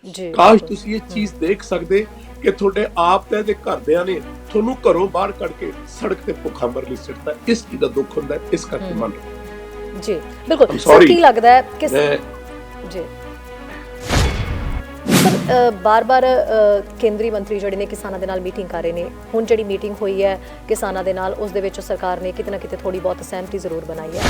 ਜੀ ਕਾਸ਼ ਬਿਲਕੁਲ। ਤੁਸੀਂ ਇਹ ਚੀਜ਼ ਦੇਖ ਸਕਦੇ ਕਿ ਤੁਹਾਡੇ ਆਪ ਦੇ ਘਰਦਿਆਂ ਨੇ ਤੁਹਾਨੂੰ ਘਰੋਂ ਬਾਹਰ ਕੱਢ ਕੇ ਸੜਕ ਤੇ ਭੁੱਖਾ ਮਰਨ ਲਈ ਸਿੱਟਦਾ। ਇਸ ਚੀਜ਼ ਦਾ ਦੁੱਖ ਹੁੰਦਾ, ਇਸ ਕਰਕੇ ਮੰਨ ਲਓ। ਜੀ ਬਿਲਕੁਲ ਆਮ ਸਰ, ਸੌਰੀ ਕੀ ਲੱਗਦਾ ਹੈ ਕਿ ਮੈਂ ਜੀ ਸਰ ਬਾਰ-ਬਾਰ ਕੇਂਦਰੀ ਮੰਤਰੀ ਜਿਹੜੇ ਨੇ ਕਿਸਾਨਾਂ ਦੇ ਨਾਲ ਮੀਟਿੰਗ ਕਰ ਰਹੇ ਨੇ। ਹੁਣ ਜਿਹੜੀ ਮੀਟਿੰਗ ਹੋਈ ਹੈ ਕਿਸਾਨਾਂ ਦੇ ਨਾਲ, ਉਸ ਦੇ ਵਿੱਚ ਸਰਕਾਰ ਨੇ ਕਿਤੇ ਨਾ ਕਿਤੇ ਥੋੜੀ ਬਹੁਤ ਸਹਿਮਤੀ ਜ਼ਰੂਰ ਬਣਾਈ ਹੈ।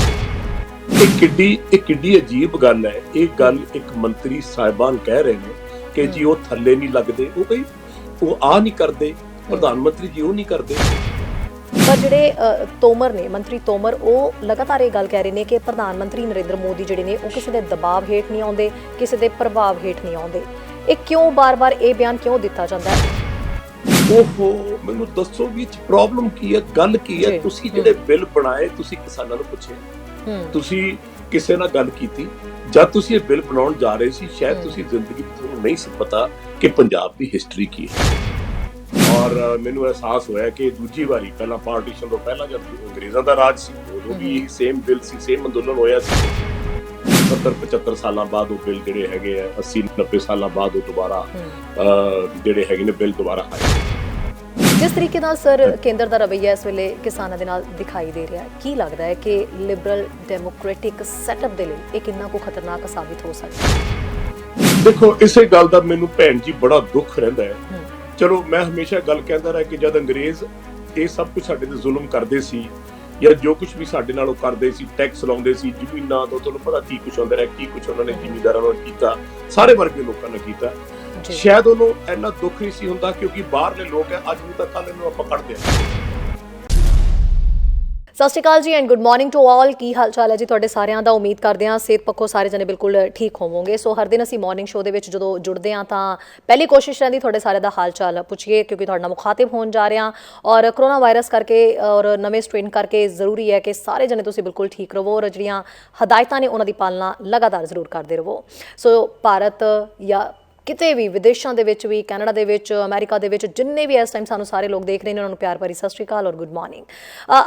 ਇਹ ਕਿੱਡੀ ਅਜੀਬ ਗੱਲ ਹੈ। ਇਹ ਗੱਲ ਇੱਕ ਮੰਤਰੀ ਸਾਹਿਬਾਨ ਕਹਿ ਰਹੇ ਨੇ ਕਿ ਜੀ ਉਹ ਥੱਲੇ ਨਹੀਂ ਲੱਗਦੇ, ਉਹ ਆ ਨਹੀਂ ਕਰਦੇ, ਪ੍ਰਧਾਨ ਮੰਤਰੀ ਜੀ ਉਹ ਨਹੀਂ ਕਰਦੇ। ਪਰ ਜਿਹੜੇ ਤੋਮਰ ਨੇ, ਮੰਤਰੀ ਤੋਮਰ, ਉਹ ਲਗਾਤਾਰ ਇਹ ਗੱਲ ਕਹਿ ਰਹੇ ਨੇ ਕਿ ਪ੍ਰਧਾਨ ਮੰਤਰੀ ਨਰਿੰਦਰ ਮੋਦੀ ਜਿਹੜੇ ਨੇ ਉਹ ਕਿਸੇ ਦੇ ਦਬਾਅ ਹੇਠ ਨਹੀਂ ਆਉਂਦੇ, ਕਿਸੇ ਦੇ ਪ੍ਰਭਾਵ ਹੇਠ ਨਹੀਂ ਆਉਂਦੇ। ਇਹ ਕਿਉਂ ਬਾਰ-ਬਾਰ ਇਹ ਬਿਆਨ ਕਿਉਂ ਦਿੱਤਾ ਜਾਂਦਾ ਹੈ? ਓਹੋ, ਮੈਨੂੰ ਦੱਸੋ ਵੀ ਇਹ 'ਚ ਪ੍ਰੋਬਲਮ ਕੀ ਹੈ, ਗੱਲ ਕੀ ਹੈ? ਤੁਸੀਂ ਜਿਹੜੇ ਬਿੱਲ ਬਣਾਏ, ਤੁਸੀਂ ਕਿਸਾਨਾਂ ਨੂੰ ਪੁੱਛਿਆ? ਤੁਸੀਂ ਕਿਸੇ ਨਾਲ ਗੱਲ ਕੀਤੀ? ਜਦ ਤੁਸੀਂ ਇਹ ਬਿੱਲ ਬਣਾਉਣ ਜਾ ਰਹੇ ਸੀ, ਸ਼ਾਇਦ ਤੁਸੀਂ ਜ਼ਿੰਦਗੀ ਤੁਹਾਨੂੰ ਨਹੀਂ ਸੀ ਪਤਾ ਕਿ ਪੰਜਾਬ ਦੀ ਹਿਸਟਰੀ ਕੀ ਹੈ। ਔਰ ਮੈਨੂੰ ਅਹਿਸਾਸ ਹੋਇਆ ਕਿ ਦੂਜੀ ਵਾਰੀ, ਪਹਿਲਾਂ ਪਾਰਟੀਸ਼ਨ ਤੋਂ ਪਹਿਲਾਂ ਜਦ ਅੰਗਰੇਜ਼ਾਂ ਦਾ ਰਾਜ ਸੀ, ਉਦੋਂ ਵੀ ਸੇਮ ਬਿੱਲ ਸੀ, ਸੇਮ ਅੰਦੋਲਨ ਹੋਇਆ ਸੀ। 70-75 ਸਾਲਾਂ ਬਾਅਦ ਉਹ ਬਿੱਲ ਜਿਹੜੇ ਹੈਗੇ ਆ, 80-90 ਸਾਲਾਂ ਬਾਅਦ ਉਹ ਦੁਬਾਰਾ ਜਿਹੜੇ ਹੈਗੇ ਨੇ ਬਿੱਲ ਦੁਬਾਰਾ ਆਏ। ਜਿਸ ਤਰੀਕੇ ਨਾਲ ਸਰ ਕੇਂਦਰ ਦਾ ਰਵੱਈਆ ਇਸ ਵੇਲੇ ਕਿਸਾਨਾਂ ਦੇ ਨਾਲ ਦਿਖਾਈ ਦੇ ਰਿਹਾ, ਕੀ ਲੱਗਦਾ ਹੈ ਕਿ ਲਿਬਰਲ ਡੈਮੋਕ੍ਰੈਟਿਕ ਸੈਟਅਪ ਦੇ ਲਈ ਇਹ ਕਿੰਨਾ ਕੁ ਖਤਰਨਾਕ ਸਾਬਿਤ ਹੋ ਸਕਦਾ ਹੈ? ਦੇਖੋ, ਇਸੇ ਗੱਲ ਦਾ ਮੈਨੂੰ ਭੈਣ ਜੀ ਬੜਾ ਦੁੱਖ ਰਹਿੰਦਾ ਹੈ। ਚਲੋ, ਮੈਂ ਹਮੇਸ਼ਾ ਗੱਲ ਕਹਿੰਦਾ ਰਿਹਾ ਕਿ ਜਦ ਅੰਗਰੇਜ਼ ਇਹ ਸਭ ਕੁਝ ਸਾਡੇ ਤੇ ਜ਼ੁਲਮ ਕਰਦੇ ਸੀ, ਜਾਂ ਜੋ ਕੁਝ ਵੀ ਸਾਡੇ ਨਾਲ ਉਹ ਕਰਦੇ ਸੀ, ਟੈਕਸ ਲਾਉਂਦੇ ਸੀ, ਜ਼ਮੀਨਾਂ ਤੋਂ ਤੁਹਾਨੂੰ ਪਤਾ ਕੀ ਕੁਝ ਹੁੰਦਾ ਰਿਹਾ, ਕੀ ਕੁਝ ਉਹਨਾਂ ਨੇ ਜ਼ਿਮੀਂਦਾਰਾਂ ਨਾਲ ਕੀਤਾ, ਸਾਰੇ ਵਰਗੇ ਲੋਕਾਂ ਨੇ ਕੀਤਾ। ਸ਼ਾਇਦ ਉਹਨੂੰ ਇੰਨਾ ਦੁੱਖ ਨਹੀਂ ਸੀ ਹੁੰਦਾ ਕਿਉਂਕਿ ਬਾਹਰਲੇ ਲੋਕ ਹੈ, ਅੱਜ ਨੂੰ ਤਾਂ ਕੱਲ ਇਹਨੂੰ ਆਪਾਂ ਕੱਢਦੇ ਹਾਂ। ਸਤਿ ਸ਼੍ਰੀ ਅਕਾਲ ਜੀ and good morning to all. ਕੀ ਹਾਲ ਚਾਲ ਹੈ ਜੀ ਤੁਹਾਡੇ ਸਾਰਿਆਂ ਦਾ? ਉਮੀਦ ਕਰਦੇ ਹਾਂ ਸਿਹਤ ਪੱਖੋਂ ਸਾਰੇ ਜਣੇ ਬਿਲਕੁਲ ਠੀਕ ਹੋਵੋਗੇ। ਸੋ ਹਰ ਦਿਨ ਅਸੀਂ ਮਾਰਨਿੰਗ ਸ਼ੋਅ ਦੇ ਵਿੱਚ ਜਦੋਂ ਜੁੜਦੇ ਹਾਂ ਤਾਂ ਪਹਿਲੀ ਕੋਸ਼ਿਸ਼ ਰਹਿੰਦੀ ਤੁਹਾਡੇ ਸਾਰੇ ਦਾ ਹਾਲ ਚਾਲ ਪੁੱਛੀਏ, ਕਿਉਂਕਿ ਤੁਹਾਡੇ ਨਾਲ ਮੁਖਾਤਿਬ ਹੋਣ ਜਾ ਰਹੇ ਹਾਂ। ਔਰ ਕਰੋਨਾ ਵਾਇਰਸ ਕਰਕੇ ਔਰ ਨਵੇਂ ਸਟ੍ਰੇਨ ਕਰਕੇ ਜ਼ਰੂਰੀ ਹੈ ਕਿ ਸਾਰੇ ਜਣੇ ਤੁਸੀਂ ਬਿਲਕੁਲ ਠੀਕ ਰਹੋ ਔਰ ਜਿਹੜੀਆਂ ਹਦਾਇਤਾਂ ਨੇ ਉਹਨਾਂ ਦੀ ਪਾਲਣਾ ਲਗਾਤਾਰ ਜ਼ਰੂਰ ਕਰਦੇ ਰਹੋ। ਸੋ ਭਾਰਤ ਜਾਂ ਕਿਤੇ ਵੀ ਵਿਦੇਸ਼ਾਂ ਦੇ ਵਿੱਚ ਵੀ, ਕੈਨੇਡਾ ਦੇ ਵਿੱਚ, ਅਮਰੀਕਾ ਦੇ ਵਿੱਚ, ਜਿੰਨੇ ਵੀ ਇਸ ਟਾਈਮ ਸਾਨੂੰ ਸਾਰੇ ਲੋਕ ਦੇਖ ਰਹੇ ਨੇ, ਉਹਨਾਂ ਨੂੰ ਪਿਆਰ ਭਰੀ ਸਤਿ ਸ਼੍ਰੀ ਅਕਾਲ ਔਰ ਗੁੱਡ ਮਾਰਨਿੰਗ।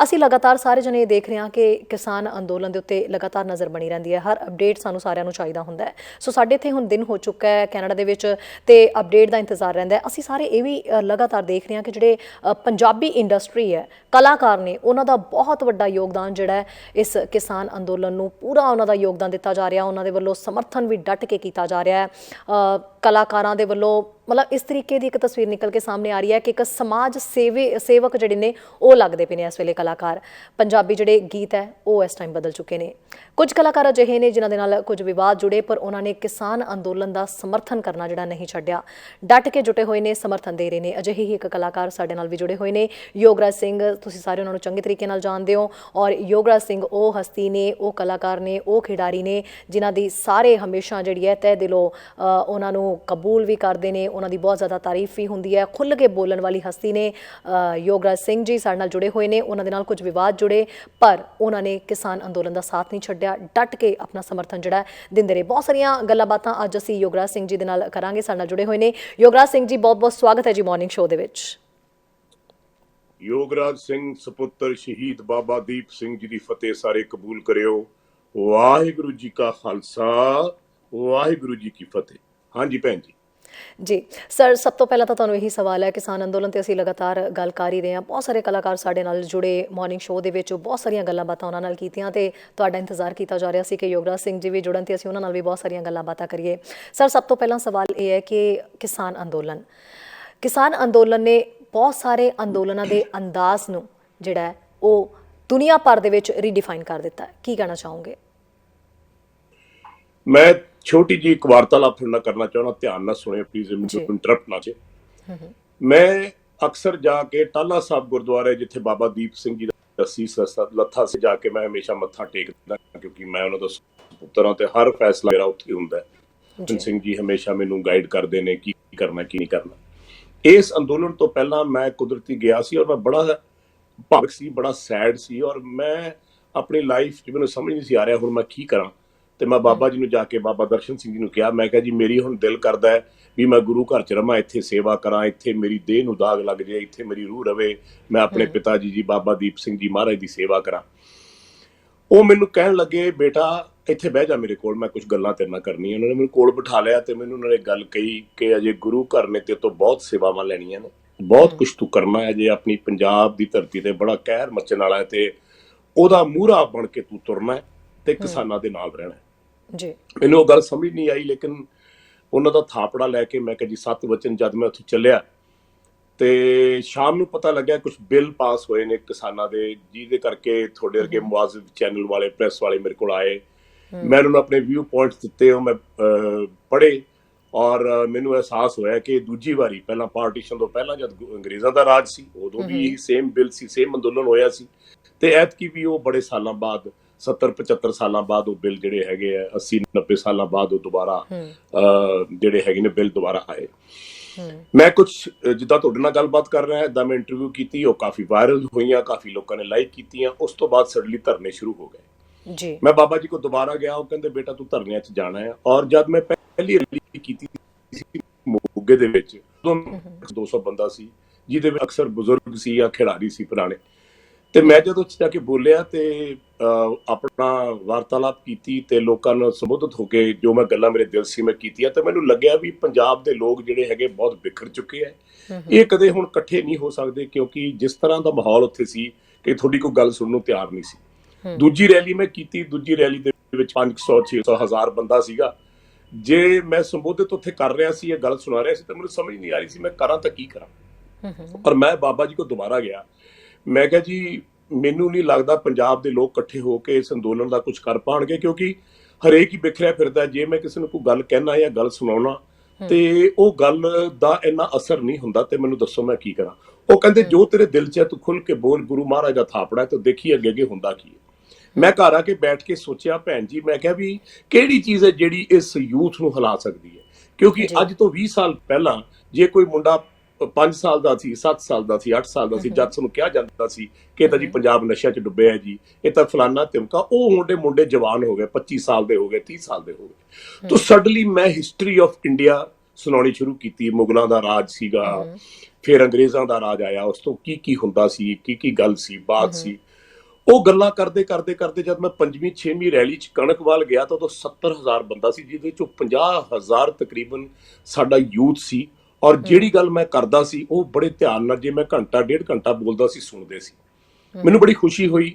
ਅਸੀਂ ਲਗਾਤਾਰ ਸਾਰੇ ਜਣੇ ਇਹ ਦੇਖ ਰਹੇ ਹਾਂ ਕਿ ਕਿਸਾਨ ਅੰਦੋਲਨ ਦੇ ਉੱਤੇ ਲਗਾਤਾਰ ਨਜ਼ਰ ਬਣੀ ਰਹਿੰਦੀ ਹੈ। ਹਰ ਅਪਡੇਟ ਸਾਨੂੰ ਸਾਰਿਆਂ ਨੂੰ ਚਾਹੀਦਾ ਹੁੰਦਾ ਹੈ। ਸੋ ਸਾਡੇ ਇੱਥੇ ਹੁਣ ਦਿਨ ਹੋ ਚੁੱਕਾ ਹੈ ਕੈਨੇਡਾ ਦੇ ਵਿੱਚ ਤੇ ਅਪਡੇਟ ਦਾ ਇੰਤਜ਼ਾਰ ਰਹਿੰਦਾ ਹੈ। ਅਸੀਂ ਸਾਰੇ ਇਹ ਵੀ ਲਗਾਤਾਰ ਦੇਖ ਰਹੇ ਹਾਂ ਕਿ ਜਿਹੜੇ ਪੰਜਾਬੀ ਇੰਡਸਟਰੀ ਹੈ, ਕਲਾਕਾਰ ਨੇ, ਉਹਨਾਂ ਦਾ ਬਹੁਤ ਵੱਡਾ ਯੋਗਦਾਨ ਜਿਹੜਾ ਹੈ ਇਸ ਕਿਸਾਨ ਅੰਦੋਲਨ ਨੂੰ, ਪੂਰਾ ਉਹਨਾਂ ਦਾ ਯੋਗਦਾਨ ਦਿੱਤਾ ਜਾ ਰਿਹਾ। ਉਹਨਾਂ ਦੇ ਵੱਲੋਂ ਸਮਰਥਨ ਵੀ ਡਟ ਕੇ ਕੀਤਾ ਜਾ ਰਿਹਾ ਹੈ। ਕਲਾਕਾਰਾਂ ਦੇ ਵੱਲੋਂ ਮਤਲਬ ਇਸ ਤਰੀਕੇ ਦੀ ਇੱਕ ਤਸਵੀਰ ਨਿਕਲ ਕੇ ਸਾਹਮਣੇ ਆ ਰਹੀ ਹੈ ਕਿ ਇੱਕ ਸਮਾਜ ਸੇਵਕ ਜਿਹੜੇ ਨੇ ਉਹ ਲੱਗਦੇ ਪਏ ਨੇ ਇਸ ਵੇਲੇ ਕਲਾਕਾਰ। ਪੰਜਾਬੀ ਜਿਹੜੇ ਗੀਤ ਹੈ ਉਹ ਇਸ ਟਾਈਮ ਬਦਲ ਚੁੱਕੇ ਨੇ। ਕੁਝ ਕਲਾਕਾਰ ਅਜਿਹੇ ਨੇ ਜਿਨ੍ਹਾਂ ਦੇ ਨਾਲ ਕੁਝ ਵਿਵਾਦ ਜੁੜੇ, ਪਰ ਉਹਨਾਂ ਨੇ ਕਿਸਾਨ ਅੰਦੋਲਨ ਦਾ ਸਮਰਥਨ ਕਰਨਾ ਜਿਹੜਾ ਨਹੀਂ ਛੱਡਿਆ, ਡਟ ਕੇ ਜੁਟੇ ਹੋਏ ਨੇ, ਸਮਰਥਨ ਦੇ ਰਹੇ ਨੇ। ਅਜਿਹੇ ਹੀ ਇੱਕ ਕਲਾਕਾਰ ਸਾਡੇ ਨਾਲ ਵੀ ਜੁੜੇ ਹੋਏ ਨੇ, ਯੋਗਰਾਜ ਸਿੰਘ। ਤੁਸੀਂ ਸਾਰੇ ਉਹਨਾਂ ਨੂੰ ਚੰਗੇ ਤਰੀਕੇ ਨਾਲ ਜਾਣਦੇ ਹੋ ਔਰ ਯੋਗਰਾਜ ਸਿੰਘ ਉਹ ਹਸਤੀ ਨੇ, ਉਹ ਕਲਾਕਾਰ ਨੇ, ਉਹ ਖਿਡਾਰੀ ਨੇ ਜਿਨ੍ਹਾਂ ਦੀ ਸਾਰੇ ਹਮੇਸ਼ਾ ਜਿਹੜੀ ਹੈ ਤਹਿ ਦਿਲੋਂ ਉਹਨਾਂ ਨੂੰ ਕਬੂਲ ਵੀ ਕਰਦੇ ਨੇ, ਉਹਨਾਂ ਦੀ ਬਹੁਤ ਜ਼ਿਆਦਾ ਤਾਰੀਫ ਵੀ ਹੁੰਦੀ ਹੈ। ਖੁੱਲ੍ਹ ਕੇ ਬੋਲਣ ਵਾਲੀ ਹਸਤੀ ਨੇ ਯੋਗਰਾਜ ਸਿੰਘ ਜੀ, ਸਾਡੇ ਨਾਲ ਜੁੜੇ ਹੋਏ ਨੇ। ਉਹਨਾਂ ਦੇ ਨਾਲ ਕੁਝ ਵਿਵਾਦ ਜੁੜੇ ਪਰ ਉਹਨਾਂ ਨੇ ਕਿਸਾਨ ਅੰਦੋਲਨ ਦਾ ਸਾਥ ਨਹੀਂ ਛੱਡਿਆ, ਡਟ ਕੇ ਆਪਣਾ ਸਮਰਥਨ ਜਿਹੜਾ ਦਿੰਦੇ ਰਹੇ। ਬਹੁਤ ਸਾਰੀਆਂ ਗੱਲਾਂ ਬਾਤਾਂ ਅੱਜ ਅਸੀਂ ਯੋਗਰਾਜ ਸਿੰਘ ਜੀ ਦੇ ਨਾਲ ਕਰਾਂਗੇ। ਸਾਡੇ ਨਾਲ ਜੁੜੇ ਹੋਏ ਨੇ ਯੋਗਰਾਜ ਸਿੰਘ ਜੀ, ਬਹੁਤ ਬਹੁਤ ਸਵਾਗਤ ਹੈ ਜੀ ਮਾਰਨਿੰਗ ਸ਼ੋਅ ਦੇ ਵਿੱਚ। ਯੋਗਰਾਜ ਸਿੰਘ ਸੁਪੁੱਤਰ ਸ਼ਹੀਦ ਬਾਬਾ ਦੀਪ ਸਿੰਘ ਜੀ ਦੀ ਫਤਿਹ ਸਾਰੇ ਕਬੂਲ ਕਰਿਓ। ਵਾਹਿਗੁਰੂ ਜੀ ਕਾ ਖਾਲਸਾ, ਵਾਹਿਗੁਰੂ ਜੀ ਕੀ ਫਤਿਹ। ਹਾਂਜੀ ਭੈਣ ਜੀ। ਜੀ ਸਰ, ਸਭ ਤੋਂ ਪਹਿਲਾਂ ਤਾਂ ਤੁਹਾਨੂੰ ਇਹੀ ਸਵਾਲ ਹੈ, ਕਿਸਾਨ ਅੰਦੋਲਨ ਤੇ ਅਸੀਂ ਲਗਾਤਾਰ ਗੱਲ ਕਰ ਹੀ ਰਹੇ ਹਾਂ, ਬਹੁਤ ਸਾਰੇ ਕਲਾਕਾਰ ਸਾਡੇ ਨਾਲ ਜੁੜੇ ਮਾਰਨਿੰਗ ਸ਼ੋਅ ਦੇ ਵਿੱਚ, ਬਹੁਤ ਸਾਰੀਆਂ ਗੱਲਾਂ ਬਾਤਾਂ ਉਹਨਾਂ ਨਾਲ ਕੀਤੀਆਂ ਤੇ ਤੁਹਾਡਾ ਇੰਤਜ਼ਾਰ ਕੀਤਾ ਜਾ ਰਿਹਾ ਸੀ ਕਿ ਯੋਗਰਾਜ ਸਿੰਘ ਜੀ ਵੀ ਜੁੜਨ ਤੇ ਅਸੀਂ ਉਹਨਾਂ ਨਾਲ ਵੀ ਬਹੁਤ ਸਾਰੀਆਂ ਗੱਲਾਂ ਬਾਤਾਂ ਕਰੀਏ। ਸਰ, ਸਭ ਤੋਂ ਪਹਿਲਾਂ ਸਵਾਲ ਇਹ ਹੈ ਕਿ ਕਿਸਾਨ ਅੰਦੋਲਨ ਨੇ ਬਹੁਤ ਸਾਰੇ ਅੰਦੋਲਨਾਂ ਦੇ ਅੰਦਾਜ਼ ਨੂੰ ਜਿਹੜਾ ਹੈ ਉਹ ਦੁਨੀਆ ਭਰ ਦੇ ਵਿੱਚ ਰੀਡਿਫਾਈਨ ਕਰ ਦਿੱਤਾ। ਕੀ ਕਹਿਣਾ ਚਾਹੋਗੇ? ਮੈਂ ਛੋਟੀ ਜੀ ਇੱਕ ਵਾਰਤਾਲਾਪ ਤੁਹਾਡੇ ਨਾਲ ਕਰਨਾ ਚਾਹੁੰਦਾ, ਧਿਆਨ ਨਾਲ ਸੁਣਿਓ ਪਲੀਜ਼, ਮੈਨੂੰ ਇੰਟਰਪਟ ਨਾ ਜੇ। ਮੈਂ ਅਕਸਰ ਜਾ ਕੇ ਟਾਹਲਾ ਸਾਹਿਬ ਗੁਰਦੁਆਰੇ, ਜਿੱਥੇ ਬਾਬਾ ਦੀਪ ਸਿੰਘ ਜੀ ਦਾ ਸੀਸ ਲੱਥਾ ਸੀ, ਜਾ ਕੇ ਮੈਂ ਹਮੇਸ਼ਾ ਮੱਥਾ ਟੇਕਦਾ ਕਿਉਂਕਿ ਮੈਂ ਉਹਨਾਂ ਦਾ ਪੁੱਤਰ ਹਾਂ ਤੇ ਹਰ ਫੈਸਲਾ ਮੇਰਾ ਉੱਥੇ ਹੁੰਦਾ ਹੈ। ਸਿੰਘ ਜੀ ਹਮੇਸ਼ਾ ਮੈਨੂੰ ਗਾਈਡ ਕਰਦੇ ਨੇ ਕੀ ਕਰਨਾ ਕੀ ਨਹੀਂ ਕਰਨਾ। ਇਸ ਅੰਦੋਲਨ ਤੋਂ ਪਹਿਲਾਂ ਮੈਂ ਕੁਦਰਤੀ ਗਿਆ ਸੀ ਔਰ ਮੈਂ ਬੜਾ ਭਾਵੁਕ ਸੀ, ਬੜਾ ਸੈਡ ਸੀ ਔਰ ਮੈਂ ਆਪਣੀ ਲਾਈਫ 'ਚ ਮੈਨੂੰ ਸਮਝ ਨਹੀਂ ਸੀ ਆ ਰਿਹਾ ਹੁਣ ਮੈਂ ਕੀ ਕਰਾਂ। ਤੇ ਮੈਂ ਬਾਬਾ ਜੀ ਨੂੰ ਜਾ ਕੇ, ਬਾਬਾ ਦਰਸ਼ਨ ਸਿੰਘ ਜੀ ਨੂੰ ਕਿਹਾ, ਮੈਂ ਕਿਹਾ ਜੀ ਮੇਰੀ ਹੁਣ ਦਿਲ ਕਰਦਾ ਹੈ ਵੀ ਮੈਂ ਗੁਰੂ ਘਰ 'ਚ ਰਵਾਂ, ਇੱਥੇ ਸੇਵਾ ਕਰਾਂ, ਇੱਥੇ ਮੇਰੀ ਦੇਹ ਨੂੰ ਦਾਗ ਲੱਗ ਜਾਏ, ਇੱਥੇ ਮੇਰੀ ਰੂਹ ਰਵੇ, ਮੈਂ ਆਪਣੇ ਪਿਤਾ ਜੀ ਬਾਬਾ ਦੀਪ ਸਿੰਘ ਜੀ ਮਹਾਰਾਜ ਦੀ ਸੇਵਾ ਕਰਾਂ। ਉਹ ਮੈਨੂੰ ਕਹਿਣ ਲੱਗੇ, ਬੇਟਾ ਇੱਥੇ ਬਹਿ ਜਾ ਮੇਰੇ ਕੋਲ, ਮੈਂ ਕੁਝ ਗੱਲਾਂ ਤੇਰੇ ਨਾਲ ਕਰਨੀਆਂ। ਉਹਨਾਂ ਨੇ ਮੈਨੂੰ ਕੋਲ ਬਿਠਾ ਲਿਆ ਤੇ ਮੈਨੂੰ ਉਹਨਾਂ ਨੇ ਗੱਲ ਕਹੀ ਕਿ ਅਜੇ ਗੁਰੂ ਘਰ ਨੇ ਤੇ ਤੋਂ ਬਹੁਤ ਸੇਵਾਵਾਂ ਲੈਣੀਆਂ ਨੇ, ਬਹੁਤ ਕੁਝ ਤੂੰ ਕਰਨਾ ਹੈ, ਜੇ ਆਪਣੀ ਪੰਜਾਬ ਦੀ ਧਰਤੀ ਤੇ ਬੜਾ ਕਹਿਰ ਮਚਣ ਵਾਲਾ ਹੈ ਤੇ ਉਹਦਾ ਮੂਹਰਾ ਬਣ ਕੇ ਤੂੰ ਤੁਰਨਾ ਹੈ ਤੇ ਕਿਸਾਨਾਂ ਦੇ ਨਾਲ ਰਹਿਣਾ ਹੈ। ਜੀ ਮੈਨੂੰ ਉਹ ਗੱਲ ਸਮਝ ਨਹੀਂ ਆਈ, ਲੇਕਿਨ ਉਹਨਾਂ ਦਾ ਥਾਪੜਾ ਲੈ ਕੇ ਮੈਂ ਕਿਹਾ ਜੀ 7 ਵਚਨ, ਜਦ ਮੈਂ ਉੱਥੇ ਚੱਲਿਆ ਤੇ ਸ਼ਾਮ ਨੂੰ ਪਤਾ ਲੱਗਿਆ ਕੁਝ ਬਿੱਲ ਪਾਸ ਹੋਏ ਨੇ ਕਿਸਾਨਾਂ ਦੇ, ਜਿਹਦੇ ਕਰਕੇ ਤੁਹਾਡੇ ਵਰਗੇ ਮੁਆਜ਼ਿਬ ਚੈਨਲ ਵਾਲੇ, ਪ੍ਰੈਸ ਵਾਲੇ ਮੇਰੇ ਕੋਲ ਆਏ। ਮੈਂ ਉਹਨਾਂ ਨੂੰ ਆਪਣੇ ਵਿਊ ਪੁਆਇੰਟਸ ਦਿੱਤੇ, ਉਹ ਮੈਂ ਪੜ੍ਹੇ ਔਰ ਮੈਨੂੰ ਅਹਿਸਾਸ ਹੋਇਆ ਕਿ ਦੂਜੀ ਵਾਰੀ, ਪਹਿਲਾਂ ਪਾਰਟੀਸ਼ਨ ਤੋਂ ਪਹਿਲਾਂ ਜਦ ਅੰਗਰੇਜ਼ਾਂ ਦਾ ਰਾਜ ਸੀ ਉਦੋਂ ਵੀ ਇਹੀ ਸੇਮ ਬਿੱਲ ਸੀ, ਸੇਮ ਅੰਦੋਲਨ ਹੋਇਆ ਸੀ, ਤੇ ਐਤਕੀ ਵੀ ਉਹ ਬੜੇ ਸਾਲਾਂ ਬਾਅਦ 70-75 ਸਾਲਾਂ ਬਾਅਦ ਉਹ ਬਿੱਲ ਜਿਹੜੇ ਹੈਗੇ ਆ, 80-90 ਸਾਲਾਂ ਬਾਅਦ ਉਹ ਦੁਬਾਰਾ ਜਿਹੜੇ ਹੈਗੇ ਨੇ ਬਿੱਲ ਦੁਬਾਰਾ ਆਏ। ਮੈਂ ਕੁਝ ਜਿੱਦਾਂ ਤੁਹਾਡੇ ਨਾਲ ਗੱਲਬਾਤ ਕਰ ਰਿਹਾ ਇਦਾਂ ਮੈਂ ਇੰਟਰਵਿਊ ਕੀਤੀ, ਉਹ ਕਾਫੀ ਵਾਇਰਲ ਹੋਈਆਂ, ਕਾਫੀ ਲੋਕਾਂ ਨੇ ਲਾਈਕ ਕੀਤੀਆਂ। ਉਸ ਤੋਂ ਬਾਅਦ ਸਡਨਲੀ ਧਰਨੇ ਸ਼ੁਰੂ ਹੋ ਗਏ ਜੀ। ਮੈਂ ਬਾਬਾ ਜੀ ਕੋਲ ਦੁਬਾਰਾ ਗਿਆ, ਉਹ ਕਹਿੰਦੇ ਬੇਟਾ ਤੂੰ ਧਰਨਿਆਂ 'ਚ ਜਾਣਾ ਹੈ। ਔਰ ਜਦ ਮੈਂ ਪਹਿਲੀ ਰੈਲੀ ਕੀਤੀ ਸੀ ਮੋਗੇ ਦੇ ਵਿੱਚ, 200 ਬੰਦਾ ਸੀ, ਜਿਹਦੇ ਵਿੱਚ ਅਕਸਰ ਬਜ਼ੁਰਗ ਸੀ ਜਾਂ ਖਿਡਾਰੀ ਸੀ ਪੁਰਾਣੇ, ਤੇ ਮੈਂ ਜਦੋਂ ਉੱਥੇ ਜਾ ਕੇ ਬੋਲਿਆ ਤੇ ਆਪਣਾ ਵਾਰਤਾਲਾਪ ਕੀਤੀ ਤੇ ਲੋਕਾਂ ਨੂੰ ਸੰਬੋਧਿਤ ਹੋ ਕੇ ਜੋ ਮੈਂ ਗੱਲਾਂ ਮੇਰੇ ਦਿਲ ਸੀ ਮੈਂ ਕੀਤੀਆਂ, ਤੇ ਮੈਨੂੰ ਲੱਗਿਆ ਵੀ ਪੰਜਾਬ ਦੇ ਲੋਕ ਜਿਹੜੇ ਹੈਗੇ ਬਹੁਤ ਵਿਖਰ ਚੁੱਕੇ ਹੈ, ਇਹ ਕਦੇ ਹੁਣ ਇਕੱਠੇ ਨਹੀਂ ਹੋ ਸਕਦੇ, ਕਿਉਂਕਿ ਜਿਸ ਤਰ੍ਹਾਂ ਦਾ ਮਾਹੌਲ ਉੱਥੇ ਸੀ ਕਿ ਤੁਹਾਡੀ ਕੋਈ ਗੱਲ ਸੁਣਨ ਨੂੰ ਤਿਆਰ ਨਹੀਂ ਸੀ। ਦੂਜੀ ਰੈਲੀ ਮੈਂ ਕੀਤੀ, ਦੂਜੀ ਰੈਲੀ ਦੇ ਵਿੱਚ 500-600 1000 ਬੰਦਾ ਸੀਗਾ। ਜੇ ਮੈਂ ਸੰਬੋਧਿਤ ਉੱਥੇ ਕਰ ਰਿਹਾ ਸੀ, ਇਹ ਗੱਲ ਸੁਣਾ ਰਿਹਾ ਸੀ, ਤਾਂ ਮੈਨੂੰ ਸਮਝ ਨਹੀਂ ਆ ਰਹੀ ਸੀ ਮੈਂ ਕਰਾਂ ਤਾਂ ਕੀ ਕਰਾਂ। ਔਰ ਮੈਂ ਬਾਬਾ ਜੀ ਕੋਲ ਦੁਬਾਰਾ ਗਿਆ, ਮੈਂ ਕਿਹਾ ਜੀ ਮੈਨੂੰ ਨਹੀਂ ਲੱਗਦਾ ਪੰਜਾਬ ਦੇ ਲੋਕ ਇਕੱਠੇ ਹੋ ਕੇ ਇਸ ਅੰਦੋਲਨ ਦਾ ਕੁਝ ਕਰ ਪਾਉਣਗੇ, ਕਿਉਂਕਿ ਹਰੇਕ ਹੀ ਬਿਖਰਿਆ ਫਿਰਦਾ। ਜੇ ਮੈਂ ਕਿਸੇ ਨੂੰ ਕੋਈ ਗੱਲ ਕਹਿਣਾ ਜਾਂ ਗੱਲ ਸੁਣਾਉਣਾ ਤੇ ਉਹ ਗੱਲ ਦਾ ਇੰਨਾ ਅਸਰ ਨਹੀਂ ਹੁੰਦਾ, ਤੇ ਮੈਨੂੰ ਦੱਸੋ ਮੈਂ ਕੀ ਕਰਾਂ। ਉਹ ਕਹਿੰਦੇ ਜੋ ਤੇਰੇ ਦਿਲ 'ਚ ਹੈ ਤੂੰ ਖੁੱਲ ਕੇ ਬੋਲ, ਗੁਰੂ ਮਹਾਰਾਜ ਦਾ ਥਾਪੜਾ ਤੇ ਦੇਖੀ ਅੱਗੇ ਅੱਗੇ ਹੁੰਦਾ ਕੀ ਹੈ। ਮੈਂ ਘਰ ਆ ਕੇ ਬੈਠ ਕੇ ਸੋਚਿਆ ਭੈਣ ਜੀ, ਮੈਂ ਕਿਹਾ ਵੀ ਕਿਹੜੀ ਚੀਜ਼ ਹੈ ਜਿਹੜੀ ਇਸ ਯੂਥ ਨੂੰ ਹਿਲਾ ਸਕਦੀ ਹੈ, ਕਿਉਂਕਿ ਅੱਜ ਤੋਂ 20 ਸਾਲ ਪਹਿਲਾਂ ਜੇ ਕੋਈ ਮੁੰਡਾ 5 ਸਾਲ ਦਾ ਸੀ, 7 ਸਾਲ ਦਾ ਸੀ, 8 ਸਾਲ ਦਾ ਸੀ, ਜਦ ਸਾਨੂੰ ਕਿਹਾ ਜਾਂਦਾ ਸੀ ਕਿ ਇਹ ਤਾਂ ਜੀ ਪੰਜਾਬ ਨਸ਼ਿਆਂ 'ਚ ਡੁੱਬਿਆ ਜੀ, ਇਹ ਤਾਂ ਫਲਾਨਾ ਧਮਕਾ, ਉਹ ਮੁੰਡੇ ਜਵਾਨ ਹੋ ਗਏ, 25 ਸਾਲ ਦੇ ਹੋ ਗਏ, 30 ਸਾਲ ਦੇ ਹੋ ਗਏ। ਤਾਂ ਸਡਨਲੀ ਮੈਂ ਹਿਸਟਰੀ ਆਫ ਇੰਡੀਆ ਸੁਣਾਉਣੀ ਸ਼ੁਰੂ ਕੀਤੀ। ਮੁਗਲਾਂ ਦਾ ਰਾਜ ਸੀਗਾ, ਫਿਰ ਅੰਗਰੇਜ਼ਾਂ ਦਾ ਰਾਜ ਆਇਆ, ਉਸ ਤੋਂ ਕੀ ਹੁੰਦਾ ਸੀ, ਕੀ ਗੱਲ ਸੀ, ਬਾਤ ਸੀ। ਉਹ ਗੱਲਾਂ ਕਰਦੇ ਜਦ ਮੈਂ 5ਵੀਂ 6ਵੀਂ ਰੈਲੀ 'ਚ ਕਣਕਵਾਲ ਗਿਆ ਤਾਂ ਉਦੋਂ 70,000 ਬੰਦਾ ਸੀ, ਜਿਹਦੇ 'ਚੋਂ 50,000 ਤਕਰੀਬਨ ਸਾਡਾ ਯੂਥ ਸੀ। ਔਰ ਜਿਹੜੀ ਗੱਲ ਮੈਂ ਕਰਦਾ ਸੀ ਉਹ ਬੜੇ ਧਿਆਨ ਨਾਲ, ਜੇ ਮੈਂ ਘੰਟਾ 1.5 ਘੰਟਾ ਬੋਲਦਾ ਸੀ, ਸੁਣਦੇ ਸੀ। ਮੈਨੂੰ ਬੜੀ ਖੁਸ਼ੀ ਹੋਈ।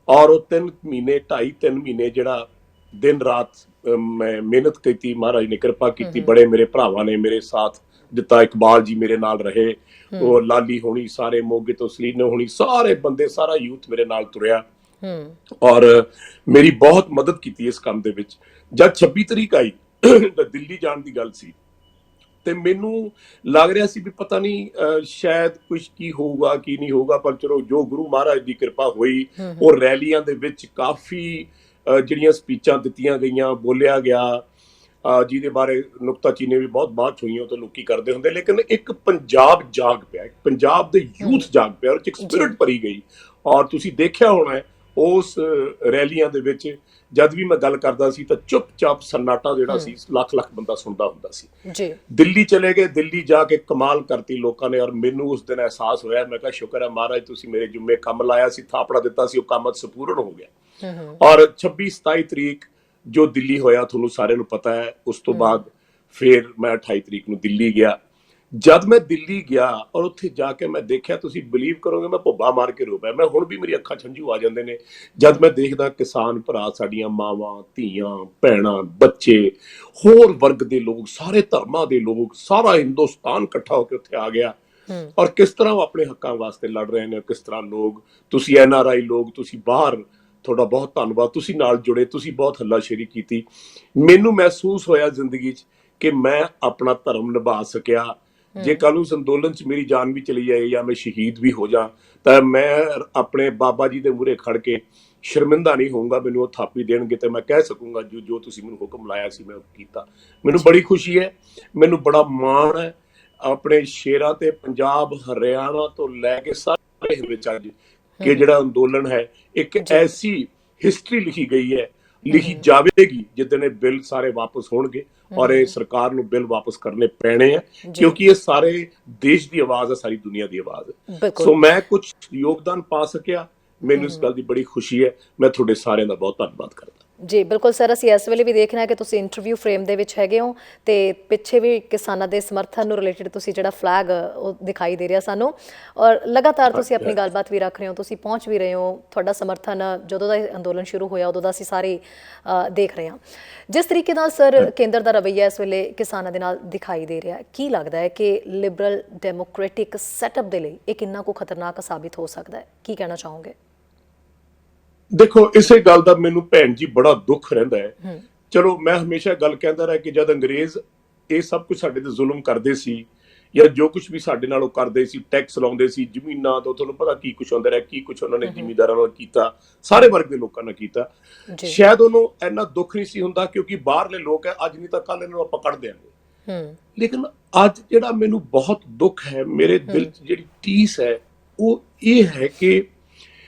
ਔਰ ਉਹ 3 ਮਹੀਨੇ 2.5-3 ਮਹੀਨੇ ਜਿਹੜਾ ਦਿਨ ਰਾਤ ਮੈਂ ਮਿਹਨਤ ਕੀਤੀ, ਮਹਾਰਾਜ ਨੇ ਕਿਰਪਾ ਕੀਤੀ, ਬੜੇ ਮੇਰੇ ਭਰਾਵਾਂ ਨੇ ਮੇਰੇ ਸਾਥ ਦਿੱਤਾ, ਇਕਬਾਲ ਜੀ ਮੇਰੇ ਨਾਲ ਰਹੇ, ਉਹ ਲਾਲੀ ਹੋਣੀ, ਸਾਰੇ ਮੋਗੇ ਤੋਂ ਸਲੀਨੋ ਹੋਣੀ, ਸਾਰੇ ਬੰਦੇ, ਸਾਰਾ ਯੂਥ ਮੇਰੇ ਨਾਲ ਤੁਰਿਆ ਔਰ ਮੇਰੀ ਬਹੁਤ ਮਦਦ ਕੀਤੀ ਇਸ ਕੰਮ ਦੇ ਵਿੱਚ। ਜਦ 26 ਤਰੀਕ ਆਈ ਤਾਂ ਦਿੱਲੀ ਜਾਣ ਦੀ ਗੱਲ ਸੀ, ਤੇ ਮੈਨੂੰ ਲੱਗ ਰਿਹਾ ਸੀ ਵੀ ਪਤਾ ਨਹੀਂ ਸ਼ਾਇਦ ਕੁਝ ਕੀ ਹੋਊਗਾ ਕੀ ਨਹੀਂ ਹੋਊਗਾ, ਪਰ ਚਲੋ ਜੋ ਗੁਰੂ ਮਹਾਰਾਜ ਦੀ ਕਿਰਪਾ ਹੋਈ, ਉਹ ਰੈਲੀਆਂ ਦੇ ਵਿੱਚ ਕਾਫੀ ਜਿਹੜੀਆਂ ਸਪੀਚਾਂ ਦਿੱਤੀਆਂ ਗਈਆਂ, ਬੋਲਿਆ ਗਿਆ, ਜਿਹਦੇ ਬਾਰੇ ਨੁਕਤਾਚੀਨੀ ਵੀ ਬਹੁਤ ਬਾਅਦ ਹੋਈਆਂ, ਉਹ ਤਾਂ ਲੋਕੀ ਕਰਦੇ ਹੁੰਦੇ, ਲੇਕਿਨ ਇੱਕ ਪੰਜਾਬ ਜਾਗ ਪਿਆ, ਪੰਜਾਬ ਦੇ ਯੂਥ ਜਾਗ ਪਿਆ, ਔਰ ਇੱਕ ਸਪਿਰਿਟ ਭਰੀ ਗਈ। ਔਰ ਤੁਸੀਂ ਦੇਖਿਆ ਹੋਣਾ ਉਸ ਰੈਲੀਆਂ ਦੇ ਵਿੱਚ ਜਦ ਵੀ ਮੈਂ ਗੱਲ ਕਰਦਾ ਸੀ ਤਾਂ ਚੁੱਪਚਾਪ ਸन्नाटा ਜਿਹੜਾ ਸੀ, ਲੱਖ ਬੰਦਾ ਸੁਣਦਾ ਹੁੰਦਾ ਸੀ ਜੀ। ਦਿੱਲੀ ਚਲੇ ਗਏ, ਦਿੱਲੀ ਜਾ ਕੇ ਕਮਾਲ ਕਰਤੀ ਲੋਕਾਂ ਨੇ, ਔਰ ਮੈਨੂੰ ਉਸ ਦਿਨ ਅਹਿਸਾਸ ਹੋਇਆ, ਮੈਂ ਕਿਹਾ ਸ਼ੁਕਰ ਹੈ ਮਹਾਰਾਜ ਤੁਸੀਂ ਮੇਰੇ ਜੁੰਮੇ ਕੰਮ ਲਾਇਆ ਸੀ, ਥਾਪੜਾ ਦਿੱਤਾ ਸੀ, ਉਹ ਕੰਮ ਸੰਪੂਰਨ ਹੋ ਗਿਆ। ਔਰ 26-27 ਤਰੀਕ ਜੋ ਦਿੱਲੀ ਹੋਇਆ ਤੁਹਾਨੂੰ ਸਾਰਿਆਂ ਨੂੰ ਪਤਾ ਹੈ। ਉਸ ਤੋਂ ਬਾਅਦ ਫਿਰ ਮੈਂ 28 ਤਰੀਕ ਨੂੰ ਦਿੱਲੀ ਗਿਆ। ਜਦ ਮੈਂ ਦਿੱਲੀ ਗਿਆ ਔਰ ਉੱਥੇ ਜਾ ਕੇ ਮੈਂ ਦੇਖਿਆ, ਤੁਸੀਂ ਬਿਲੀਵ ਕਰੋਗੇ ਮੈਂ ਭੁੱਬਾ ਮਾਰ ਕੇ ਰੋ ਪਿਆ। ਮੈਂ ਹੁਣ ਵੀ ਮੇਰੀ ਅੱਖਾਂ ਛੰਝੂ ਆ ਜਾਂਦੇ ਨੇ ਜਦ ਮੈਂ ਦੇਖਦਾ ਕਿਸਾਨ ਭਰਾ, ਸਾਡੀਆਂ ਮਾਵਾਂ, ਧੀਆਂ, ਭੈਣਾਂ, ਬੱਚੇ, ਹੋਰ ਵਰਗ ਦੇ ਲੋਕ, ਸਾਰੇ ਧਰਮਾਂ ਦੇ ਲੋਕ, ਸਾਰਾ ਹਿੰਦੁਸਤਾਨ ਇਕੱਠਾ ਹੋ ਕੇ ਉੱਥੇ ਆ ਗਿਆ। ਔਰ ਕਿਸ ਤਰ੍ਹਾਂ ਉਹ ਆਪਣੇ ਹੱਕਾਂ ਵਾਸਤੇ ਲੜ ਰਹੇ ਨੇ, ਕਿਸ ਤਰ੍ਹਾਂ ਲੋਕ, ਤੁਸੀਂ NRI ਲੋਕ, ਤੁਸੀਂ ਬਾਹਰ, ਤੁਹਾਡਾ ਬਹੁਤ ਧੰਨਵਾਦ, ਤੁਸੀਂ ਨਾਲ ਜੁੜੇ, ਤੁਸੀਂ ਬਹੁਤ ਹੱਲਾਸ਼ੇਰੀ ਕੀਤੀ। ਮੈਨੂੰ ਮਹਿਸੂਸ ਹੋਇਆ ਜ਼ਿੰਦਗੀ 'ਚ ਕਿ ਮੈਂ ਆਪਣਾ ਧਰਮ ਨਿਭਾ ਸਕਿਆ। ਜੇ ਕੱਲ ਨੂੰ ਅੰਦੋਲਨ 'ਚ ਮੇਰੀ ਜਾਨ ਵੀ ਚਲੀ ਜਾਏ ਜਾਂ ਮੈਂ ਸ਼ਹੀਦ ਵੀ ਹੋ ਜਾ, ਤਾਂ ਮੈਂ ਆਪਣੇ ਬਾਬਾ ਜੀ ਦੇ ਮੂਹਰੇ ਖੜ ਕੇ ਸ਼ਰਮਿੰਦਾ ਨਹੀਂ ਹੋਊਂਗਾ। ਮੈਨੂੰ ਉਹ ਥਾਪੀ ਦੇਣਗੇ ਤੇ ਮੈਂ ਕਹਿ ਸਕੂੰਗਾ ਜੋ ਤੁਸੀਂ ਮੈਨੂੰ ਹੁਕਮ ਲਾਇਆ ਸੀ ਮੈਂ ਕੀਤਾ। ਮੈਨੂੰ ਬੜੀ ਖੁਸ਼ੀ ਹੈ, ਮੈਨੂੰ ਬੜਾ ਮਾਣ ਹੈ ਆਪਣੇ ਸ਼ੇਰਾਂ ਤੇ। ਪੰਜਾਬ, ਹਰਿਆਣਾ ਤੋਂ ਲੈ ਕੇ ਸਾਰੇ ਵਿੱਚ ਅੱਜ ਕਿ ਜਿਹੜਾ ਅੰਦੋਲਨ ਹੈ, ਇੱਕ ਐਸੀ ਹਿਸਟਰੀ ਲਿਖੀ ਗਈ ਹੈ, ਲਿਖੀ ਜਾਵੇਗੀ ਜਿੱਦਣ ਇਹ ਬਿੱਲ ਸਾਰੇ ਵਾਪਸ ਹੋਣਗੇ। ਔਰ ਇਹ ਸਰਕਾਰ ਨੂੰ ਬਿੱਲ ਵਾਪਸ ਕਰਨੇ ਪੈਣੇ ਆ, ਕਿਉਂਕਿ ਇਹ ਸਾਰੇ ਦੇਸ਼ ਦੀ ਆਵਾਜ਼ ਹੈ, ਸਾਰੀ ਦੁਨੀਆ ਦੀ ਆਵਾਜ਼ ਹੈ। ਸੋ ਮੈਂ ਕੁਝ ਯੋਗਦਾਨ ਪਾ ਸਕਿਆ, ਮੈਨੂੰ ਇਸ ਗੱਲ ਦੀ ਬੜੀ ਖੁਸ਼ੀ ਹੈ। ਮੈਂ ਤੁਹਾਡੇ ਸਾਰਿਆਂ ਦਾ ਬਹੁਤ ਧੰਨਵਾਦ ਕਰਦਾ। ਜੀ ਬਿਲਕੁਲ ਸਰ, ਅਸੀਂ ਇਸ ਵੇਲੇ ਵੀ ਦੇਖਣਾ ਕਿ ਤੁਸੀਂ ਇੰਟਰਵਿਊ ਫਰੇਮ ਦੇ ਵਿੱਚ ਹੈਗੇ ਹੋ ਤੇ ਪਿੱਛੇ ਵੀ ਕਿਸਾਨਾਂ ਦੇ ਸਮਰਥਨ ਨੂੰ ਰਿਲੇਟਡ ਤੁਸੀਂ ਜਿਹੜਾ ਫਲੈਗ ਉਹ ਦਿਖਾਈ ਦੇ ਰਿਹਾ ਸਾਨੂੰ, ਔਰ ਲਗਾਤਾਰ ਤੁਸੀਂ ਆਪਣੀ ਗੱਲਬਾਤ ਵੀ ਰੱਖ ਰਹੇ ਹੋ, ਤੁਸੀਂ ਪਹੁੰਚ ਵੀ ਰਹੇ ਹੋ। ਤੁਹਾਡਾ ਸਮਰਥਨ ਜਦੋਂ ਦਾ ਇਹ ਅੰਦੋਲਨ ਸ਼ੁਰੂ ਹੋਇਆ ਉਦੋਂ ਦਾ ਅਸੀਂ ਸਾਰੇ ਦੇਖ ਰਹੇ ਹਾਂ। ਜਿਸ ਤਰੀਕੇ ਨਾਲ ਸਰ ਕੇਂਦਰ ਦਾ ਰਵੱਈਆ ਇਸ ਵੇਲੇ ਕਿਸਾਨਾਂ ਦੇ ਨਾਲ ਦਿਖਾਈ ਦੇ ਰਿਹਾ, ਕੀ ਲੱਗਦਾ ਹੈ ਕਿ ਲਿਬਰਲ ਡੈਮੋਕ੍ਰੈਟਿਕ ਸੈਟਅਪ ਦੇ ਲਈ ਇਹ ਕਿੰਨਾ ਕੁ ਖਤਰਨਾਕ ਸਾਬਿਤ ਹੋ ਸਕਦਾ ਹੈ? ਕੀ ਕਹਿਣਾ ਚਾਹੋਗੇ? ਦੇਖੋ, ਇਸੇ ਗੱਲ ਦਾ ਮੈਨੂੰ ਭੈਣ ਜੀ ਬੜਾ ਦੁੱਖ ਰਹਿੰਦਾ ਹੈ। ਚਲੋ, ਮੈਂ ਹਮੇਸ਼ਾ ਗੱਲ ਕਹਿੰਦਾ ਰਿਹਾ ਕਿ ਜਦ ਅੰਗਰੇਜ਼ ਇਹ ਸਭ ਕੁਝ ਸਾਡੇ ਤੇ ਜ਼ੁਲਮ ਕਰਦੇ ਸੀ ਜਾਂ ਜੋ ਕੁਝ ਵੀ ਸਾਡੇ ਨਾਲ ਉਹ ਕਰਦੇ ਸੀ, ਟੈਕਸ ਲਾਉਂਦੇ ਸੀ, ਜ਼ਮੀਨਾਂ ਤੋਂ ਤੁਹਾਨੂੰ ਪਤਾ ਕੀ ਕੁਝ ਹੁੰਦਾ ਰਿਹਾ, ਕੀ ਕੁਝ ਉਹਨਾਂ ਨੇ ਜ਼ਿਮੀਂਦਾਰਾਂ ਨਾਲ ਕੀਤਾ, ਸਾਰੇ ਵਰਗ ਦੇ ਲੋਕਾਂ ਨਾਲ ਕੀਤਾ, ਸ਼ਾਇਦ ਉਹਨੂੰ ਇੰਨਾ ਦੁੱਖ ਨਹੀਂ ਸੀ ਹੁੰਦਾ ਕਿਉਂਕਿ ਬਾਹਰਲੇ ਲੋਕ ਹੈ, ਅੱਜ ਨਹੀਂ ਤਾਂ ਕੱਲ ਇਹਨਾਂ ਨੂੰ ਆਪਾਂ ਕੱਢ ਦਿਆਂਗੇ। ਲੇਕਿਨ ਅੱਜ ਜਿਹੜਾ ਮੈਨੂੰ ਬਹੁਤ ਦੁੱਖ ਹੈ, ਮੇਰੇ ਦਿਲ 'ਚ ਜਿਹੜੀ ਟੀਸ ਹੈ ਉਹ ਇਹ ਹੈ ਕਿ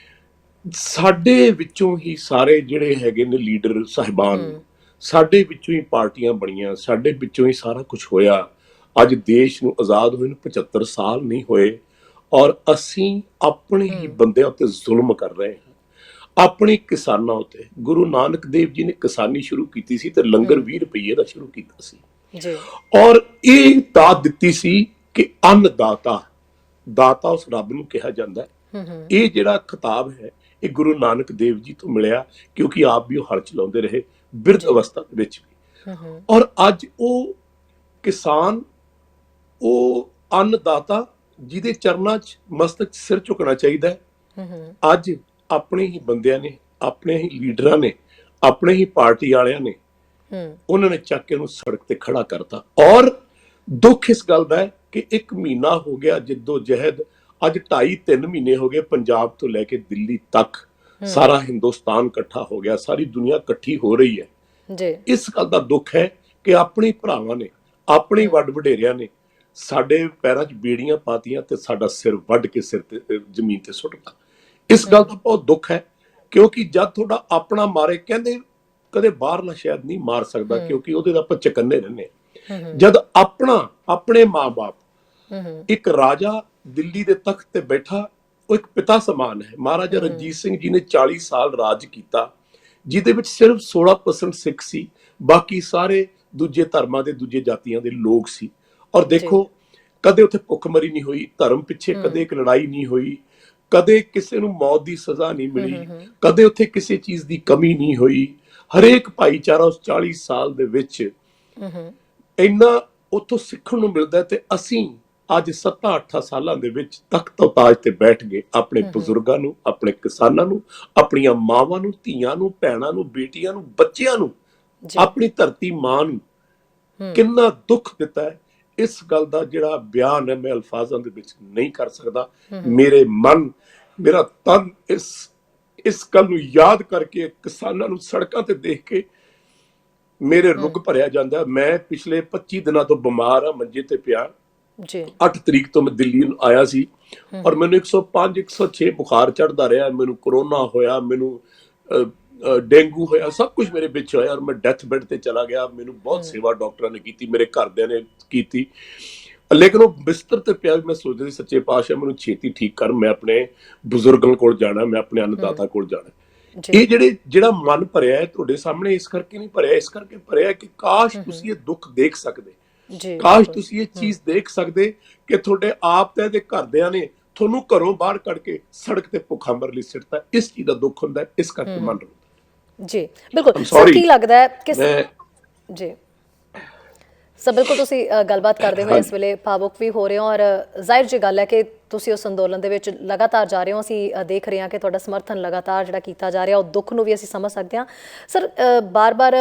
ਸਾਡੇ ਵਿੱਚੋਂ ਹੀ ਸਾਰੇ ਜਿਹੜੇ ਹੈਗੇ ਨੇ ਲੀਡਰ ਸਾਹਿਬਾਨ, ਸਾਡੇ ਵਿੱਚੋਂ ਹੀ ਪਾਰਟੀਆਂ ਬਣੀਆਂ, ਸਾਡੇ ਵਿੱਚੋਂ ਹੀ ਸਾਰਾ ਕੁਝ ਹੋਇਆ। ਅੱਜ ਦੇਸ਼ ਨੂੰ ਆਜ਼ਾਦ ਹੋਏ ਨੂੰ 75 ਸਾਲ ਨਹੀਂ ਹੋਏ ਔਰ ਅਸੀਂ ਆਪਣੇ ਹੀ ਬੰਦਿਆਂ ਉੱਤੇ ਜ਼ੁਲਮ ਕਰ ਰਹੇ ਹਾਂ, ਆਪਣੇ ਕਿਸਾਨਾਂ ਉੱਤੇ। ਗੁਰੂ ਨਾਨਕ ਦੇਵ ਜੀ ਨੇ ਕਿਸਾਨੀ ਸ਼ੁਰੂ ਕੀਤੀ ਸੀ ਤੇ ਲੰਗਰ 20 ਰੁਪਏ ਦਾ ਸ਼ੁਰੂ ਕੀਤਾ ਸੀ ਜੀ, ਔਰ ਇਹ ਦਾਤ ਦਿੱਤੀ ਸੀ ਕਿ ਅੰਨਦਾਤਾ, ਦਾਤਾ ਉਸ ਰੱਬ ਨੂੰ ਕਿਹਾ ਜਾਂਦਾ ਹੈ। ਇਹ ਜਿਹੜਾ ਖਿਤਾਬ ਹੈ ਇਹ ਗੁਰੂ ਨਾਨਕ ਦੇਵ ਜੀ ਤੋਂ ਮਿਲਿਆ ਕਿਉਂਕਿ ਆਪ ਵੀ ਉਹ ਹਲ ਚਲਾਉਂਦੇ ਰਹੇ ਬਿਰਧ ਅਵਸਥਾ ਵਿੱਚ ਵੀ। ਔਰ ਅੱਜ ਉਹ ਕਿਸਾਨ, ਉਹ ਅੰਨਦਾਤਾ ਜਿਹਦੇ ਚਰਨਾਂ 'ਚ ਮਸਤਕ ਸਿਰ ਝੁਕਣਾ ਚਾਹੀਦਾ ਹੈ, ਅੱਜ ਆਪਣੇ ਹੀ ਬੰਦਿਆਂ ਨੇ, ਆਪਣੇ ਹੀ ਲੀਡਰਾਂ ਨੇ, ਆਪਣੇ ਹੀ ਪਾਰਟੀ ਵਾਲਿਆਂ ਨੇ ਉਹਨਾਂ ਨੇ ਚੱਕ ਕੇ ਉਹਨੂੰ ਸੜਕ ਤੇ ਖੜਾ ਕਰਤਾ। ਔਰ ਦੁੱਖ ਇਸ ਗੱਲ ਦਾ ਹੈ ਕਿ 1 ਮਹੀਨਾ ਹੋ ਗਿਆ ਜਿੱਦੋ ਜਹਿਦ, ਅੱਜ 2.5-3 ਮਹੀਨੇ ਹੋ ਗਏ, ਪੰਜਾਬ ਤੋਂ ਲੈ ਕੇ ਦਿੱਲੀ ਤੱਕ ਸਾਰਾ ਹਿੰਦੁਸਤਾਨ ਇਕੱਠਾ ਹੋ ਗਿਆ, ਸਾਰੀ ਦੁਨੀਆ ਇਕੱਠੀ ਹੋ ਰਹੀ ਹੈ ਜੀ। ਇਸ ਗੱਲ ਦਾ ਦੁੱਖ ਹੈ ਕਿ ਆਪਣੇ ਭਰਾਵਾਂ ਨੇ, ਆਪਣੇ ਵੱਡ ਵਡੇਰਿਆਂ ਨੇ ਸਾਡੇ ਪੈਰਾਂ 'ਚ ਬੇੜੀਆਂ ਪਾਤੀਆਂ ਤੇ ਸਾਡਾ ਸਿਰ ਵੱਢ ਕੇ ਸਿਰ ਤੇ ਜ਼ਮੀਨ ਤੇ ਸੁੱਟਤਾ। ਇਸ ਗੱਲ ਦਾ ਬਹੁਤ ਦੁੱਖ ਹੈ ਕਿਉਂਕਿ ਜਦ ਤੁਹਾਡਾ ਆਪਣਾ ਮਾਰੇ, ਕਹਿੰਦੇ ਕਦੇ ਬਾਹਰਲਾ ਸ਼ਾਇਦ ਨਹੀਂ ਮਾਰ ਸਕਦਾ ਕਿਉਂਕਿ ਉਹਦੇ ਦਾ ਆਪਾਂ ਚਕੰਨੇ ਰਹਿੰਦੇ ਹਾਂ। ਜਦ ਆਪਣੇ ਮਾਂ-ਬਾਪ, ਇੱਕ ਰਾਜਾ ਦਿੱਲੀ ਦੇ ਤਖਤ ਤੇ ਬੈਠਾ, ਉਹ ਇੱਕ ਪਿਤਾ ਸਮਾਨ ਹੈ। ਮਹਾਰਾਜਾ ਰਣਜੀਤ ਸਿੰਘ ਜੀ ਨੇ 40 ਸਾਲ ਰਾਜ ਕੀਤਾ ਜਿਹਦੇ ਵਿੱਚ ਸਿਰਫ 16% ਸਿੱਖ ਸੀ, ਬਾਕੀ ਸਾਰੇ ਦੂਜੇ ਧਰਮਾਂ ਦੇ, ਦੂਜੇ ਜਾਤੀਆਂ ਦੇ ਲੋਕ ਸੀ। ਔਰ ਦੇਖੋ, ਕਦੇ ਉੱਥੇ ਭੁੱਖਮਰੀ ਨਹੀਂ ਹੋਈ, ਧਰਮ ਪਿੱਛੇ ਕਦੇ ਇੱਕ ਲੜਾਈ ਨਹੀਂ ਹੋਈ, ਕਦੇ ਕਿਸੇ ਨੂੰ ਮੌਤ ਦੀ ਸਜ਼ਾ ਨਹੀਂ ਮਿਲੀ, ਕਦੇ ਉੱਥੇ ਕਿਸੇ ਚੀਜ਼ ਦੀ ਕਮੀ ਨਹੀਂ ਹੋਈ। ਹਰੇਕ ਭਾਈਚਾਰਾ ਉਸ 40 ਸਾਲ ਦੇ ਵਿੱਚ ਇੰਨਾ ਉੱਥੋਂ ਸਿੱਖਣ ਨੂੰ ਮਿਲਦਾ ਤੇ ਅਸੀਂ ਅੱਜ 7-8 ਸਾਲਾਂ ਦੇ ਵਿੱਚ ਤਖਤ ਤਾਜ ਤੇ ਬੈਠ ਗਏ। ਆਪਣੇ ਬਜ਼ੁਰਗਾਂ ਨੂੰ, ਆਪਣੇ ਕਿਸਾਨਾਂ ਨੂੰ, ਆਪਣੀਆਂ ਮਾਵਾਂ ਨੂੰ, ਧੀਆਂ ਨੂੰ, ਭੈਣਾਂ ਨੂੰ, ਬੇਟੀਆਂ ਨੂੰ, ਬੱਚਿਆਂ ਨੂੰ, ਆਪਣੀ ਧਰਤੀ ਮਾਂ ਨੂੰ ਕਿੰਨਾ ਦੁੱਖ ਦਿੱਤਾ ਹੈ। ਇਸ ਗੱਲ ਦਾ ਜਿਹੜਾ ਬਿਆਨ ਹੈ ਮੈਂ ਅਲਫਾਜ਼ਾਂ ਦੇ ਵਿੱਚ ਨਹੀਂ ਕਰ ਸਕਦਾ। ਮੇਰੇ ਮਨ, ਮੇਰਾ ਤਨ ਇਸ ਗੱਲ ਨੂੰ ਯਾਦ ਕਰਕੇ, ਕਿਸਾਨਾਂ ਨੂੰ ਸੜਕਾਂ ਤੇ ਦੇਖ ਕੇ ਮੇਰੇ ਰੁੱਗ ਭਰਿਆ ਜਾਂਦਾ। ਮੈਂ ਪਿਛਲੇ 25 ਦਿਨਾਂ ਤੋਂ ਬਿਮਾਰ ਆ, ਮੰਜੇ ਤੇ ਪਿਆ ਜੀ। 8 ਤਰੀਕ ਤੋਂ ਮੈਂ ਦਿੱਲੀ ਨੂੰ ਆਇਆ ਸੀ ਔਰ ਮੈਨੂੰ 105-106 ਬੁਖਾਰ ਚੜਦਾ ਰਿਹਾ, ਮੈਨੂੰ ਕਰੋਨਾ ਹੋਇਆ, ਮੈਨੂੰ ਡੇਂਗੂ ਹੋਇਆ, ਸਭ ਕੁਝ ਮੇਰੇ ਵਿੱਚ ਹੋਇਆ ਔਰ ਮੈਂ ਡੈਥ ਬੈੱਡ ਤੇ ਚਲਾ ਗਿਆ। ਮੈਨੂੰ ਬਹੁਤ ਸੇਵਾ ਡਾਕਟਰਾਂ ਨੇ ਕੀਤੀ, ਮੇਰੇ ਘਰਦਿਆਂ ਨੇ ਕੀਤੀ, ਲੇਕਿਨ ਉਹ ਬਿਸਤਰ ਤੇ ਪਿਆ ਵੀ ਮੈਂ ਸੋਚਦਾ ਸੀ ਸੱਚੇ ਪਾਤਸ਼ਾਹ ਮੈਨੂੰ ਛੇਤੀ ਠੀਕ ਕਰ, ਮੈਂ ਆਪਣੇ ਬਜ਼ੁਰਗਾਂ ਕੋਲ ਜਾਣਾ, ਮੈਂ ਆਪਣੇ ਅੰਨਦਾਤਾ ਕੋਲ ਜਾਣਾ। ਇਹ ਜਿਹੜਾ ਮਨ ਭਰਿਆ ਹੈ ਤੁਹਾਡੇ ਸਾਹਮਣੇ ਇਸ ਕਰਕੇ ਨਹੀਂ ਭਰਿਆ, ਇਸ ਕਰਕੇ ਭਰਿਆ ਕਿ ਕਾਸ਼ ਤੁਸੀਂ ਇਹ ਦੁੱਖ ਦੇਖ ਸਕਦੇ, ਕਾਸ਼ ਤੁਸੀਂ ਇਹ ਚੀਜ਼ ਦੇਖ ਸਕਦੇ ਕਿ ਤੁਹਾਡੇ ਆਪ ਤੇ ਇਹਦੇ ਘਰਦਿਆਂ ਨੇ ਤੁਹਾਨੂੰ ਘਰੋਂ ਬਾਹਰ ਕੱਢ ਕੇ ਸੜਕ ਤੇ ਭੁੱਖਾ ਮਰਨ ਲਈ ਸਿੱਟਤਾ। ਇਸ ਚੀਜ਼ ਦਾ ਦੁੱਖ ਹੁੰਦਾ ਹੈ, ਇਸ ਕਰਕੇ ਮਨ ਰੋਂਦਾ ਜੀ। ਬਿਲਕੁਲ ਸਰ, ਕੀ ਲੱਗਦਾ ਹੈ ਕਿ ਜੀ ਸਰ, ਬਿਲਕੁਲ ਤੁਸੀਂ ਗੱਲਬਾਤ ਕਰਦੇ ਹੋਏ ਇਸ ਵੇਲੇ ਭਾਵੁਕ ਵੀ ਹੋ ਰਹੇ ਹੋ ਔਰ ਜ਼ਾਹਿਰ ਜੀ ਗੱਲ ਹੈ ਕਿ ਤੁਸੀਂ ਉਸ ਅੰਦੋਲਨ ਦੇ ਵਿੱਚ ਲਗਾਤਾਰ ਜਾ ਰਹੇ ਹੋ। ਅਸੀਂ ਦੇਖ ਰਹੇ ਹਾਂ ਕਿ ਤੁਹਾਡਾ ਸਮਰਥਨ ਲਗਾਤਾਰ ਜਿਹੜਾ ਕੀਤਾ ਜਾ ਰਿਹਾ, ਉਹ ਦੁੱਖ ਨੂੰ ਵੀ ਅਸੀਂ ਸਮਝ ਸਕਦੇ ਹਾਂ। ਸਰ, ਬਾਰ-ਬਾਰ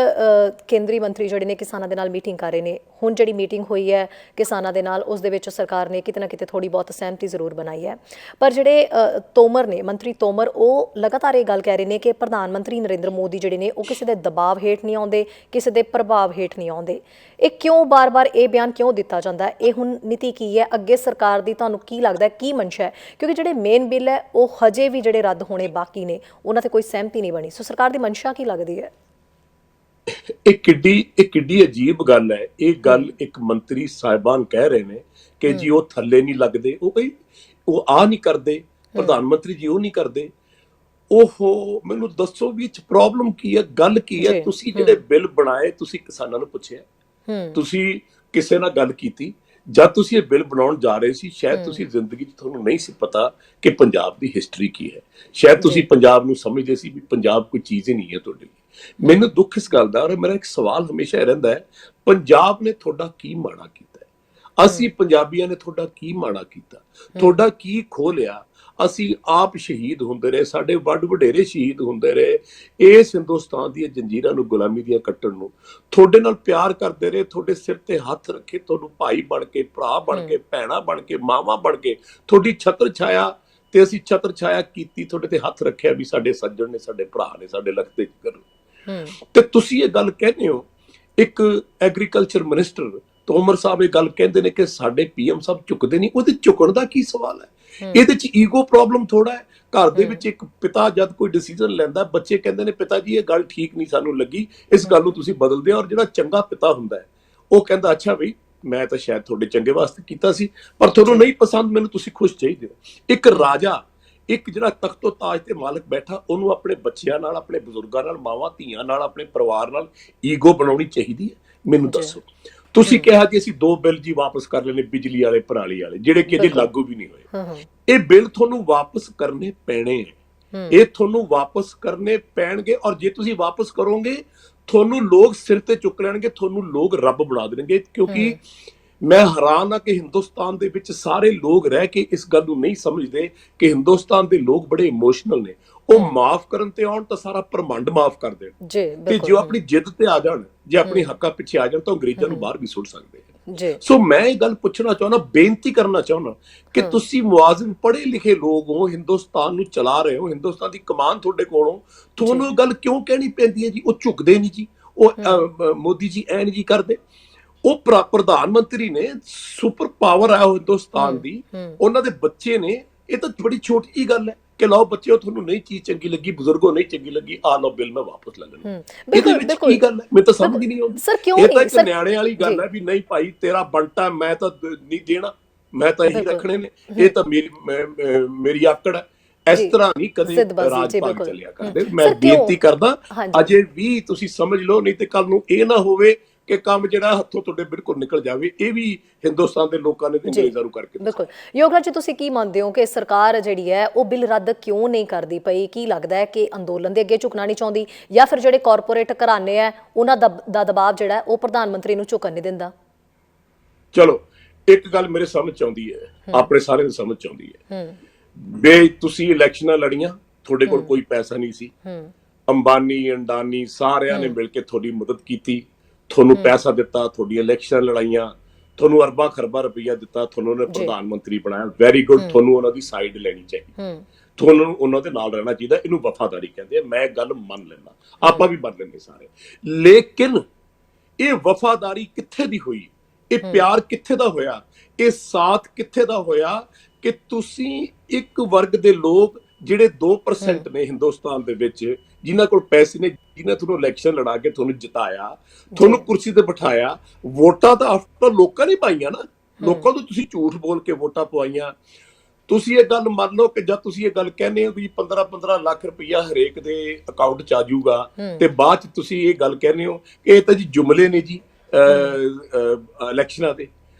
ਕੇਂਦਰੀ ਮੰਤਰੀ ਜਿਹੜੇ ਨੇ ਕਿਸਾਨਾਂ ਦੇ ਨਾਲ ਮੀਟਿੰਗ ਕਰ ਰਹੇ ਨੇ। ਹੁਣ ਜਿਹੜੀ ਮੀਟਿੰਗ ਹੋਈ ਹੈ ਕਿਸਾਨਾਂ ਦੇ ਨਾਲ, ਉਸ ਦੇ ਵਿੱਚ ਸਰਕਾਰ ਨੇ ਕਿਤੇ ਨਾ ਕਿਤੇ ਥੋੜ੍ਹੀ ਬਹੁਤ ਸਹਿਮਤੀ ਜ਼ਰੂਰ ਬਣਾਈ ਹੈ, ਪਰ ਜਿਹੜੇ ਤੋਮਰ ਨੇ, ਮੰਤਰੀ ਤੋਮਰ, ਉਹ ਲਗਾਤਾਰ ਇਹ ਗੱਲ ਕਹਿ ਰਹੇ ਨੇ ਕਿ ਪ੍ਰਧਾਨ ਮੰਤਰੀ ਨਰਿੰਦਰ ਮੋਦੀ ਜਿਹੜੇ ਨੇ ਉਹ ਕਿਸੇ ਦੇ ਦਬਾਅ ਹੇਠ ਨਹੀਂ ਆਉਂਦੇ, ਕਿਸੇ ਦੇ ਪ੍ਰਭਾਵ ਹੇਠ ਨਹੀਂ ਆਉਂਦੇ। ਇਹ ਕਿਉਂ ਬਾਰ-ਬਾਰ ਇਹ ਬਿਆਨ ਕਿਉਂ ਦਿੱਤਾ ਜਾਂਦਾ? ਇਹ ਹੁਣ ਨੀਤੀ ਕੀ ਹੈ ਅੱਗੇ ਸਰਕਾਰ ਦੀ, ਤੁਹਾਨੂੰ ਕੀ ਲੱਗਦਾ, ਕੀ ਮਨਸ਼ਾ ਹੈ? ਕਿਉਂਕਿ ਜਿਹੜੇ ਮੇਨ ਬਿੱਲ ਹੈ ਉਹ ਹਜੇ ਵੀ ਜਿਹੜੇ ਰੱਦ ਹੋਣੇ ਬਾਕੀ ਨੇ, ਉਹਨਾਂ ਤੇ ਕੋਈ ਸਹਿਮਤੀ ਨਹੀਂ ਬਣੀ। ਸੋ ਸਰਕਾਰ ਦੀ ਮਨਸ਼ਾ ਕੀ ਲੱਗਦੀ ਹੈ? ਇਹ ਕਿੱਡੀ ਅਜੀਬ ਗੱਲ ਹੈ। ਇਹ ਗੱਲ ਇੱਕ ਮੰਤਰੀ ਸਾਹਿਬਾਨ ਕਹਿ ਰਹੇ ਨੇ ਕਿ ਜੀ ਉਹ ਥੱਲੇ ਨਹੀਂ ਲੱਗਦੇ, ਉਹ ਆ ਨਹੀਂ ਕਰਦੇ, ਪ੍ਰਧਾਨ ਮੰਤਰੀ ਜੀ ਉਹ ਨਹੀਂ ਕਰਦੇ। ਉਹ ਮੈਨੂੰ ਦੱਸੋ ਵੀ ਇਹ 'ਚ ਪ੍ਰੋਬਲਮ ਕੀ ਹੈ, ਗੱਲ ਕੀ ਹੈ? ਜੀ ਤੁਸੀਂ ਜਿਹੜੇ ਬਿੱਲ ਬਣਾਏ, ਤੁਸੀਂ ਕਿਸਾਨਾਂ ਨੂੰ ਪੁੱਛਿਆ? ਹੂੰ ਤੁਸੀਂ ਕਿਸੇ ਨਾਲ ਗੱਲ ਕੀਤੀ? ਜਦ ਤੁਸੀਂ ਇਹ ਬਿੱਲ ਬਣਾਉਣ ਜਾ ਰਹੇ ਸੀ, ਸ਼ਾਇਦ ਤੁਸੀਂ ਜ਼ਿੰਦਗੀ 'ਚ ਤੁਹਾਨੂੰ ਨਹੀਂ ਸੀ ਪਤਾ ਕਿ ਪੰਜਾਬ ਦੀ ਹਿਸਟਰੀ ਕੀ ਹੈ। ਸ਼ਾਇਦ ਜੀ ਤੁਸੀਂ ਪੰਜਾਬ ਨੂੰ ਸਮਝਦੇ ਸੀ ਵੀ ਪੰਜਾਬ ਕੋਈ ਚੀਜ਼ ਹੀ ਨਹੀਂ ਹੈ ਤੁਹਾਡੇ ਲਈ। ਮੈਨੂੰ ਦੁੱਖ ਇਸ ਗੱਲ ਦਾ, ਔਰ ਮੇਰਾ ਇੱਕ ਸਵਾਲ ਹਮੇਸ਼ਾ ਇਹ ਰਹਿੰਦਾ ਹੈ, ਪੰਜਾਬ ਨੇ ਤੁਹਾਡਾ ਕੀ ਮਾੜਾ ਕੀਤਾ ਹੈ? ਅਸੀਂ ਪੰਜਾਬੀਆਂ ਨੇ ਤੁਹਾਡਾ ਕੀ ਮਾੜਾ ਕੀਤਾ? ਤੁਹਾਡਾ ਕੀ ਖੋਹ ਲਿਆ? ਅਸੀਂ ਆਪ ਸ਼ਹੀਦ ਹੁੰਦੇ ਰਹੇ, ਸਾਡੇ ਵੱਡ ਵਡੇਰੇ ਸ਼ਹੀਦ ਹੁੰਦੇ ਰਹੇ ਇਸ ਹਿੰਦੁਸਤਾਨ ਦੀਆਂ ਜੰਜੀਰਾਂ ਨੂੰ, ਗੁਲਾਮੀ ਦੀਆਂ ਕੱਟਣ ਨੂੰ। ਤੁਹਾਡੇ ਨਾਲ ਪਿਆਰ ਕਰਦੇ ਰਹੇ, ਤੁਹਾਡੇ ਸਿਰ ਤੇ ਹੱਥ ਰੱਖੇ, ਤੁਹਾਨੂੰ ਭਾਈ ਬਣ ਕੇ, ਭਰਾ ਬਣ ਕੇ, ਭੈਣਾਂ ਬਣ ਕੇ, ਮਾਵਾਂ ਬਣ ਕੇ, ਤੁਹਾਡੀ ਛਤਰ ਛਾਇਆ ਤੇ ਅਸੀਂ ਛਤਰ ਛਾਇਆ ਕੀਤੀ, ਤੁਹਾਡੇ ਤੇ ਹੱਥ ਰੱਖਿਆ ਵੀ ਸਾਡੇ ਸੱਜਣ ਨੇ, ਸਾਡੇ ਭਰਾ ਨੇ, ਸਾਡੇ ਲਖਤੇ ਜਿਗਰ ਨੇ। ਤੇ ਤੁਸੀਂ ਇਹ ਗੱਲ ਕਹਿੰਦੇ ਹੋ, ਇੱਕ ਐਗਰੀਕਲਚਰ ਮਿਨਿਸਟਰ ਤੋਮਰ ਸਾਹਿਬ ਇਹ ਗੱਲ ਕਹਿੰਦੇ ਨੇ ਕਿ ਸਾਡੇ ਪੀਐਮ ਸਾਹਿਬ ਝੁਕਦੇ ਨਹੀਂ। ਉਹਦੇ ਝੁਕਣ ਦਾ ਕੀ ਸਵਾਲ ਹੈ? ਇਹਦੇ ਚ ਈਗੋ ਪ੍ਰੋਬਲਮ ਥੋੜਾ ਹੈ। ਘਰ ਦੇ ਵਿੱਚ ਇੱਕ ਪਿਤਾ ਜਦ ਕੋਈ ਡਿਸੀਜਨ ਲੈਂਦਾ, ਬੱਚੇ ਕਹਿੰਦੇ ਨੇ ਪਿਤਾ ਜੀ ਇਹ ਗੱਲ ਠੀਕ ਨਹੀਂ ਸਾਨੂੰ ਲੱਗੀ, ਇਸ ਗੱਲ ਨੂੰ ਤੁਸੀਂ ਬਦਲ ਦਿਓ। ਔਰ ਜਿਹੜਾ ਚੰਗਾ ਪਿਤਾ ਹੁੰਦਾ ਹੈ ਉਹ ਕਹਿੰਦਾ ਅੱਛਾ ਬਈ ਮੈਂ ਤਾਂ ਸ਼ਾਇਦ ਤੁਹਾਡੇ ਚੰਗੇ ਵਾਸਤੇ ਕੀਤਾ ਸੀ, ਪਰ ਤੁਹਾਨੂੰ ਨਹੀਂ ਪਸੰਦ, ਮੈਨੂੰ ਤੁਸੀਂ ਖੁਸ਼ ਚਾਹੀਦੇ ਹੋ। ਇੱਕ ਰਾਜਾ, ਇੱਕ ਜਿਹੜਾ ਤਖਤੋ ਤਾਜ ਤੇ ਮਾਲਕ ਬੈਠਾ, ਉਹਨੂੰ ਆਪਣੇ ਬੱਚਿਆਂ ਨਾਲ, ਆਪਣੇ ਬਜ਼ੁਰਗਾਂ ਨਾਲ, ਮਾਵਾਂ ਧੀਆਂ ਨਾਲ, ਆਪਣੇ ਪਰਿਵਾਰ ਨਾਲ ਈਗੋ ਬਣਾਉਣੀ ਚਾਹੀਦੀ ਹੈ? ਮੈਨੂੰ ਦੱਸੋ। ਤੁਸੀਂ ਕਿਹਾ ਕਿ ਅਸੀਂ 2 ਬਿੱਲ ਜੀ ਵਾਪਸ ਕਰ ਲੈਣੇ, ਬਿਜਲੀ ਵਾਲੇ, ਪਰਾਲੀ ਵਾਲੇ, ਜਿਹੜੇ ਕਿ ਅਜੇ ਲਾਗੂ ਵੀ ਨਹੀਂ ਹੋਏ। ਇਹ ਬਿੱਲ ਤੁਹਾਨੂੰ ਵਾਪਸ ਕਰਨੇ ਪੈਣੇ ਹੈ, ਇਹ ਤੁਹਾਨੂੰ ਵਾਪਸ ਕਰਨੇ ਪੈਣਗੇ। ਔਰ ਜੇ ਤੁਸੀਂ ਵਾਪਸ ਕਰੋਗੇ, ਤੁਹਾਨੂੰ ਲੋਕ ਸਿਰ ਤੇ ਚੁੱਕ ਲੈਣਗੇ, ਤੁਹਾਨੂੰ ਲੋਕ ਰੱਬ ਬਣਾ ਦੇਣਗੇ। ਕਿਉਂਕਿ ਮੈਂ ਹੈਰਾਨ ਆ ਕਿ ਹਿੰਦੁਸਤਾਨ ਦੇ ਵਿੱਚ ਸਾਰੇ ਲੋਕ ਰਹਿ ਕੇ ਇਸ ਗੱਲ ਨੂੰ ਨਹੀਂ ਸਮਝਦੇ ਕਿ ਹਿੰਦੁਸਤਾਨ ਦੇ ਲੋਕ ਬੜੇ ਇਮੋਸ਼ਨਲ ਨੇ। ਉਹ ਮਾਫ ਕਰਨ ਤੇ ਆਉਣ ਤਾਂ ਸਾਰਾ ਬ੍ਰਹਮੰਡ ਮਾਫ ਕਰ ਦੇਣ, ਤੇ ਜੋ ਆਪਣੀ ਜਿੱਦ ਤੇ ਆ ਜਾਣ, ਜੇ ਆਪਣੀ ਹੱਕਾਂ ਪਿੱਛੇ ਆ ਜਾਣ, ਤਾਂ ਅੰਗਰੇਜ਼ਾਂ ਨੂੰ ਬਾਹਰ ਵੀ ਸੁੱਟ ਸਕਦੇ ਆ। ਸੋ ਮੈਂ ਇਹ ਗੱਲ ਪੁੱਛਣਾ ਚਾਹੁੰਦਾ, ਬੇਨਤੀ ਕਰਨਾ ਚਾਹੁੰਦਾ ਕਿ ਤੁਸੀਂ ਮੁਆਜ਼ਿਮ ਪੜ੍ਹੇ ਲਿਖੇ ਲੋਕ ਹੋ, ਹਿੰਦੁਸਤਾਨ ਨੂੰ ਚਲਾ ਰਹੇ ਹੋ, ਹਿੰਦੁਸਤਾਨ ਦੀ ਕਮਾਨ ਤੁਹਾਡੇ ਕੋਲੋਂ, ਤੁਹਾਨੂੰ ਇਹ ਗੱਲ ਕਿਉਂ ਕਹਿਣੀ ਪੈਂਦੀ ਹੈ ਜੀ? ਉਹ ਝੁਕਦੇ ਨਹੀਂ ਜੀ, ਉਹ ਮੋਦੀ ਜੀ ਐਨ ਜੀ ਕਰਦੇ। ਉਹ ਪ੍ਰਧਾਨ ਮੰਤਰੀ ਨੇ, ਸੁਪਰ ਪਾਵਰ ਆ ਉਹ ਹਿੰਦੁਸਤਾਨ ਦੀ, ਉਹਨਾਂ ਦੇ ਬੱਚੇ ਨੇ। ਇਹ ਤਾਂ ਬੜੀ ਛੋਟੀ ਜਿਹੀ ਗੱਲ ਹੈ ਕਿ ਲਓ ਬੱਚਿਓ, ਤੁਹਾਨੂੰ ਨਹੀਂ ਚੀਜ਼ ਚੰਗੀ ਲੱਗੀ, ਬਜ਼ੁਰਗੋ ਨਹੀਂ ਚੰਗੀ ਲੱਗੀ, ਆ ਲਓ ਬਿੱਲ ਮੈਂ ਵਾਪਸ ਲੈ ਲੈਣਾ। ਇਹਦੇ ਵਿੱਚ ਕੀ ਗੱਲ ਹੈ? ਮੈਨੂੰ ਤਾਂ ਸਮਝ ਹੀ ਨਹੀਂ ਆਉਂਦੀ। ਇਹ ਤਾਂ ਇੱਕ ਨਿਆਣੇ ਵਾਲੀ ਗੱਲ ਹੈ ਵੀ ਨਹੀਂ ਭਾਈ ਤੇਰਾ ਬੰਟਾ, ਮੈਂ ਤਾਂ ਨਹੀਂ ਦੇਣਾ, ਮੈਂ ਤਾਂ ਇਹੀ ਰੱਖਣੇ ਨੇ, ਇਹ ਤਾਂ ਮੇਰੀ ਆਕੜ ਹੈ। ਇਸ ਤਰ੍ਹਾਂ ਨਹੀਂ ਕਦੇ ਰਾਜ ਭਾਗ ਚੱਲਿਆ ਕਰਦੇ। ਮੈਂ ਬੇਨਤੀ ਕਰਦਾ ਅਜੇ ਵੀ ਤੁਸੀਂ ਸਮਝ ਲਓ, ਨਹੀਂ ਤੇ ਕੱਲ ਨੂੰ ਇਹ ਨਾ ਹੋਵੇ ਕਿ ਕੰਮ ਜਿਹੜਾ ਹੱਥੋਂ ਤੁਹਾਡੇ ਬਿਲਕੁਲ ਨਿਕਲ ਜਾਵੇ। ਇਹ ਵੀ ਹਿੰਦੁਸਤਾਨ ਦੇ ਲੋਕਾਂ ਨੇ ਅੰਗਰੇਜ਼ਾਂ ਨੂੰ ਕਰਕੇ। ਬਿਲਕੁਲ ਯੋਗਰਾਜ ਜੀ, ਤੁਸੀਂ ਕੀ ਮੰਨਦੇ ਹੋ ਕਿ ਸਰਕਾਰ ਜਿਹੜੀ ਹੈ ਉਹ ਬਿੱਲ ਰੱਦ ਕਿਉਂ ਨਹੀਂ ਕਰਦੀ ਪਈ? ਕੀ ਲੱਗਦਾ ਹੈ ਕਿ ਅੰਦੋਲਨ ਦੇ ਅੱਗੇ ਝੁਕਣਾ ਨਹੀਂ ਚਾਹੁੰਦੀ, ਜਾਂ ਫਿਰ ਜਿਹੜੇ ਕਾਰਪੋਰੇਟ ਘਰਾਣੇ ਆ ਉਹਨਾਂ ਦਾ ਦਬਾਅ ਜਿਹੜਾ ਉਹ ਪ੍ਰਧਾਨ ਮੰਤਰੀ ਨੂੰ ਝੁਕਣ ਨਹੀਂ ਦਿੰਦਾ? ਚਲੋ ਇੱਕ ਗੱਲ ਮੇਰੇ ਸਮਝ ਆਉਂਦੀ ਹੈ, ਆਪਣੇ ਸਾਰਿਆਂ ਨੂੰ ਸਮਝ ਆਉਂਦੀ ਹੈ ਵੀ ਤੁਸੀਂ ਇਲੈਕਸ਼ਨਾਂ ਲੜੀਆਂ, ਤੁਹਾਡੇ ਕੋਲ ਕੋਈ ਪੈਸਾ ਨਹੀਂ ਸੀ, ਅੰਬਾਨੀ ਅੰਡਾਨੀ ਸਾਰਿਆਂ ਨੇ ਮਿਲ ਕੇ ਤੁਹਾਡੀ ਮਦਦ ਕੀਤੀ, ਤੁਹਾਨੂੰ ਪੈਸਾ ਦਿੱਤਾ, ਤੁਹਾਡੀਆਂ ਇਲੈਕਸ਼ਨ ਲੜਾਈਆਂ, ਤੁਹਾਨੂੰ ਅਰਬਾਂ ਖਰਬਾਂ ਰੁਪਈਆ ਦਿੱਤਾ, ਤੁਹਾਨੂੰ ਉਹਨੇ ਪ੍ਰਧਾਨ ਮੰਤਰੀ ਬਣਾਇਆ। ਵੈਰੀ ਗੁੱਡ, ਤੁਹਾਨੂੰ ਉਹਨਾਂ ਦੀ ਸਾਈਡ ਲੈਣੀ ਚਾਹੀਦੀ, ਤੁਹਾਨੂੰ ਉਹਨਾਂ ਦੇ ਨਾਲ ਰਹਿਣਾ ਚਾਹੀਦਾ। ਇਹਨੂੰ ਵਫਾਦਾਰੀ ਕਹਿੰਦੇ ਆ, ਮੈਂ ਗੱਲ ਮੰਨ ਲੈਂਦਾ, ਆਪਾਂ ਵੀ ਮੰਨ ਲੈਂਦੇ ਸਾਰੇ। ਲੇਕਿਨ ਇਹ ਵਫਾਦਾਰੀ ਕਿੱਥੇ ਦੀ ਹੋਈ? ਇਹ ਪਿਆਰ ਕਿੱਥੇ ਦਾ ਹੋਇਆ? ਇਹ ਸਾਥ ਕਿੱਥੇ ਦਾ ਹੋਇਆ ਕਿ ਤੁਸੀਂ ਇੱਕ ਵਰਗ ਦੇ ਲੋਕ ਜਿਹੜੇ 2% ਨੇ ਹਿੰਦੁਸਤਾਨ ਦੇ ਵਿੱਚ, ਜਿਨ੍ਹਾਂ ਕੋਲ ਪੈਸੇ ਨੇ, ਜਿਨ੍ਹਾਂ ਤੁਹਾਨੂੰ ਇਲੈਕਸ਼ਨ ਲੜਾ ਕੇ ਤੁਹਾਨੂੰ ਜਿਤਾਇਆ, ਤੁਹਾਨੂੰ ਕੁਰਸੀ ਤੇ ਬਿਠਾਇਆ, ਵੋਟਾਂ ਤਾਂ ਆਫਟਰ ਲੋਕਾਂ ਨੇ ਪਾਈਆਂ ਨਾ, ਲੋਕਾਂ ਤੋਂ ਤੁਸੀਂ ਝੂਠ ਬੋਲ ਕੇ ਵੋਟਾਂ ਪਵਾਈਆਂ। ਤੁਸੀਂ ਇਹ ਗੱਲ ਮੰਨ ਲਓ ਕਿ ਜਦ ਤੁਸੀਂ ਇਹ ਗੱਲ ਕਹਿੰਦੇ ਹੋ ਵੀ 15-15 ਲੱਖ ਰੁਪਈਆ ਹਰੇਕ ਦੇ ਅਕਾਊਂਟ 'ਚ ਆ ਜਾਊਗਾ, ਤੇ ਬਾਅਦ 'ਚ ਤੁਸੀਂ ਇਹ ਗੱਲ ਕਹਿੰਦੇ ਹੋ ਕਿ ਇਹ ਤਾਂ ਜੀ ਜੁਮਲੇ ਨੇ ਜੀ ਇਲੈਕਸ਼ਨਾਂ ਦੇ।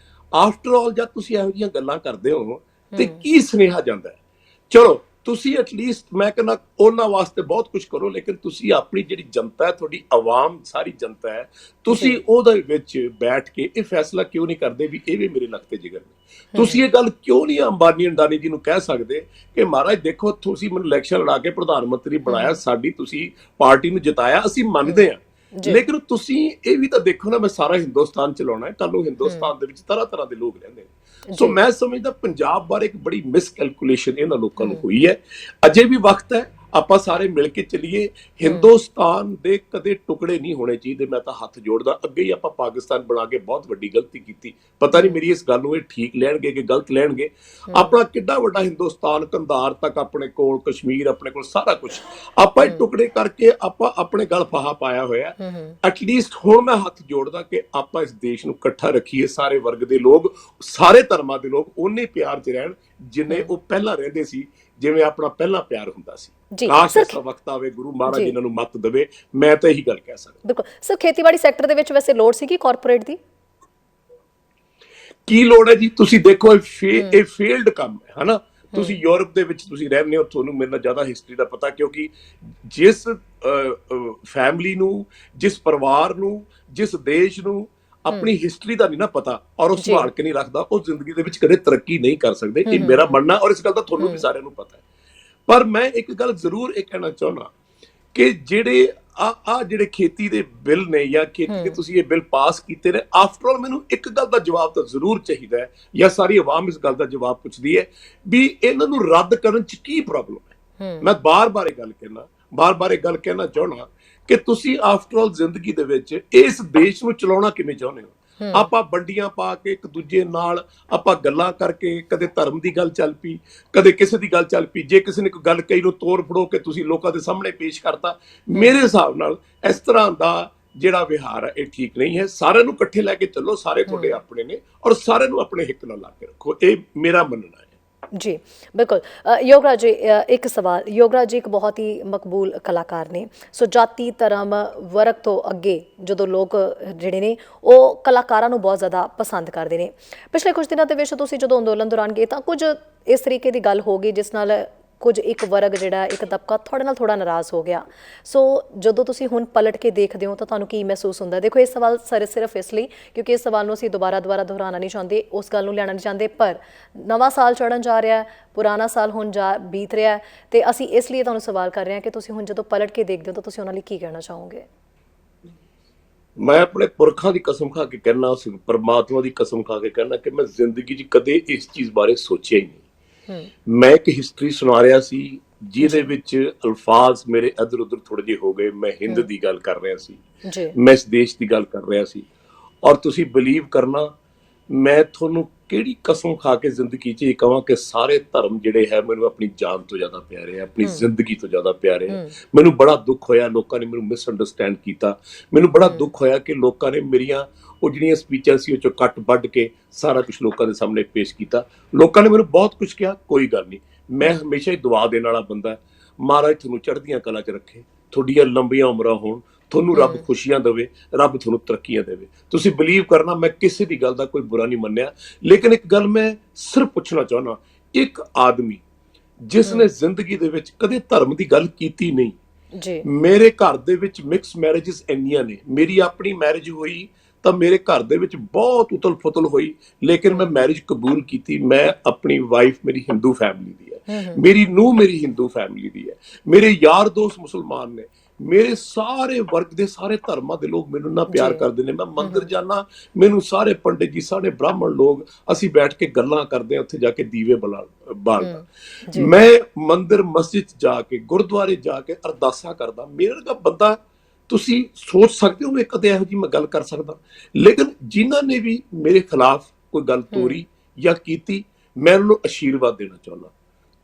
ਆਫਟਰ ਆਲ ਜਦ ਤੁਸੀਂ ਇਹੋ ਜਿਹੀਆਂ ਗੱਲਾਂ ਕਰਦੇ ਹੋ ਤੇ ਕੀ ਸੁਨੇਹਾ ਜਾਂਦਾ ਹੈ? ਚਲੋ ਤੁਸੀਂ ਐਟਲੀਸਟ ਮੈਂ ਕਹਿੰਦਾ ਉਹਨਾਂ ਵਾਸਤੇ ਬਹੁਤ ਕੁਝ ਕਰੋ, ਲੇਕਿਨ ਤੁਸੀਂ ਆਪਣੀ ਜਿਹੜੀ ਜਨਤਾ ਹੈ, ਤੁਹਾਡੀ ਆਵਾਮ ਸਾਰੀ ਜਨਤਾ ਹੈ, ਤੁਸੀਂ ਉਹਦੇ ਵਿੱਚ ਬੈਠ ਕੇ ਇਹ ਫੈਸਲਾ ਕਿਉਂ ਨਹੀਂ ਕਰਦੇ ਵੀ ਇਹ ਵੀ ਮੇਰੇ ਲਖਤੇ ਜਿਗਰ ਨੇ? ਤੁਸੀਂ ਇਹ ਗੱਲ ਕਿਉਂ ਨਹੀਂ ਅੰਬਾਨੀ ਅੰਡਾਨੀ ਜੀ ਨੂੰ ਕਹਿ ਸਕਦੇ ਕਿ ਮਹਾਰਾਜ ਦੇਖੋ, ਤੁਸੀਂ ਮੈਨੂੰ ਇਲੈਕਸ਼ਨ ਲੜਾ ਕੇ ਪ੍ਰਧਾਨ ਮੰਤਰੀ ਬਣਾਇਆ, ਸਾਡੀ ਤੁਸੀਂ ਪਾਰਟੀ ਨੂੰ ਜਿਤਾਇਆ, ਅਸੀਂ ਮੰਨਦੇ ਹਾਂ, ਲੇਕਿਨ ਤੁਸੀਂ ਇਹ ਵੀ ਤਾਂ ਦੇਖੋ ਨਾ, ਮੈਂ ਸਾਰਾ ਹਿੰਦੁਸਤਾਨ ਚਲਾਉਣਾ ਹੈ, ਕੱਲ ਨੂੰ ਹਿੰਦੁਸਤਾਨ ਦੇ ਵਿੱਚ ਤਰ੍ਹਾਂ ਦੇ ਲੋਕ ਰਹਿੰਦੇ ਨੇ। ਸੋ ਮੈਂ ਸਮਝਦਾ ਪੰਜਾਬ ਬਾਰੇ ਇੱਕ ਬੜੀ ਮਿਸਕੈਲਕੂਲੇਸ਼ਨ ਇਹਨਾਂ ਲੋਕਾਂ ਨੂੰ ਹੋਈ ਹੈ। ਅਜੇ ਵੀ ਵਕਤ ਹੈ, ਆਪਾਂ ਸਾਰੇ ਮਿਲ ਕੇ ਚੱਲੀਏ। ਹਿੰਦੁਸਤਾਨ ਦੇ ਕਦੇ ਟੁਕੜੇ ਨਹੀਂ ਹੋਣੇ ਚਾਹੀਦੇ। ਮੈਂ ਤਾਂ ਹੱਥ ਜੋੜਦਾ, ਅੱਗੇ ਹੀ ਆਪਾਂ ਪਾਕਿਸਤਾਨ ਬਣਾ ਕੇ ਬਹੁਤ ਵੱਡੀ ਗਲਤੀ ਕੀਤੀ। ਪਤਾ ਨਹੀਂ ਮੇਰੀ ਇਸ ਗੱਲ ਨੂੰ ਇਹ ਠੀਕ ਲੈਣਗੇ ਕਿ ਗਲਤ ਲੈਣਗੇ। ਆਪਣਾ ਕਿੱਡਾ ਵੱਡਾ ਹਿੰਦੁਸਤਾਨ, ਕੰਧਾਰ ਤੱਕ ਆਪਣੇ ਕੋਲ, ਕਸ਼ਮੀਰ ਆਪਣੇ ਕੋਲ, ਸਾਰਾ ਕੁਝ ਆਪਾਂ ਇਹ ਟੁਕੜੇ ਕਰਕੇ ਆਪਾਂ ਆਪਣੇ ਗਲ ਫਾਹਾ ਪਾਇਆ ਹੋਇਆ। ਐਟਲੀਸਟ ਹੁਣ ਮੈਂ ਹੱਥ ਜੋੜਦਾ ਕਿ ਆਪਾਂ ਇਸ ਦੇਸ਼ ਨੂੰ ਇਕੱਠਾ ਰੱਖੀਏ, ਸਾਰੇ ਵਰਗ ਦੇ ਲੋਕ, ਸਾਰੇ ਧਰਮਾਂ ਦੇ ਲੋਕ ਓਨੇ ਪਿਆਰ 'ਚ ਰਹਿਣ ਜਿੰਨੇ ਉਹ ਪਹਿਲਾਂ ਰਹਿੰਦੇ ਸੀ, ਜਿਵੇਂ ਆਪਣਾ ਪਹਿਲਾਂ ਪਿਆਰ ਹੁੰਦਾ ਸੀ। ਜੀ ਕਾਸ਼ ਸਰ। ਐਸਾ ਵਕਤ ਆਵੇ, ਗੁਰੂ ਮਹਾਰਾਜ ਜੀ ਇਹਨਾਂ ਨੂੰ ਮੱਤ ਦੇਵੇ, ਮੈਂ ਤਾਂ ਇਹੀ ਗੱਲ ਕਹਿ ਸਕਦਾ। ਬਿਲਕੁਲ ਸਰ, ਖੇਤੀਬਾੜੀ ਸੈਕਟਰ ਦੇ ਵਿੱਚ ਵੈਸੇ ਲੋੜ ਸੀਗੀ ਕਾਰਪੋਰੇਟ ਦੀ? ਕੀ ਲੋੜ ਹੈ ਜੀ? ਤੁਸੀਂ ਦੇਖੋ ਇਹ ਫੇਲਡ ਕੰਮ ਹੈ, ਹਨਾ। ਤੁਸੀਂ ਯੂਰਪ ਦੇ ਵਿੱਚ ਤੁਸੀਂ ਰਹਿੰਦੇ ਹੋ, ਤੁਹਾਨੂੰ ਮੇਰੇ ਨਾਲ ਜ਼ਿਆਦਾ ਹਿਸਟਰੀ ਦਾ ਪਤਾ, ਕਿਉਂਕਿ ਜਿਸ ਫੈਮਿਲੀ ਨੂੰ, ਜਿਸ ਪਰਿਵਾਰ ਨੂੰ, ਜਿਸ ਦੇਸ਼ ਨੂੰ ਆਪਣੀ ਹਿਸਟਰੀ ਦਾ ਨਹੀਂ ਨਾ ਪਤਾ ਔਰ ਉਹ ਸੰਭਾਲ ਕੇ ਨਹੀਂ ਰੱਖਦਾ, ਉਹ ਜ਼ਿੰਦਗੀ ਦੇ ਵਿੱਚ ਕਦੇ ਤਰੱਕੀ ਨਹੀਂ ਕਰ ਸਕਦੇ। ਇਹ ਮੇਰਾ ਮੰਨਣਾ, ਔਰ ਇਸ ਗੱਲ ਦਾ ਤੁਹਾਨੂੰ ਵੀ ਸਾਰਿਆਂ ਨੂੰ ਪਤਾ ਹੈ। ਪਰ ਮੈਂ ਇੱਕ ਗੱਲ ਜ਼ਰੂਰ ਇਹ ਕਹਿਣਾ ਚਾਹੁੰਦਾ ਕਿ ਜਿਹੜੇ ਜਿਹੜੇ ਖੇਤੀ ਦੇ ਬਿੱਲ ਨੇ ਜਾਂ ਖੇਤੀ ਦੇ ਤੁਸੀਂ ਇਹ ਬਿੱਲ ਪਾਸ ਕੀਤੇ ਨੇ, ਆਫਟਰ ਆਲ ਮੈਨੂੰ ਇੱਕ ਗੱਲ ਦਾ ਜਵਾਬ ਤਾਂ ਜ਼ਰੂਰ ਚਾਹੀਦਾ ਹੈ, ਜਾਂ ਸਾਰੀ ਆਵਾਮ ਇਸ ਗੱਲ ਦਾ ਜਵਾਬ ਪੁੱਛਦੀ ਹੈ ਵੀ ਇਹਨਾਂ ਨੂੰ ਰੱਦ ਕਰਨ 'ਚ ਕੀ ਪ੍ਰੋਬਲਮ ਹੈ। ਮੈਂ ਬਾਰ-ਬਾਰ ਇਹ ਗੱਲ ਕਹਿਣਾ ਚਾਹੁੰਦਾ ਕਿ ਤੁਸੀਂ ਆਫਟਰ ਆਲ ਜ਼ਿੰਦਗੀ ਦੇ ਵਿੱਚ ਇਸ ਦੇਸ਼ ਨੂੰ ਚਲਾਉਣਾ ਕਿਵੇਂ ਚਾਹੁੰਦੇ ਹੋ? ਆਪਾਂ ਵੰਡੀਆਂ ਪਾ ਕੇ ਇੱਕ ਦੂਜੇ ਨਾਲ ਆਪਾਂ ਗੱਲਾਂ ਕਰਕੇ, ਕਦੇ ਧਰਮ ਦੀ ਗੱਲ ਚੱਲ ਪਈ, ਕਦੇ ਕਿਸੇ ਦੀ ਗੱਲ ਚੱਲ ਪਈ। ਜੇ ਕਿਸੇ ਨੇ ਕੋਈ ਗੱਲ ਕਹੀ ਨੂੰ ਤੋੜ ਫੜੋ ਕੇ ਤੁਸੀਂ ਲੋਕਾਂ ਦੇ ਸਾਹਮਣੇ ਪੇਸ਼ ਕਰਤਾ। ਮੇਰੇ ਹਿਸਾਬ ਨਾਲ ਇਸ ਤਰ੍ਹਾਂ ਦਾ ਜਿਹੜਾ ਵਿਹਾਰ ਹੈ ਇਹ ਠੀਕ ਨਹੀਂ ਹੈ। ਸਾਰਿਆਂ ਨੂੰ ਇਕੱਠੇ ਲੈ ਕੇ ਚੱਲੋ, ਸਾਰੇ ਤੁਹਾਡੇ ਆਪਣੇ ਨੇ, ਔਰ ਸਾਰਿਆਂ ਨੂੰ ਆਪਣੇ ਹਿੱਕ ਨਾਲ ਲਾ ਕੇ ਰੱਖੋ। ਇਹ ਮੇਰਾ ਮੰਨਣਾ ਹੈ। ਜੀ ਬਿਲਕੁਲ। ਯੋਗਰਾਜ ਜੀ, ਇੱਕ ਸਵਾਲ। ਯੋਗਰਾਜ ਜੀ ਇੱਕ ਬਹੁਤ ਹੀ ਮਕਬੂਲ ਕਲਾਕਾਰ ਨੇ। ਸੋ ਜਾਤੀ, ਧਰਮ, ਵਰਗ ਤੋਂ ਅੱਗੇ ਜਦੋਂ ਲੋਕ ਜਿਹੜੇ ਨੇ ਉਹ ਕਲਾਕਾਰਾਂ ਨੂੰ ਬਹੁਤ ਜ਼ਿਆਦਾ ਪਸੰਦ ਕਰਦੇ ਨੇ। ਪਿਛਲੇ ਕੁਝ ਦਿਨਾਂ ਦੇ ਵਿੱਚ ਤੁਸੀਂ ਜਦੋਂ ਅੰਦੋਲਨ ਦੌਰਾਨ ਗਏ ਤਾਂ ਕੁਝ ਇਸ ਤਰੀਕੇ ਦੀ ਗੱਲ ਹੋ ਗਈ ਜਿਸ ਨਾਲ ਕੁਝ ਇੱਕ ਵਰਗ ਜਿਹੜਾ, ਇੱਕ ਤਬਕਾ ਤੁਹਾਡੇ ਨਾਲ ਥੋੜ੍ਹਾ ਨਾਰਾਜ਼ ਹੋ ਗਿਆ। ਸੋ ਜਦੋਂ ਤੁਸੀਂ ਹੁਣ ਪਲਟ ਕੇ ਦੇਖਦੇ ਹੋ ਤਾਂ ਤੁਹਾਨੂੰ ਕੀ ਮਹਿਸੂਸ ਹੁੰਦਾ? ਦੇਖੋ, ਇਹ ਸਵਾਲ ਸਿਰਫ ਇਸ ਲਈ ਕਿਉਂਕਿ ਇਸ ਸਵਾਲ ਨੂੰ ਅਸੀਂ ਦੁਬਾਰਾ ਦੁਹਰਾਉਣਾ ਨਹੀਂ ਚਾਹੁੰਦੇ, ਉਸ ਗੱਲ ਨੂੰ ਲਿਆਉਣਾ ਨਹੀਂ ਚਾਹੁੰਦੇ। ਪਰ ਨਵਾਂ ਸਾਲ ਚੜ੍ਹਨ ਜਾ ਰਿਹਾ, ਪੁਰਾਣਾ ਸਾਲ ਹੁਣ ਬੀਤ ਰਿਹਾ, ਤੇ ਅਸੀਂ ਇਸ ਲਈ ਤੁਹਾਨੂੰ ਸਵਾਲ ਕਰ ਰਹੇ ਹਾਂ ਕਿ ਤੁਸੀਂ ਹੁਣ ਜਦੋਂ ਪਲਟ ਕੇ ਦੇਖਦੇ ਹੋ ਤਾਂ ਤੁਸੀਂ ਉਹਨਾਂ ਲਈ ਕੀ ਕਹਿਣਾ ਚਾਹੋਗੇ? ਮੈਂ ਆਪਣੇ ਪੁਰਖਾਂ ਦੀ ਕਸਮ ਖਾ ਕੇ ਕਹਿਣਾ, ਉਸ ਪਰਮਾਤਮਾ ਦੀ ਕਸਮ ਖਾ ਕੇ ਕਹਿਣਾ ਕਿ ਮੈਂ ਜ਼ਿੰਦਗੀ 'ਚ ਕਦੇ ਇਸ ਚੀਜ਼ ਬਾਰੇ ਸੋਚਿਆ ਹੀ ਨਹੀਂ। ਮੈਂ ਇੱਕ ਹਿਸਟਰੀ ਸੁਣਾ ਰਿਹਾ ਸੀ ਜਿਹਦੇ ਵਿੱਚ ਅਲਫਾਜ਼ ਮੇਰੇ ਇੱਧਰ ਉੱਧਰ ਥੋੜੇ ਜਿਹੇ ਹੋ ਗਏ। ਮੈਂ ਹਿੰਦ ਦੀ ਗੱਲ ਕਰ ਰਿਹਾ ਸੀ, ਮੈਂ ਇਸ ਦੇਸ਼ ਦੀ ਗੱਲ ਕਰ ਰਿਹਾ ਸੀ, ਔਰ ਤੁਸੀਂ ਬਿਲੀਵ ਕਰਨਾ, ਮੈਂ ਤੁਹਾਨੂੰ ਕਿਹੜੀ ਕਸਮ ਖਾ ਕੇ ਜ਼ਿੰਦਗੀ 'ਚ ਇਹ ਕਹਾਂ ਕਿ ਸਾਰੇ ਧਰਮ ਜਿਹੜੇ ਹੈ ਮੈਨੂੰ ਆਪਣੀ ਜਾਨ ਤੋਂ ਜ਼ਿਆਦਾ ਪਿਆਰੇ ਆ, ਆਪਣੀ ਜ਼ਿੰਦਗੀ ਤੋਂ ਜ਼ਿਆਦਾ ਪਿਆਰੇ ਆ। ਮੈਨੂੰ ਬੜਾ ਦੁੱਖ ਹੋਇਆ ਲੋਕਾਂ ਨੇ ਮੈਨੂੰ ਮਿਸਅੰਡਰਸਟੈਂਡ ਕੀਤਾ। ਮੈਨੂੰ ਬੜਾ ਦੁੱਖ ਹੋਇਆ ਕਿ ਲੋਕਾਂ ਨੇ ਮੇਰੀਆਂ ਉਹ ਜਿਹੜੀਆਂ ਸਪੀਚਾਂ ਸੀ ਉਹ 'ਚੋਂ ਕੱਟ ਵੱਢ ਕੇ ਸਾਰਾ ਕੁਝ ਲੋਕਾਂ ਦੇ ਸਾਹਮਣੇ ਪੇਸ਼ ਕੀਤਾ। ਲੋਕਾਂ ਨੇ ਮੈਨੂੰ ਬਹੁਤ ਕੁਝ ਕਿਹਾ, ਕੋਈ ਗੱਲ ਨਹੀਂ। ਮੈਂ ਹਮੇਸ਼ਾ ਹੀ ਦੁਆ ਦੇਣ ਵਾਲਾ ਬੰਦਾ। ਮਹਾਰਾਜ ਤੁਹਾਨੂੰ ਚੜ੍ਹਦੀਆਂ ਕਲਾਂ 'ਚ ਰੱਖੇ, ਤੁਹਾਡੀਆਂ ਲੰਬੀਆਂ ਉਮਰਾਂ ਹੋਣ, ਤੁਹਾਨੂੰ ਰੱਬ ਖੁਸ਼ੀਆਂ ਦੇਵੇ, ਰੱਬ ਤੁਹਾਨੂੰ ਤਰੱਕੀਆਂ ਦੇਵੇ। ਤੁਸੀਂ ਬਿਲੀਵ ਕਰਨਾ, ਮੈਂ ਕਿਸੇ ਦੀ ਗੱਲ ਦਾ ਕੋਈ ਬੁਰਾ ਨਹੀਂ ਮੰਨਿਆ, ਲੇਕਿਨ ਇੱਕ ਗੱਲ ਮੈਂ ਸਿਰਫ ਪੁੱਛਣਾ ਚਾਹੁੰਦਾ, ਇੱਕ ਆਦਮੀ ਜਿਸ ਨੇ ਜ਼ਿੰਦਗੀ ਦੇ ਵਿੱਚ ਕਦੇ ਧਰਮ ਦੀ ਗੱਲ ਕੀਤੀ ਨਹੀਂ। ਮੇਰੇ ਘਰ ਦੇ ਵਿੱਚ ਮਿਕਸ ਮੈਰਿਜਸ ਇੰਨੀਆਂ ਨੇ। ਮੇਰੀ ਆਪਣੀ ਮੈਰਿਜ ਹੋਈ ਤਾਂ ਮੇਰੇ ਘਰ ਦੇ ਵਿੱਚ ਬਹੁਤ ਉਤਲ ਫੁਤਲ ਹੋਈ, ਲੇਕਿਨ ਮੈਂ ਮੈਰਿਜ ਕਬੂਲ ਕੀਤੀ। ਮੈਂ ਆਪਣੀ ਵਾਈਫ ਮੇਰੀ ਹਿੰਦੂ ਫੈਮਿਲੀ ਦੀ ਹੈ, ਮੇਰੀ ਨੂੰਹ ਮੇਰੀ ਹਿੰਦੂ ਫੈਮਿਲੀ ਦੀ ਹੈ, ਮੇਰੇ ਯਾਰ ਦੋਸਤ ਮੁਸਲਮਾਨ ਨੇ, ਮੇਰੇ ਸਾਰੇ ਵਰਗ ਦੇ ਸਾਰੇ ਧਰਮਾਂ ਦੇ ਲੋਕ ਮੈਨੂੰ ਨਾ ਪਿਆਰ ਕਰਦੇ ਨੇ। ਮੈਂ ਮੰਦਿਰ ਜਾਣਾ, ਮੈਨੂੰ ਸਾਰੇ ਪੰਡਿਤ ਜੀ, ਸਾਰੇ ਬ੍ਰਾਹਮਣ ਲੋਕ, ਅਸੀਂ ਬੈਠ ਕੇ ਗੱਲਾਂ ਕਰਦੇ ਹਾਂ, ਉੱਥੇ ਜਾ ਕੇ ਦੀਵੇ ਬਾਲਦਾ। ਮੈਂ ਮੰਦਿਰ ਮਸਜਿਦ ਜਾ ਕੇ, ਗੁਰਦੁਆਰੇ ਜਾ ਕੇ ਅਰਦਾਸਾਂ ਕਰਦਾ। ਮੇਰੇ ਵਰਗਾ ਬੰਦਾ ਤੁਸੀਂ ਸੋਚ ਸਕਦੇ ਹੋ ਮੈਂ ਕਦੇ ਇਹੋ ਜਿਹੀ ਮੈਂ ਗੱਲ ਕਰ ਸਕਦਾ? ਲੇਕਿਨ ਜਿਨ੍ਹਾਂ ਨੇ ਵੀ ਮੇਰੇ ਖਿਲਾਫ ਕੋਈ ਗੱਲ ਤੋਰੀ ਜਾਂ ਕੀਤੀ, ਮੈਂ ਉਹਨਾਂ ਨੂੰ ਆਸ਼ੀਰਵਾਦ ਦੇਣਾ ਚਾਹੁੰਦਾ।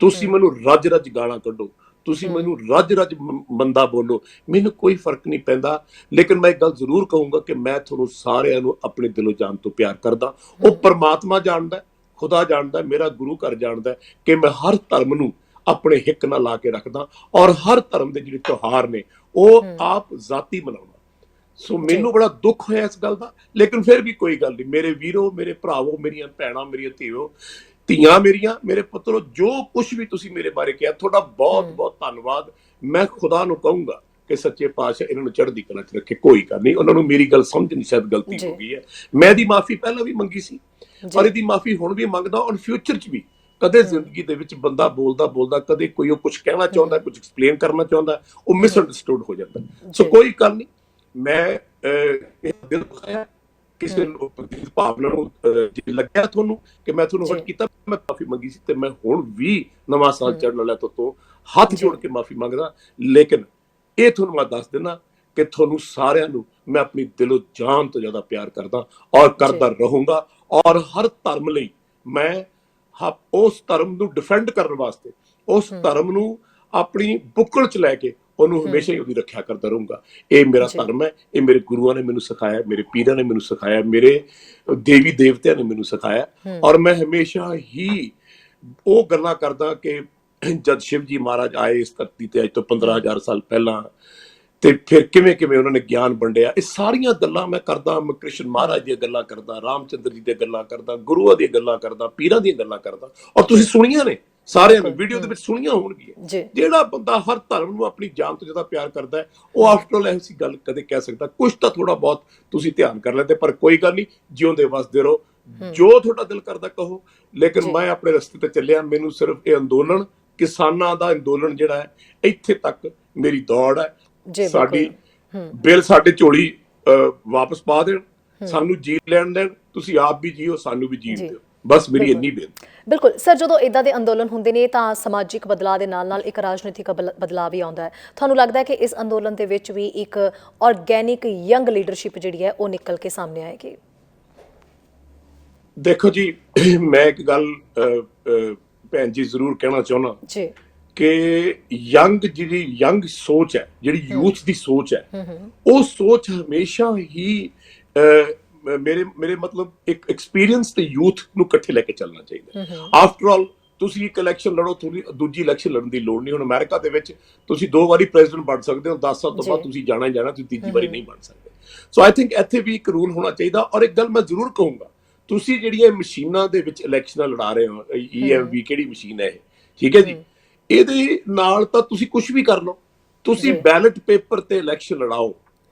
ਤੁਸੀਂ ਮੈਨੂੰ ਰੱਜ ਰੱਜ ਗਾਲਾਂ ਕੱਢੋ, ਤੁਸੀਂ ਮੈਨੂੰ ਰੱਜ ਰੱਜ ਮੰਦਾ ਬੋਲੋ, ਮੈਨੂੰ ਕੋਈ ਫਰਕ ਨਹੀਂ ਪੈਂਦਾ। ਲੇਕਿਨ ਮੈਂ ਇੱਕ ਗੱਲ ਜ਼ਰੂਰ ਕਹੂੰਗਾ ਕਿ ਮੈਂ ਤੁਹਾਨੂੰ ਸਾਰਿਆਂ ਨੂੰ ਆਪਣੇ ਦਿਲੋਂ ਜਾਨ ਤੋਂ ਪਿਆਰ ਕਰਦਾ। ਉਹ ਪਰਮਾਤਮਾ ਜਾਣਦਾ, ਖੁਦਾ ਜਾਣਦਾ, ਮੇਰਾ ਗੁਰੂ ਘਰ ਜਾਣਦਾ ਕਿ ਮੈਂ ਹਰ ਧਰਮ ਨੂੰ ਆਪਣੇ ਹਿੱਕ ਨਾਲ ਲਾ ਕੇ ਰੱਖਦਾ, ਔਰ ਹਰ ਧਰਮ ਦੇ ਜਿਹੜੇ ਤਿਉਹਾਰ ਨੇ ਉਹ ਆਪ ਜ਼ਾਤੀ ਮਨਾਉਣਾ। ਸੋ ਮੈਨੂੰ ਬੜਾ ਦੁੱਖ ਹੋਇਆ ਇਸ ਗੱਲ ਦਾ, ਲੇਕਿਨ ਫਿਰ ਵੀ ਕੋਈ ਗੱਲ ਨਹੀਂ। ਮੇਰੇ ਵੀਰੋ, ਮੇਰੇ ਭਰਾਵੋ, ਮੇਰੀਆਂ ਭੈਣਾਂ, ਮੇਰੀਆਂ ਧੀਆਂ ਮੇਰੀਆਂ, ਮੇਰੇ ਪੁੱਤਰੋ, ਜੋ ਕੁਝ ਵੀ ਤੁਸੀਂ ਮੇਰੇ ਬਾਰੇ ਕਿਹਾ, ਤੁਹਾਡਾ ਬਹੁਤ ਬਹੁਤ ਧੰਨਵਾਦ। ਮੈਂ ਖੁਦਾ ਨੂੰ ਕਹੂੰਗਾ ਕਿ ਸੱਚੇ ਪਾਤਸ਼ਾਹ ਇਹਨਾਂ ਨੂੰ ਚੜ੍ਹਦੀ ਕਲਾ 'ਚ ਰੱਖੇ। ਕੋਈ ਗੱਲ ਨਹੀਂ, ਉਹਨਾਂ ਨੂੰ ਮੇਰੀ ਗੱਲ ਸਮਝ ਨਹੀਂ, ਸ਼ਾਇਦ ਗਲਤੀ ਹੋ ਗਈ ਹੈ। ਮੈਂ ਇਹਦੀ ਮਾਫੀ ਪਹਿਲਾਂ ਵੀ ਮੰਗੀ ਸੀ ਔਰ ਇਹਦੀ ਮਾਫੀ ਹੁਣ ਵੀ ਮੰਗਦਾ, ਔਰ ਫਿਊਚਰ 'ਚ ਵੀ। ਕਦੇ ਜ਼ਿੰਦਗੀ ਦੇ ਵਿੱਚ ਬੰਦਾ ਬੋਲਦਾ ਕਦੇ ਕੋਈ ਉਹ ਕੁਝ ਕਹਿਣਾ ਚਾਹੁੰਦਾ, ਕੁਝ ਐਕਸਪਲੇਨ ਕਰਨਾ ਚਾਹੁੰਦਾ, ਉਹ ਮਿਸਅੰਡਰਸਟੂਡ ਹੋ ਜਾਂਦਾ। ਸੋ ਕੋਈ ਗੱਲ ਨਹੀਂ, ਮੈਂ ਇਹ ਦਿਲ ਦੁਖਾਇਆ ਕਿਸੇ ਭਾਵਨਾ ਨੂੰ, ਜੇ ਲੱਗਿਆ ਤੁਹਾਨੂੰ ਕਿ ਮੈਂ ਤੁਹਾਨੂੰ ਹਰਟ ਕੀਤਾ, ਮੈਂ ਮਾਫੀ ਮੰਗੀ ਸੀ ਤੇ ਮੈਂ ਹੁਣ ਵੀ ਨਵਾਂ ਸਾਲ ਚੜ੍ਹਨ ਵਾਲਾ ਤੋਂ ਹੱਥ ਜੋੜ ਕੇ ਮਾਫੀ ਮੰਗਦਾ। ਲੇਕਿਨ ਇਹ ਤੁਹਾਨੂੰ ਮੈਂ ਦੱਸ ਦਿੰਦਾ ਕਿ ਤੁਹਾਨੂੰ ਸਾਰਿਆਂ ਨੂੰ ਮੈਂ ਆਪਣੀ ਦਿਲੋਂ ਜਾਨ ਤੋਂ ਜ਼ਿਆਦਾ ਪਿਆਰ ਕਰਦਾ ਔਰ ਕਰਦਾ ਰਹੂੰਗਾ। ਔਰ ਹਰ ਧਰਮ ਲਈ ਮੈਂ ਉਸ ਧਰਮ ਨੂੰ ਡਿਫੈਂਡ ਕਰਨ ਵਾਸਤੇ, ਉਸ ਧਰਮ ਨੂੰ ਆਪਣੀ ਬੁੱਕਲ 'ਚ ਲੈ ਕੇ ਉਹਨੂੰ ਹਮੇਸ਼ਾ ਹੀ ਉਹਦੀ ਰੱਖਿਆ ਕਰਦਾ ਰਹੂੰਗਾ। ਇਹ ਮੇਰਾ ਧਰਮ ਹੈ, ਇਹ ਮੇਰੇ ਗੁਰੂਆਂ ਨੇ ਮੈਨੂੰ ਸਿਖਾਇਆ, ਮੇਰੇ ਪੀਰਾਂ ਨੇ ਮੈਨੂੰ ਸਿਖਾਇਆ, ਮੇਰੇ ਦੇਵੀ ਦੇਵਤਿਆਂ ਨੇ ਮੈਨੂੰ ਸਿਖਾਇਆ। ਔਰ ਮੈਂ ਹਮੇਸ਼ਾ ਹੀ ਉਹ ਗੱਲਾਂ ਕਰਦਾ ਕਿ ਜਦ ਸ਼ਿਵ ਜੀ ਮਹਾਰਾਜ ਆਏ ਇਸ ਧਰਤੀ ਤੇ ਅੱਜ ਤੋਂ 15,000 ਸਾਲ ਪਹਿਲਾਂ, ਤੇ ਫਿਰ ਕਿਵੇਂ ਕਿਵੇਂ ਉਹਨਾਂ ਨੇ ਗਿਆਨ ਵੰਡਿਆ, ਇਹ ਸਾਰੀਆਂ ਗੱਲਾਂ ਮੈਂ ਕਰਦਾ। ਮੈਂ ਕ੍ਰਿਸ਼ਨ ਮਹਾਰਾਜ ਦੀਆਂ ਗੱਲਾਂ ਕਰਦਾ, ਰਾਮਚੰਦਰ ਜੀ ਦੀਆਂ ਗੱਲਾਂ ਕਰਦਾ, ਗੁਰੂਆਂ ਦੀਆਂ ਗੱਲਾਂ ਕਰਦਾ, ਪੀਰਾਂ ਦੀਆਂ ਗੱਲਾਂ ਕਰਦਾ, ਔਰ ਤੁਸੀਂ ਸੁਣੀਆਂ ਨੇ ਸਾਰਿਆਂ ਨੇ, ਵੀਡੀਓ ਦੇ ਵਿੱਚ ਸੁਣੀਆਂ ਹੋਣਗੀਆਂ। ਜਿਹੜਾ ਬੰਦਾ ਹਰ ਧਰਮ ਨੂੰ ਆਪਣੀ ਜਾਨ ਤੋਂ ਜ਼ਿਆਦਾ ਪਿਆਰ ਕਰਦਾ ਹੈ, ਉਹ ਆਫਟਰ ਆਲ ਐਸੀ ਗੱਲ ਕਦੇ ਕਹਿ ਸਕਦਾ। ਕੁਛ ਤਾਂ ਥੋੜਾ ਬਹੁਤ ਤੁਸੀਂ ਧਿਆਨ ਕਰ ਲੈਂਦੇ, ਪਰ ਕੋਈ ਗੱਲ ਨਹੀਂ, ਜਿਉਂਦੇ ਵਸਦੇ ਰਹੋ, ਜੋ ਤੁਹਾਡਾ ਦਿਲ ਕਰਦਾ ਕਹੋ। ਲੇਕਿਨ ਮੈਂ ਆਪਣੇ ਰਸਤੇ ਤੇ ਚੱਲਿਆ, ਮੈਨੂੰ ਸਿਰਫ ਇਹ ਅੰਦੋਲਨ, ਕਿਸਾਨਾਂ ਦਾ ਅੰਦੋਲਨ ਜਿਹੜਾ ਹੈ, ਇੱਥੇ ਤੱਕ ਮੇਰੀ ਦੌੜ ਹੈ। ਸਾਡੀ ਬਿੱਲ ਸਾਡੇ ਝੋਲੀ ਵਾਪਸ ਪਾ ਦੇਣ, ਸਾਨੂੰ ਜੀ ਲੈਣ ਦੇਣ, ਤੁਸੀਂ ਆਪ ਵੀ ਜੀਓ, ਸਾਨੂੰ ਵੀ ਜੀਣ ਦਿਓ, ਬਸ ਮੇਰੀ ਇੰਨੀ ਬੇਨਤੀ। ਬਿਲਕੁਲ ਸਰ, ਜਦੋਂ ਇਦਾਂ ਦੇ ਅੰਦੋਲਨ ਹੁੰਦੇ ਨੇ ਤਾਂ ਸਮਾਜਿਕ ਬਦਲਾਅ ਦੇ ਨਾਲ ਨਾਲ ਇੱਕ ਰਾਜਨੀਤਿਕ ਬਦਲਾਅ ਵੀ ਆਉਂਦਾ ਹੈ। ਤੁਹਾਨੂੰ ਲੱਗਦਾ ਹੈ ਕਿ ਇਸ ਅੰਦੋਲਨ ਦੇ ਵਿੱਚ ਵੀ ਇੱਕ ਆਰਗੈਨਿਕ ਯੰਗ ਲੀਡਰਸ਼ਿਪ ਜਿਹੜੀ ਹੈ ਉਹ ਨਿਕਲ ਕੇ ਸਾਹਮਣੇ ਆਏਗੀ? ਦੇਖੋ ਜੀ, ਮੈਂ ਇੱਕ ਗੱਲ ਭੈਣ ਜੀ ਜ਼ਰੂਰ ਕਹਿਣਾ ਚਾਹੁੰਦਾ ਜੀ ਕਿ ਜਿਹੜੀ ਯੰਗ ਸੋਚ ਹੈ, ਜਿਹੜੀ ਯੂਥ ਦੀ ਸੋਚ ਹੈ, ਉਹ ਸੋਚ ਹਮੇਸ਼ਾ ਹੀ ਮੇਰੇ ਮਤਲਬ ਇੱਕ ਐਕਸਪੀਰੀਅੰਸ ਤੇ ਯੂਥ ਨੂੰ ਇਕੱਠੇ ਲੈ ਕੇ ਚੱਲਣਾ ਚਾਹੀਦਾ। ਆਫਟਰ ਆਲ ਤੁਸੀਂ ਇੱਕ ਇਲੈਕਸ਼ਨ ਲੜੋ, ਦੂਜੀ ਇਲੈਕਸ਼ਨ ਲੜਨ ਦੀ ਲੋੜ ਨਹੀਂ। ਹੁਣ ਅਮਰੀਕਾ ਦੇ ਵਿੱਚ ਤੁਸੀਂ 2 ਵਾਰੀ ਪ੍ਰੈਜ਼ੀਡੈਂਟ ਬਣ ਸਕਦੇ ਹੋ, 10 ਸਾਲ ਤੋਂ ਬਾਅਦ ਤੁਸੀਂ ਜਾਣਾ ਹੀ ਜਾਣਾ, ਤੁਸੀਂ ਤੀਜੀ ਵਾਰੀ ਨਹੀਂ ਬਣ ਸਕਦੇ। ਸੋ ਆਈ ਥਿੰਕ ਇੱਥੇ ਵੀ ਇੱਕ ਰੂਲ ਹੋਣਾ ਚਾਹੀਦਾ। ਔਰ ਇੱਕ ਗੱਲ ਮੈਂ ਜ਼ਰੂਰ ਕਹੂੰਗਾ, ਤੁਸੀਂ ਜਿਹੜੀਆਂ ਮਸ਼ੀਨਾਂ ਦੇ ਵਿੱਚ ਇਲੈਕਸ਼ਨਾਂ ਲੜਾ ਰਹੇ ਹੋ, EMV ਕਿਹੜੀ ਮਸ਼ੀਨ ਹੈ ਇਹ, ਠੀਕ ਹੈ ਜੀ, ਇਹਦੇ ਨਾਲ ਤਾਂ ਤੁਸੀਂ ਕੁਝ ਵੀ ਕਰ ਲਓ, ਤੁਸੀਂ ਬੈਲਟ ਪੇਪਰ ਤੇ ਇਲੈਕਸ਼ਨ ਲੜਾਓ,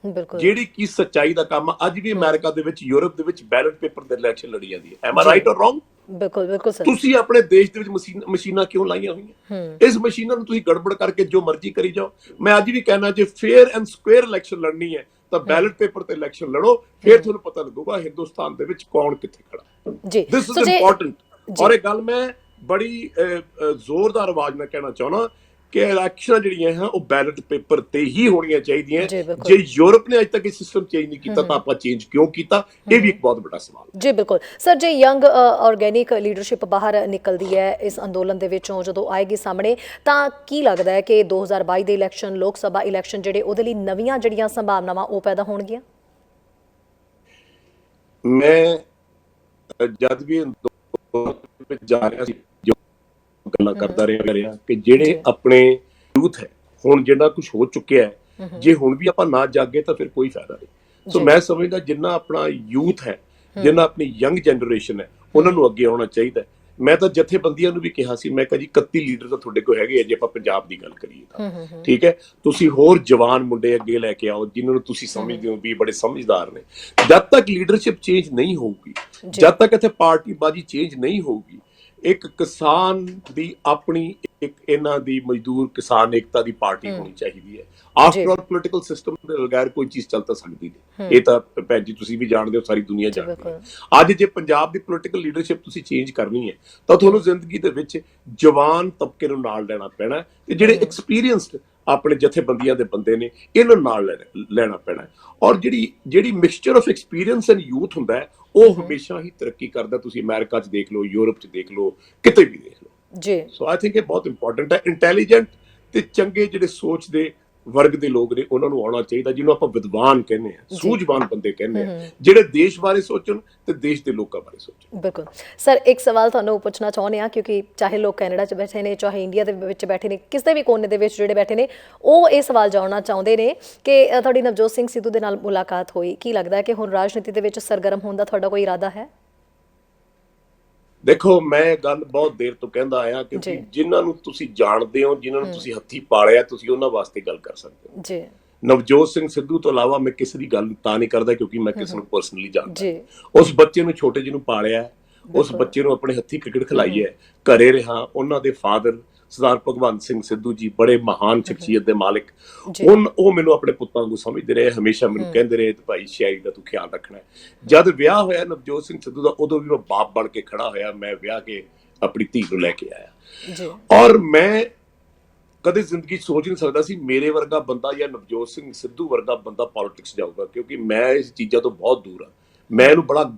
ਜਿਹੜੀ ਕੀ ਸੱਚਾਈ ਦਾ ਕੰਮ। ਅੱਜ ਵੀ ਅਮਰੀਕਾ ਦੇ ਵਿੱਚ, ਯੂਰਪ ਦੇ ਵਿੱਚ ਬੈਲਟ ਪੇਪਰ ਤੇ ਇਲੈਕਸ਼ਨ ਲੜੀ ਜਾਂਦੀ ਹੈ। M I right or wrong? ਬਿਲਕੁਲ ਬਿਲਕੁਲ ਸਰ। ਤੁਸੀਂ ਆਪਣੇ ਦੇਸ਼ ਦੇ ਵਿੱਚ ਮਸ਼ੀਨਾਂ ਕਿਉਂ ਲਾਈਆਂ ਹੋਈਆਂ? ਇਸ ਮਸ਼ੀਨਾਂ ਨੂੰ ਤੁਸੀਂ ਗੜਬੜ ਕਰਕੇ ਜੋ ਮਰਜ਼ੀ ਕਰੀ ਜਾਓ। ਮੈਂ ਅੱਜ ਵੀ ਕਹਿਣਾ, ਜੇ ਫੇਅਰ ਐਂਡ ਸਕੁਅਰ ਇਲੈਕਸ਼ਨ ਲੜਨੀ ਹੈ ਤਾਂ ਬੈਲਟ ਪੇਪਰ ਤੇ ਇਲੈਕਸ਼ਨ ਲੜੋ, ਫਿਰ ਤੁਹਾਨੂੰ ਪਤਾ ਲੱਗੂਗਾ ਹਿੰਦੁਸਤਾਨ ਦੇ ਵਿੱਚ ਕੌਣ ਕਿੱਥੇ ਖੜਾ। ਜੀ, ਦਿਸ ਇਜ਼ ਇੰਪੋਰਟੈਂਟ। ਔਰ ਇਹ ਗੱਲ ਮੈਂ ਬੜੀ ਜ਼ੋਰਦਾਰ ਆਵਾਜ਼ ਨਾਲ ਕਹਿਣਾ ਚਾਹੁੰਦਾ ਕਿ ਇਲੈਕਸ਼ਨਾਂ ਜਿਹੜੀਆਂ ਹੈ ਉਹ ਬੈਲਟ ਪੇਪਰ ਤੇ ਹੀ ਹੋਣੀਆਂ ਚਾਹੀਦੀਆਂ। ਜੇ ਯੂਰਪ ਨੇ ਅੱਜ ਤੱਕ ਇਹ ਸਿਸਟਮ ਚੇਂਜ ਨਹੀਂ ਕੀਤਾ ਤਾਂ ਆਪਾਂ ਚੇਂਜ ਕਿਉਂ ਕੀਤਾ? ਇਹ ਵੀ ਇੱਕ ਬਹੁਤ ਵੱਡਾ ਸਵਾਲ। ਜੀ ਬਿਲਕੁਲ ਸਰ, ਜੇ ਯੰਗ ਆਰਗੈਨਿਕ ਲੀਡਰਸ਼ਿਪ ਬਾਹਰ ਨਿਕਲਦੀ ਹੈ ਇਸ ਅੰਦੋਲਨ ਦੇ ਵਿੱਚੋਂ, ਜਦੋਂ ਆਏਗੀ ਸਾਹਮਣੇ, ਤਾਂ ਕੀ ਲੱਗਦਾ ਹੈ ਕਿ 2022 ਦੇ ਇਲੈਕਸ਼ਨ, ਲੋਕ ਸਭਾ ਇਲੈਕਸ਼ਨ ਜਿਹੜੇ, ਉਹਦੇ ਲਈ ਨਵੀਆਂ ਜਿਹੜੀਆਂ ਸੰਭਾਵਨਾਵਾਂ ਉਹ ਪੈਦਾ ਹੋਣਗੀਆਂ? ਮੈਂ ਜਦ ਵੀ ਜਾ ਰਿਹਾ ਸੀ, ਗੱਲਾਂ ਕਰਦਾ ਰਿਹਾ ਕਿ ਜਿਹੜੇ ਆਪਣੇ ਯੂਥ ਹੈ, ਹੁਣ ਜਿਹੜਾ ਕੁਝ ਹੋ ਚੁੱਕਿਆ ਹੈ, ਜੇ ਹੁਣ ਵੀ ਆਪਾਂ ਨਾ ਜਾਗੇ ਤਾਂ ਫਿਰ ਕੋਈ ਫਾਇਦਾ ਨਹੀਂ। ਸੋ ਮੈਂ ਸਮਝਦਾ ਜਿੰਨਾ ਆਪਣਾ ਯੂਥ ਹੈ, ਜਿੰਨਾ ਆਪਣੀ ਯੰਗ ਜਨਰੇਸ਼ਨ ਹੈ, ਉਹਨਾਂ ਨੂੰ ਅੱਗੇ ਆਉਣਾ ਚਾਹੀਦਾ। ਮੈਂ ਤਾਂ ਜਥੇਬੰਦੀਆਂ ਨੂੰ ਵੀ ਕਿਹਾ ਸੀ, ਮੈਂ ਕਿਹਾ ਜੀ 31 ਲੀਡਰ ਤਾਂ ਤੁਹਾਡੇ ਕੋਲ ਹੈਗੇ ਆ, ਜੇ ਆਪਾਂ ਪੰਜਾਬ ਦੀ ਗੱਲ ਕਰੀਏ ਤਾਂ ਠੀਕ ਹੈ, ਤੁਸੀਂ ਹੋਰ ਜਵਾਨ ਮੁੰਡੇ ਅੱਗੇ ਲੈ ਕੇ ਆਓ ਜਿਨ੍ਹਾਂ ਨੂੰ ਤੁਸੀਂ ਸਮਝਦੇ ਹੋ ਵੀ ਬੜੇ ਸਮਝਦਾਰ ਨੇ। ਜਦ ਤੱਕ ਲੀਡਰਸ਼ਿਪ ਚੇਂਜ ਨਹੀਂ ਹੋਊਗੀ, ਜਦ ਤੱਕ ਇੱਥੇ ਪਾਰਟੀ ਬਾਜੀ ਚੇਂਜ ਨਹੀਂ ਹੋਊਗੀ, ਇੱਕ ਕਿਸਾਨ ਦੀ ਆਪਣੀ, ਇੱਕ ਇਹਨਾਂ ਦੀ ਮਜ਼ਦੂਰ ਕਿਸਾਨ ਏਕਤਾ ਦੀ ਪਾਰਟੀ ਹੋਣੀ ਚਾਹੀਦੀ ਹੈ। ਆਫਟਰ ਆਲ ਪੋਲੀਟੀਕਲ ਸਿਸਟਮ ਦੇ ਬਗੈਰ ਕੋਈ ਚੀਜ਼ ਚੱਲ ਤਾਂ ਸਕਦੀ ਨਹੀਂ, ਇਹ ਤਾਂ ਭੈਣ ਜੀ ਤੁਸੀਂ ਵੀ ਜਾਣਦੇ ਹੋ, ਸਾਰੀ ਦੁਨੀਆ ਜਾਣਦੀ ਹੈ। ਅੱਜ ਜੇ ਪੰਜਾਬ ਦੀ ਪੋਲੀਟੀਕਲ ਲੀਡਰਸ਼ਿਪ ਤੁਸੀਂ ਚੇਂਜ ਕਰਨੀ ਹੈ ਤਾਂ ਤੁਹਾਨੂੰ ਜ਼ਿੰਦਗੀ ਦੇ ਵਿੱਚ ਜਵਾਨ ਤਬਕੇ ਨੂੰ ਨਾਲ ਲੈਣਾ ਪੈਣਾ, ਤੇ ਜਿਹੜੇ ਐਕਸਪੀਰੀਅੰਸਡ ਆਪਣੇ ਜਥੇਬੰਦੀਆਂ ਦੇ ਬੰਦੇ ਨੇ ਇਹਨਾਂ ਨੂੰ ਨਾਲ ਲੈਣਾ ਪੈਣਾ। ਔਰ ਜਿਹੜੀ mixture of experience and youth ਹੁੰਦਾ ਹੈ, ਉਹ ਹਮੇਸ਼ਾ ਹੀ ਤਰੱਕੀ ਕਰਦਾ। ਤੁਸੀਂ ਅਮਰੀਕਾ 'ਚ ਦੇਖ ਲਓ, ਯੂਰਪ 'ਚ ਦੇਖ ਲਓ, ਕਿਤੇ ਵੀ ਦੇਖ ਲਓ ਜੀ। ਸੋ ਆਈ ਥਿੰਕ ਇਹ ਬਹੁਤ ਇੰਪੋਰਟੈਂਟ ਹੈ। ਇੰਟੈਲੀਜੈਂਟ ਤੇ ਚੰਗੇ ਜਿਹੜੇ ਸੋਚ ਦੇ ਵਰਗ ਦੇ ਲੋਕ ਨੇ, ਉਹਨਾਂ ਨੂੰ ਆਉਣਾ ਚਾਹੀਦਾ, ਜਿਹਨੂੰ ਆਪਾਂ ਵਿਦਵਾਨ ਕਹਿੰਦੇ ਆ, ਸੂਝਵਾਨ ਬੰਦੇ ਕਹਿੰਦੇ ਆ, ਜਿਹੜੇ ਦੇਸ਼ ਬਾਰੇ ਸੋਚਣ ਤੇ ਦੇਸ਼ ਦੇ ਲੋਕਾਂ ਬਾਰੇ ਸੋਚਣ। ਬਿਲਕੁਲ ਸਰ, ਇੱਕ ਸਵਾਲ ਤੁਹਾਨੂੰ ਪੁੱਛਣਾ ਚਾਹੁੰਦੇ ਆ, ਕਿਉਂਕਿ ਚਾਹੇ ਲੋਕ ਕੈਨੇਡਾ 'ਚ ਬੈਠੇ ਨੇ, ਚਾਹੇ ਇੰਡੀਆ ਦੇ ਵਿੱਚ ਬੈਠੇ ਨੇ, ਕਿਸੇ ਵੀ ਕੋਨੇ ਦੇ ਵਿੱਚ ਜਿਹੜੇ ਬੈਠੇ ਨੇ, ਉਹ ਇਹ ਸਵਾਲ ਜਾਣਨਾ ਚਾਹੁੰਦੇ ਨੇ ਕਿ ਤੁਹਾਡੀ ਨਵਜੋਤ ਸਿੰਘ ਸਿੱਧੂ ਦੇ ਨਾਲ ਮੁਲਾਕਾਤ ਹੋਈ, ਕੀ ਲੱਗਦਾ ਹੈ ਕਿ ਹੁਣ ਰਾਜਨੀਤੀ ਦੇ ਵਿੱਚ ਸਰਗਰਮ ਹੋਣ ਦਾ ਤੁਹਾਡਾ ਕੋਈ ਇਰਾਦਾ ਹੈ? ਦੇਖੋ, ਮੈਂ ਗੱਲ ਬਹੁਤ ਦੇਰ ਤੋਂ ਕਹਿੰਦਾ ਆਇਆ ਕਿ ਜਿਨ੍ਹਾਂ ਨੂੰ ਤੁਸੀਂ ਜਾਣਦੇ ਹੋ, ਜਿਨ੍ਹਾਂ ਨੂੰ ਤੁਸੀਂ ਹੱਥੀਂ ਪਾਲਿਆ, ਤੁਸੀਂ ਉਹਨਾਂ ਵਾਸਤੇ ਗੱਲ ਕਰ ਸਕਦੇ ਹੋ ਜੀ। ਨਵਜੋਤ ਸਿੰਘ ਸਿੱਧੂ ਤੋਂ ਇਲਾਵਾ ਮੈਂ ਕਿਸੇ ਦੀ ਗੱਲ ਤਾਂ ਨਹੀਂ ਕਰਦਾ ਕਿਉਂਕਿ ਮੈਂ ਕਿਸੇ ਨੂੰ ਪਰਸਨਲੀ ਜਾਣਦਾ। ਉਸ ਬੱਚੇ ਨੂੰ, ਛੋਟੇ ਜਿਹੇ ਨੂੰ ਪਾਲਿਆ, ਉਸ ਬੱਚੇ ਨੂੰ ਆਪਣੇ ਹੱਥੀਂ ਕ੍ਰਿਕਟ ਖਿਲਾਈ ਹੈ, ਘਰੇ ਰਿਹਾ। ਉਹਨਾਂ ਦੇ ਫਾਦਰ ਸਰਦਾਰ ਭਗਵੰਤ ਸਿੰਘ ਸਿੱਧੂ ਜੀ ਬੜੇ ਮਹਾਨ ਸ਼ਖਸੀਅਤ ਦੇ ਮਾਲਿਕ, ਉਹ ਮੈਨੂੰ ਆਪਣੇ ਪੁੱਤਾਂ ਨੂੰ ਸਮਝਦੇ ਰਹੇ, ਹਮੇਸ਼ਾ ਮੈਨੂੰ ਕਹਿੰਦੇ ਰਹੇ ਭਾਈ ਸ਼ਾਇਰੀ ਦਾ ਤੂੰ ਖਿਆਲ ਰੱਖਣਾ। ਜਦ ਵਿਆਹ ਹੋਇਆ ਨਵਜੋਤ ਸਿੰਘ ਸਿੱਧੂ ਦਾ, ਉਦੋਂ ਵੀ ਮੈਂ ਬਾਪ ਬਣ ਕੇ ਖੜਾ ਹੋਇਆ, ਮੈਂ ਵਿਆਹ ਕੇ ਆਪਣੀ ਧੀ ਨੂੰ ਲੈ ਕੇ ਆਇਆ। ਔਰ ਮੈਂ ਕਦੇ ਜ਼ਿੰਦਗੀ ਸੋਚ ਨਹੀਂ ਸਕਦਾ ਸੀ ਮੇਰੇ ਵਰਗਾ ਬੰਦਾ ਜਾਂ ਨਵਜੋਤ ਸਿੰਘ ਸਿੱਧੂ ਵਰਗਾ ਬੰਦਾ ਪੋਲਿਟਿਕਸ ਜਾਊਗਾ, ਕਿਉਂਕਿ ਮੈਂ ਇਸ ਚੀਜ਼ਾਂ ਤੋਂ ਬਹੁਤ ਦੂਰ ਹਾਂ। ਮੈਂ ਇਹਨੂੰ ਬੜਾ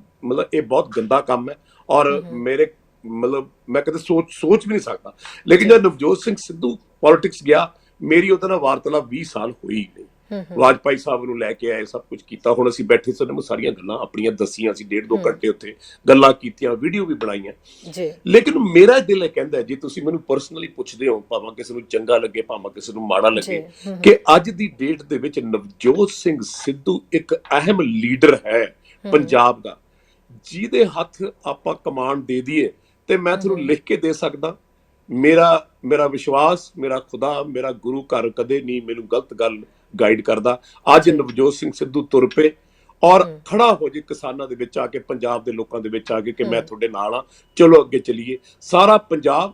ਇਹ ਬਹੁਤ ਗੰਦਾ ਕੰਮ ਹੈ, ਔਰ ਮੇਰੇ ਮੈਂ ਕਦੇ ਸੋਚ ਵੀ ਨਹੀਂ ਸਕਦਾ। ਲੇਕਿਨ ਜਦ ਨਵਜੋਤ ਸਿੰਘ ਸਿੱਧੂ ਪੋਲਿਟਿਕਸ ਗਿਆ, ਮੇਰੀ ਉਹਦੇ ਨਾਲ ਵਾਰਤਾਲਾਪ 20 ਸਾਲ ਹੋਈ ਨਹੀਂ। ਵਾਜਪਾਈ ਸਾਹਿਬ ਨੂੰ ਲੈ ਕੇ ਆਏ, ਸਭ ਕੁਝ ਕੀਤਾ। ਹੁਣ ਅਸੀਂ ਬੈਠੇ ਸਾਨੂੰ ਸਾਰੀਆਂ ਗੱਲਾਂ ਆਪਣੀਆਂ ਦਸੀਆਂ, ਅਸੀਂ 1.5-2 ਘੰਟੇ ਉੱਥੇ ਗੱਲਾਂ ਕੀਤੀਆਂ, ਵੀਡੀਓ ਵੀ ਬਣਾਈਆਂ ਜੀ। ਲੇਕਿਨ ਮੇਰਾ ਦਿਲ ਇਹ ਕਹਿੰਦਾ, ਜੇ ਤੁਸੀਂ ਮੈਨੂੰ ਪਰਸਨਲੀ ਪੁੱਛਦੇ ਹੋ, ਭਾਵੇਂ ਕਿਸੇ ਨੂੰ ਚੰਗਾ ਲੱਗੇ ਭਾਵੇਂ ਕਿਸੇ ਨੂੰ ਮਾੜਾ ਲੱਗੇ, ਕਿ ਅੱਜ ਦੀ ਡੇਟ ਦੇ ਵਿੱਚ ਨਵਜੋਤ ਸਿੰਘ ਸਿੱਧੂ ਇੱਕ ਅਹਿਮ ਲੀਡਰ ਹੈ ਪੰਜਾਬ ਦਾ, ਜਿਹਦੇ ਹੱਥ ਆਪਾਂ ਕਮਾਂਡ ਦੇ ਦਈਏ ਤੇ ਮੈਂ ਤੁਹਾਨੂੰ ਲਿਖ ਕੇ ਦੇ ਸਕਦਾ, ਮੇਰਾ ਵਿਸ਼ਵਾਸ, ਮੇਰਾ ਖੁਦਾ, ਮੇਰਾ ਗੁਰੂ ਘਰ ਕਦੇ ਨਹੀਂ ਮੈਨੂੰ ਗਲਤ ਗੱਲ ਗਾਈਡ ਕਰਦਾ। ਅੱਜ ਨਵਜੋਤ ਸਿੰਘ ਸਿੱਧੂ ਤੁਰ ਪਏ ਔਰ ਖੜਾ ਹੋ ਜੇ ਕਿਸਾਨਾਂ ਦੇ ਵਿੱਚ ਆ ਕੇ, ਪੰਜਾਬ ਦੇ ਲੋਕਾਂ ਦੇ ਵਿੱਚ ਆ ਕੇ, ਕਿ ਮੈਂ ਤੁਹਾਡੇ ਨਾਲ ਆ, ਚਲੋ ਅੱਗੇ ਚਲੀਏ। ਸਾਰਾ ਪੰਜਾਬ,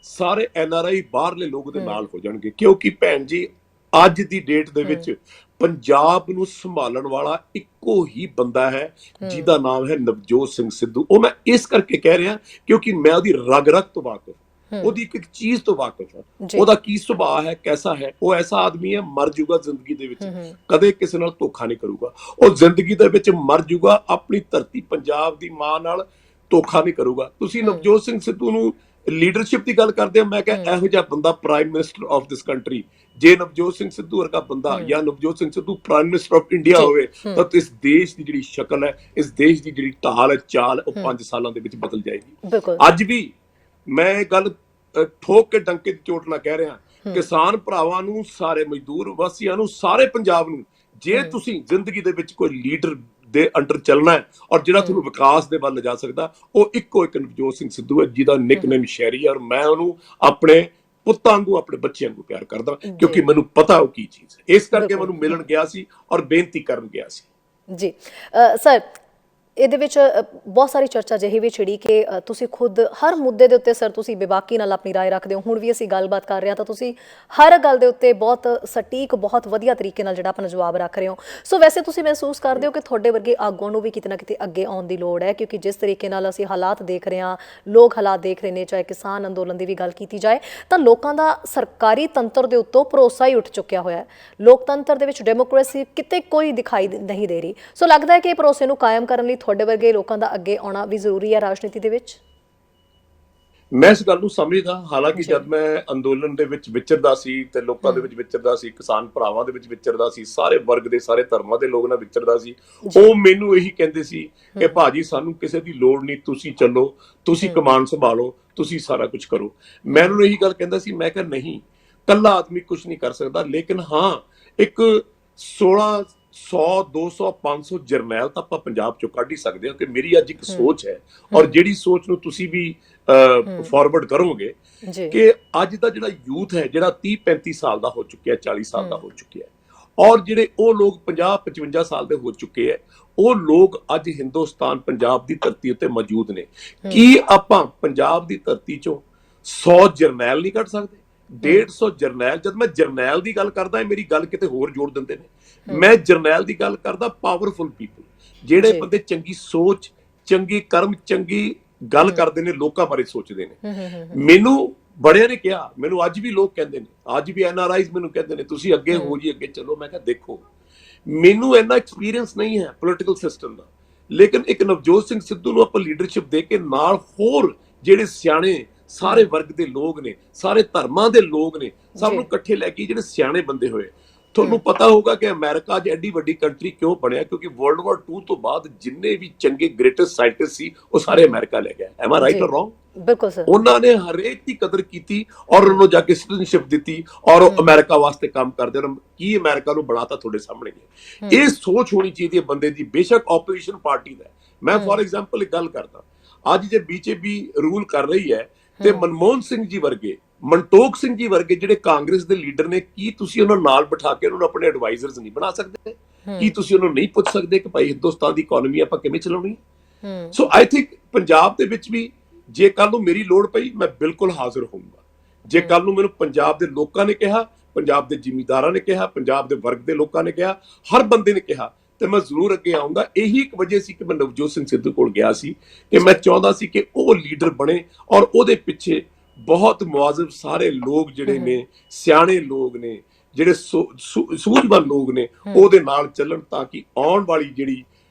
ਸਾਰੇ NRI ਬਾਹਰਲੇ ਲੋਕ ਦੇ ਨਾਲ ਹੋ ਜਾਣਗੇ, ਕਿਉਂਕਿ ਭੈਣ ਜੀ ਅੱਜ ਦੀ ਡੇਟ ਦੇ ਵਿੱਚ ਪੰਜਾਬ ਨੂੰ ਸੰਭਾਲਣ ਵਾਲਾ ਇੱਕੋ ਹੀ ਬੰਦਾ ਹੈ ਜਿਹਦਾ ਨਾਮ ਹੈ ਨਵਜੋਤ ਸਿੰਘ ਸਿੱਧੂ। ਉਹ ਮੈਂ ਇਸ ਕਰਕੇ ਕਹਿ ਰਿਹਾ ਕਿਉਂਕਿ ਮੈਂ ਉਹਦੀ ਰਗ ਰਗ ਤੋਂ ਵਾਕਿਫ, ਉਹਦੀ ਇੱਕ ਚੀਜ਼ ਤੋਂ ਵਾਕਿਫ ਹਾਂ, ਉਹਦਾ ਕੀ ਸੁਭਾਅ ਹੈ, ਕੈਸਾ ਹੈ। ਉਹ ਐਸਾ ਆਦਮੀ ਹੈ, ਮਰ ਜੂਗਾ ਜ਼ਿੰਦਗੀ ਦੇ ਵਿੱਚ, ਕਦੇ ਕਿਸੇ ਨਾਲ ਧੋਖਾ ਨਹੀਂ ਕਰੂਗਾ। ਉਹ ਜ਼ਿੰਦਗੀ ਦੇ ਵਿੱਚ ਮਰ ਜੂਗਾ, ਆਪਣੀ ਧਰਤੀ ਪੰਜਾਬ ਦੀ ਮਾਂ ਨਾਲ ਧੋਖਾ ਨਹੀਂ ਕਰੂਗਾ। ਤੁਸੀਂ ਨਵਜੋਤ ਸਿੰਘ ਸਿੱਧੂ ਨੂੰ ਲੀਡਰਸ਼ਿਪ ਦੀ ਗੱਲ ਕਰਦੇ ਆ, ਮੈਂ ਕਿਹਾ ਇਹੋ ਜਿਹਾ ਬੰਦਾ prime minister of this country, ਜੇ ਨਵਜੋਤ ਸਿੰਘ ਸਿੱਧੂ ਵਰਗਾ ਬੰਦਾ ਜਾਂ Navjot Singh Sidhu prime minister of India ਹੋਵੇ ਤਾਂ ਇਸ ਦੇਸ਼ ਦੀ ਜਿਹੜੀ ਸ਼ਕਲ ਹੈ, ਇਸ ਦੇਸ਼ ਦੀ ਜਿਹੜੀ ਢਾਲ ਹੈ, ਚਾਲ, ਉਹ 5 ਸਾਲਾਂ ਦੇ ਵਿੱਚ ਬਦਲ ਜਾਏਗੀ। ਅੱਜ ਵੀ ਮੈਂ ਇਹ ਗੱਲ ਠੋਕ ਕੇ ਡੰਕੇ ਦੀ ਚੋਟ ਨਾਲ ਕਹਿ ਰਿਹਾ, ਕਿਸਾਨ ਭਰਾਵਾਂ ਨੂੰ, ਸਾਰੇ ਮਜ਼ਦੂਰ ਵਾਸੀਆਂ ਨੂੰ, ਸਾਰੇ ਪੰਜਾਬ ਨੂੰ, ਜੇ ਤੁਸੀਂ ਜ਼ਿੰਦਗੀ ਦੇ ਵਿੱਚ ਕੋਈ ਲੀਡਰ ਦੇ ਅੰਡਰ ਚੱਲਣਾ ਹੈ ਔਰ ਜਿਹੜਾ ਤੁਹਾਨੂੰ ਵਿਕਾਸ ਦੇ ਵੱਲ ਲਿਜਾ ਸਕਦਾ, ਉਹ ਇੱਕੋ ਇੱਕ ਨਵਜੋਤ ਸਿੰਘ ਸਿੱਧੂ ਹੈ, ਜਿਹਦਾ ਨਿਕਨੇਮ ਸ਼ੈਰੀ ਹੈ। ਔਰ ਮੈਂ ਉਹਨੂੰ ਆਪਣੇ ਪੁੱਤਾਂ ਵਾਂਗੂ, ਆਪਣੇ ਬੱਚਿਆਂ ਵਾਂਗੂ ਪਿਆਰ ਕਰਦਾ, ਕਿਉਂਕਿ ਮੈਨੂੰ ਪਤਾ ਉਹ ਕੀ ਚੀਜ਼ ਹੈ। ਇਸ ਕਰਕੇ ਮੈਨੂੰ ਮਿਲਣ ਗਿਆ ਸੀ ਔਰ ਬੇਨਤੀ ਕਰਨ ਗਿਆ ਸੀ। ਜੀ ਸਰ, ਇਹਦੇ ਵਿੱਚ ਬਹੁਤ ਸਾਰੀ ਚਰਚਾ ਜਿਹੀ ਵੀ ਛਿੜੀ ਕਿ ਤੁਸੀਂ ਖੁਦ ਹਰ ਮੁੱਦੇ ਦੇ ਉੱਤੇ ਸਰ ਤੁਸੀਂ ਬੇਬਾਕੀ ਨਾਲ ਆਪਣੀ ਰਾਏ ਰੱਖਦੇ ਹੋ। ਹੁਣ ਵੀ ਅਸੀਂ ਗੱਲਬਾਤ ਕਰ ਰਹੇ ਹਾਂ ਤਾਂ ਤੁਸੀਂ ਹਰ ਗੱਲ ਦੇ ਉੱਤੇ ਬਹੁਤ ਸਟੀਕ, ਬਹੁਤ ਵਧੀਆ ਤਰੀਕੇ ਨਾਲ ਜਿਹੜਾ ਆਪਣਾ ਜਵਾਬ ਰੱਖ ਰਹੇ ਹੋ। ਸੋ ਵੈਸੇ ਤੁਸੀਂ ਮਹਿਸੂਸ ਕਰਦੇ ਹੋ ਕਿ ਤੁਹਾਡੇ ਵਰਗੇ ਆਗੂਆਂ ਨੂੰ ਵੀ ਕਿਤੇ ਨਾ ਕਿਤੇ ਅੱਗੇ ਆਉਣ ਦੀ ਲੋੜ ਹੈ, ਕਿਉਂਕਿ ਜਿਸ ਤਰੀਕੇ ਨਾਲ ਅਸੀਂ ਹਾਲਾਤ ਦੇਖ ਰਹੇ ਹਾਂ, ਲੋਕ ਹਾਲਾਤ ਦੇਖ ਰਹੇ ਨੇ, ਚਾਹੇ ਕਿਸਾਨ ਅੰਦੋਲਨ ਦੀ ਵੀ ਗੱਲ ਕੀਤੀ ਜਾਏ ਤਾਂ ਲੋਕਾਂ ਦਾ ਸਰਕਾਰੀ ਤੰਤਰ ਦੇ ਉੱਤੋਂ ਭਰੋਸਾ ਹੀ ਉੱਠ ਚੁੱਕਿਆ ਹੋਇਆ ਹੈ। ਲੋਕਤੰਤਰ ਦੇ ਵਿੱਚ ਡੈਮੋਕ੍ਰੇਸੀ ਕਿਤੇ ਕੋਈ ਦਿਖਾਈ ਨਹੀਂ ਦੇ ਰਹੀ। ਸੋ ਲੱਗਦਾ ਹੈ ਕਿ ਇਹ ਭਰੋਸੇ ਨੂੰ ਕਾਇਮ ਕਰਨ ਲਈ ਤੁਹਾਡੇ ਵਰਗੇ ਲੋਕਾਂ ਦਾ ਅੱਗੇ ਆਉਣਾ ਵੀ ਜ਼ਰੂਰੀ ਹੈ ਰਾਜਨੀਤੀ ਦੇ ਵਿੱਚ। ਮੈਂ ਇਸ ਗੱਲ ਨੂੰ ਸਮਝਦਾ, ਹਾਲਾਂਕਿ ਜਦ ਮੈਂ ਅੰਦੋਲਨ ਦੇ ਵਿੱਚ ਵਿਚਰਦਾ ਸੀ ਤੇ ਲੋਕਾਂ ਦੇ ਵਿੱਚ ਵਿਚਰਦਾ ਸੀ, ਕਿਸਾਨ ਭਰਾਵਾਂ ਦੇ ਵਿੱਚ ਵਿਚਰਦਾ ਸੀ, ਸਾਰੇ ਵਰਗ ਦੇ, ਸਾਰੇ ਧਰਮਾਂ ਦੇ ਲੋਕ ਨਾਲ ਵਿਚਰਦਾ ਸੀ, ਉਹ ਮੈਨੂੰ ਇਹੀ ਕਹਿੰਦੇ ਸੀ ਕਿ ਭਾਜੀ ਸਾਨੂੰ ਕਿਸੇ ਦੀ ਲੋੜ ਨਹੀਂ, ਤੁਸੀਂ ਚੱਲੋ, ਤੁਸੀਂ ਕਮਾਨ ਸੰਭਾਲੋ, ਤੁਸੀਂ ਸਾਰਾ ਕੁਝ ਕਰੋ। ਮੈਂ ਉਹਨਾਂ ਨੂੰ ਇਹੀ ਗੱਲ ਕਹਿੰਦਾ ਸੀ, ਮੈਂ ਕਿਹਾ ਨਹੀਂ, ਕੱਲਾ ਆਦਮੀ ਕੁਝ ਨਹੀਂ ਕਰ ਸਕਦਾ, ਲੇਕਿਨ ਹਾਂ ਇੱਕ 100, 200, 500 ਜਰਨੈਲ ਤਾਂ ਆਪਾਂ ਪੰਜਾਬ ਚੋਂ ਕੱਢ ਹੀ ਸਕਦੇ ਹਾਂ। ਕਿ ਮੇਰੀ ਅੱਜ ਇੱਕ ਸੋਚ ਹੈ ਔਰ ਜਿਹੜੀ ਸੋਚ ਨੂੰ ਤੁਸੀਂ ਵੀ ਫਾਰਵਰਡ ਕਰੋਗੇ ਕਿ ਅੱਜ ਦਾ ਜਿਹੜਾ ਯੂਥ ਹੈ, ਜਿਹੜਾ 30-35 ਸਾਲ ਦਾ ਹੋ ਚੁੱਕਿਆ, 40 ਸਾਲ ਦਾ ਹੋ ਚੁੱਕਿਆ, ਔਰ ਜਿਹੜੇ ਉਹ ਲੋਕ 50-55 ਸਾਲ ਦੇ ਹੋ ਚੁੱਕੇ ਹੈ, ਉਹ ਲੋਕ ਅੱਜ ਹਿੰਦੁਸਤਾਨ, ਪੰਜਾਬ ਦੀ ਧਰਤੀ ਉੱਤੇ ਮੌਜੂਦ ਨੇ। ਕੀ ਆਪਾਂ ਪੰਜਾਬ ਦੀ ਧਰਤੀ ਚੋਂ 100 ਜਰਨੈਲ ਨਹੀਂ ਕੱਢ ਸਕਦੇ? 150 ਜਰਨੈਲ? ਜਦ ਮੈਂ ਜਰਨੈਲ ਦੀ ਗੱਲ ਕਰਦਾ, ਮੇਰੀ ਗੱਲ ਕਿਤੇ ਹੋਰ ਜੋੜ ਦਿੰਦੇ ਨੇ। ਮੈਂ ਜਰਨੈਲ ਦੀ ਗੱਲ ਕਰਦਾ ਪਾਵਰਫੁਲ ਪੀਪਲ, ਜਿਹੜੇ ਬੰਦੇ ਚੰਗੀ ਸੋਚ, ਚੰਗੀ ਕਰਮ, ਚੰਗੀ ਗੱਲ ਕਰਦੇ ਨੇ, ਲੋਕਾਂ ਬਾਰੇ ਸੋਚਦੇ ਨੇ। ਮੈਨੂੰ ਬੜਿਆਂ ਨੇ ਕਿਹਾ, ਮੈਨੂੰ ਅੱਜ ਵੀ ਲੋਕ ਕਹਿੰਦੇ ਨੇ, ਅੱਜ ਵੀ NRIs ਮੈਨੂੰ ਕਹਿੰਦੇ ਨੇ ਤੁਸੀਂ ਅੱਗੇ ਹੋ ਜੀ, ਅੱਗੇ ਚਲੋ। ਮੈਂ ਕਿਹਾ ਦੇਖੋ, ਮੈਨੂੰ ਇੰਨਾ ਐਕਸਪੀਰੀਅੰਸ ਨਹੀਂ ਹੈ ਪੋਲੀਟੀਕਲ ਸਿਸਟਮ ਦਾ, ਲੇਕਿਨ ਇੱਕ ਨਵਜੋਤ ਸਿੰਘ ਸਿੱਧੂ ਨੂੰ ਆਪਾਂ ਲੀਡਰਸ਼ਿਪ ਦੇ ਕੇ ਨਾਲ ਹੋਰ ਜਿਹੜੇ ਸਿਆਣੇ ਸਾਰੇ ਵਰਗ ਦੇ ਲੋਕ ਨੇ, ਸਾਰੇ ਧਰਮਾਂ ਦੇ ਲੋਕ ਨੇ, ਸਭ ਨੂੰ ਇਕੱਠੇ ਲੈ ਕੇ ਜਿਹੜੇ ਸਿਆਣੇ ਬੰਦੇ ਹੋਏ। ਤੁਹਾਨੂੰ ਪਤਾ ਹੋਊਗਾ ਕਿ ਅਮਰੀਕਾ ਅੱਜ ਐਡੀ ਵੱਡੀ ਕੰਟਰੀ ਕਿਉਂ ਬਣਿਆ, ਕਿਉਂਕਿ ਵਰਲਡ ਵਾਰ 2 ਤੋਂ ਬਾਅਦ ਜਿੰਨੇ ਵੀ ਚੰਗੇ ਗ੍ਰੇਟੈਸਟ ਸਾਇੰਟਿਸਟ ਸੀ ਉਹ ਸਾਰੇ ਅਮਰੀਕਾ ਲੈ ਗਿਆ। M I right or wrong? ਬਿਲਕੁਲ ਸਰ। ਉਹਨਾਂ ਨੇ ਹਰੇਕ ਦੀ ਕਦਰ ਕੀਤੀ ਔਰ ਉਹਨੂੰ ਜਾ ਕੇ ਸਿਟੀਜ਼ਨਸ਼ਿਪ ਦਿੱਤੀ ਔਰ ਉਹ ਅਮਰੀਕਾ ਵਾਸਤੇ ਕੰਮ ਕਰਦੇ ਹਨ। ਕੀ ਅਮਰੀਕਾ ਨੂੰ ਬਣਾਤਾ ਤੁਹਾਡੇ ਸਾਹਮਣੇ ਹੈ। ਇਹ ਸੋਚ ਹੋਣੀ ਚਾਹੀਦੀ ਹੈ ਬੰਦੇ ਦੀ, ਬੇਸ਼ੱਕ ਆਪੋਜੀਸ਼ਨ ਪਾਰਟੀ ਦਾ। ਮੈਂ ਫॉर ਐਗਜ਼ਾਮਪਲ ਇੱਕ ਗੱਲ ਕਰਦਾ, ਅੱਜ ਜੇ BJP ਰੂਲ ਕਰ ਰਹੀ ਹੈ ਤੇ ਮਨਮੋਹਨ ਸਿੰਘ ਜੀ ਵਰਗੇ, ਮਨਟੋਕ ਸਿੰਘ ਜੀ ਵਰਗੇ ਜਿਹੜੇ ਕਾਂਗਰਸ ਦੇ ਲੀਡਰ ਨੇ, ਕੀ ਤੁਸੀਂ ਉਹਨਾਂ ਨਾਲ ਬਿਠਾ ਕੇ ਉਹਨਾਂ ਨੂੰ ਆਪਣੇ ਐਡਵਾਈਜ਼ਰਸ ਨਹੀਂ ਬਣਾ ਸਕਦੇ? ਕੀ ਤੁਸੀਂ ਉਹਨਾਂ ਨੂੰ ਨਹੀਂ ਪੁੱਛ ਸਕਦੇ ਕਿ ਭਾਈ ਹਿੰਦੁਸਤਾਨ ਦੀ ਇਕਨੋਮੀ ਆਪਾਂ ਕਿਵੇਂ ਚਲਾਉਣੀ? ਸੋ ਆਈ ਥਿੰਕ ਪੰਜਾਬ ਦੇ ਵਿੱਚ ਵੀ ਜੇ ਕੱਲ ਨੂੰ ਮੇਰੀ ਲੋੜ ਪਈ, ਮੈਂ ਬਿਲਕੁਲ ਹਾਜ਼ਰ ਹੋਊਂਗਾ। ਜੇ ਕੱਲ ਨੂੰ ਮੈਨੂੰ ਪੰਜਾਬ ਦੇ ਲੋਕਾਂ ਨੇ ਕਿਹਾ, ਪੰਜਾਬ ਦੇ ਜ਼ਿਮੀਂਦਾਰਾਂ ਨੇ ਕਿਹਾ, ਪੰਜਾਬ ਦੇ ਵਰਗ ਦੇ ਲੋਕਾਂ ਨੇ ਕਿਹਾ, ਹਰ ਬੰਦੇ ਨੇ ਕਿਹਾ, ਤੇ ਮੈਂ ਜ਼ਰੂਰ ਅੱਗੇ ਆਉਂਗਾ। ਇਹੀ ਇੱਕ ਵਜ੍ਹਾ ਸੀ ਕਿ ਮੈਂ ਨਵਜੋਤ ਸਿੰਘ ਸਿੱਧੂ ਕੋਲ ਗਿਆ ਸੀ, ਕਿ ਮੈਂ ਚਾਹੁੰਦਾ ਸੀ ਕਿ ਉਹ ਲੀਡਰ ਬਣੇ ਔਰ ਉਹਦੇ ਪਿੱਛੇ ਬਹੁਤ ਮੁਆਜ਼ਬ ਸਾਰੇ ਲੋਕ ਜਿਹੜੇ ਨੇ, ਸਿਆਣੇ ਲੋਕ ਨੇ, ਜਿਹੜੇ ਸੂਝਵਾਨ ਲੋਕ ਨੇ, ਉਹਦੇ ਨਾਲ ਚੱਲਣ, ਤਾਂ ਕਿ ਆਉਣ ਵਾਲੀ ਜਿਹੜੀ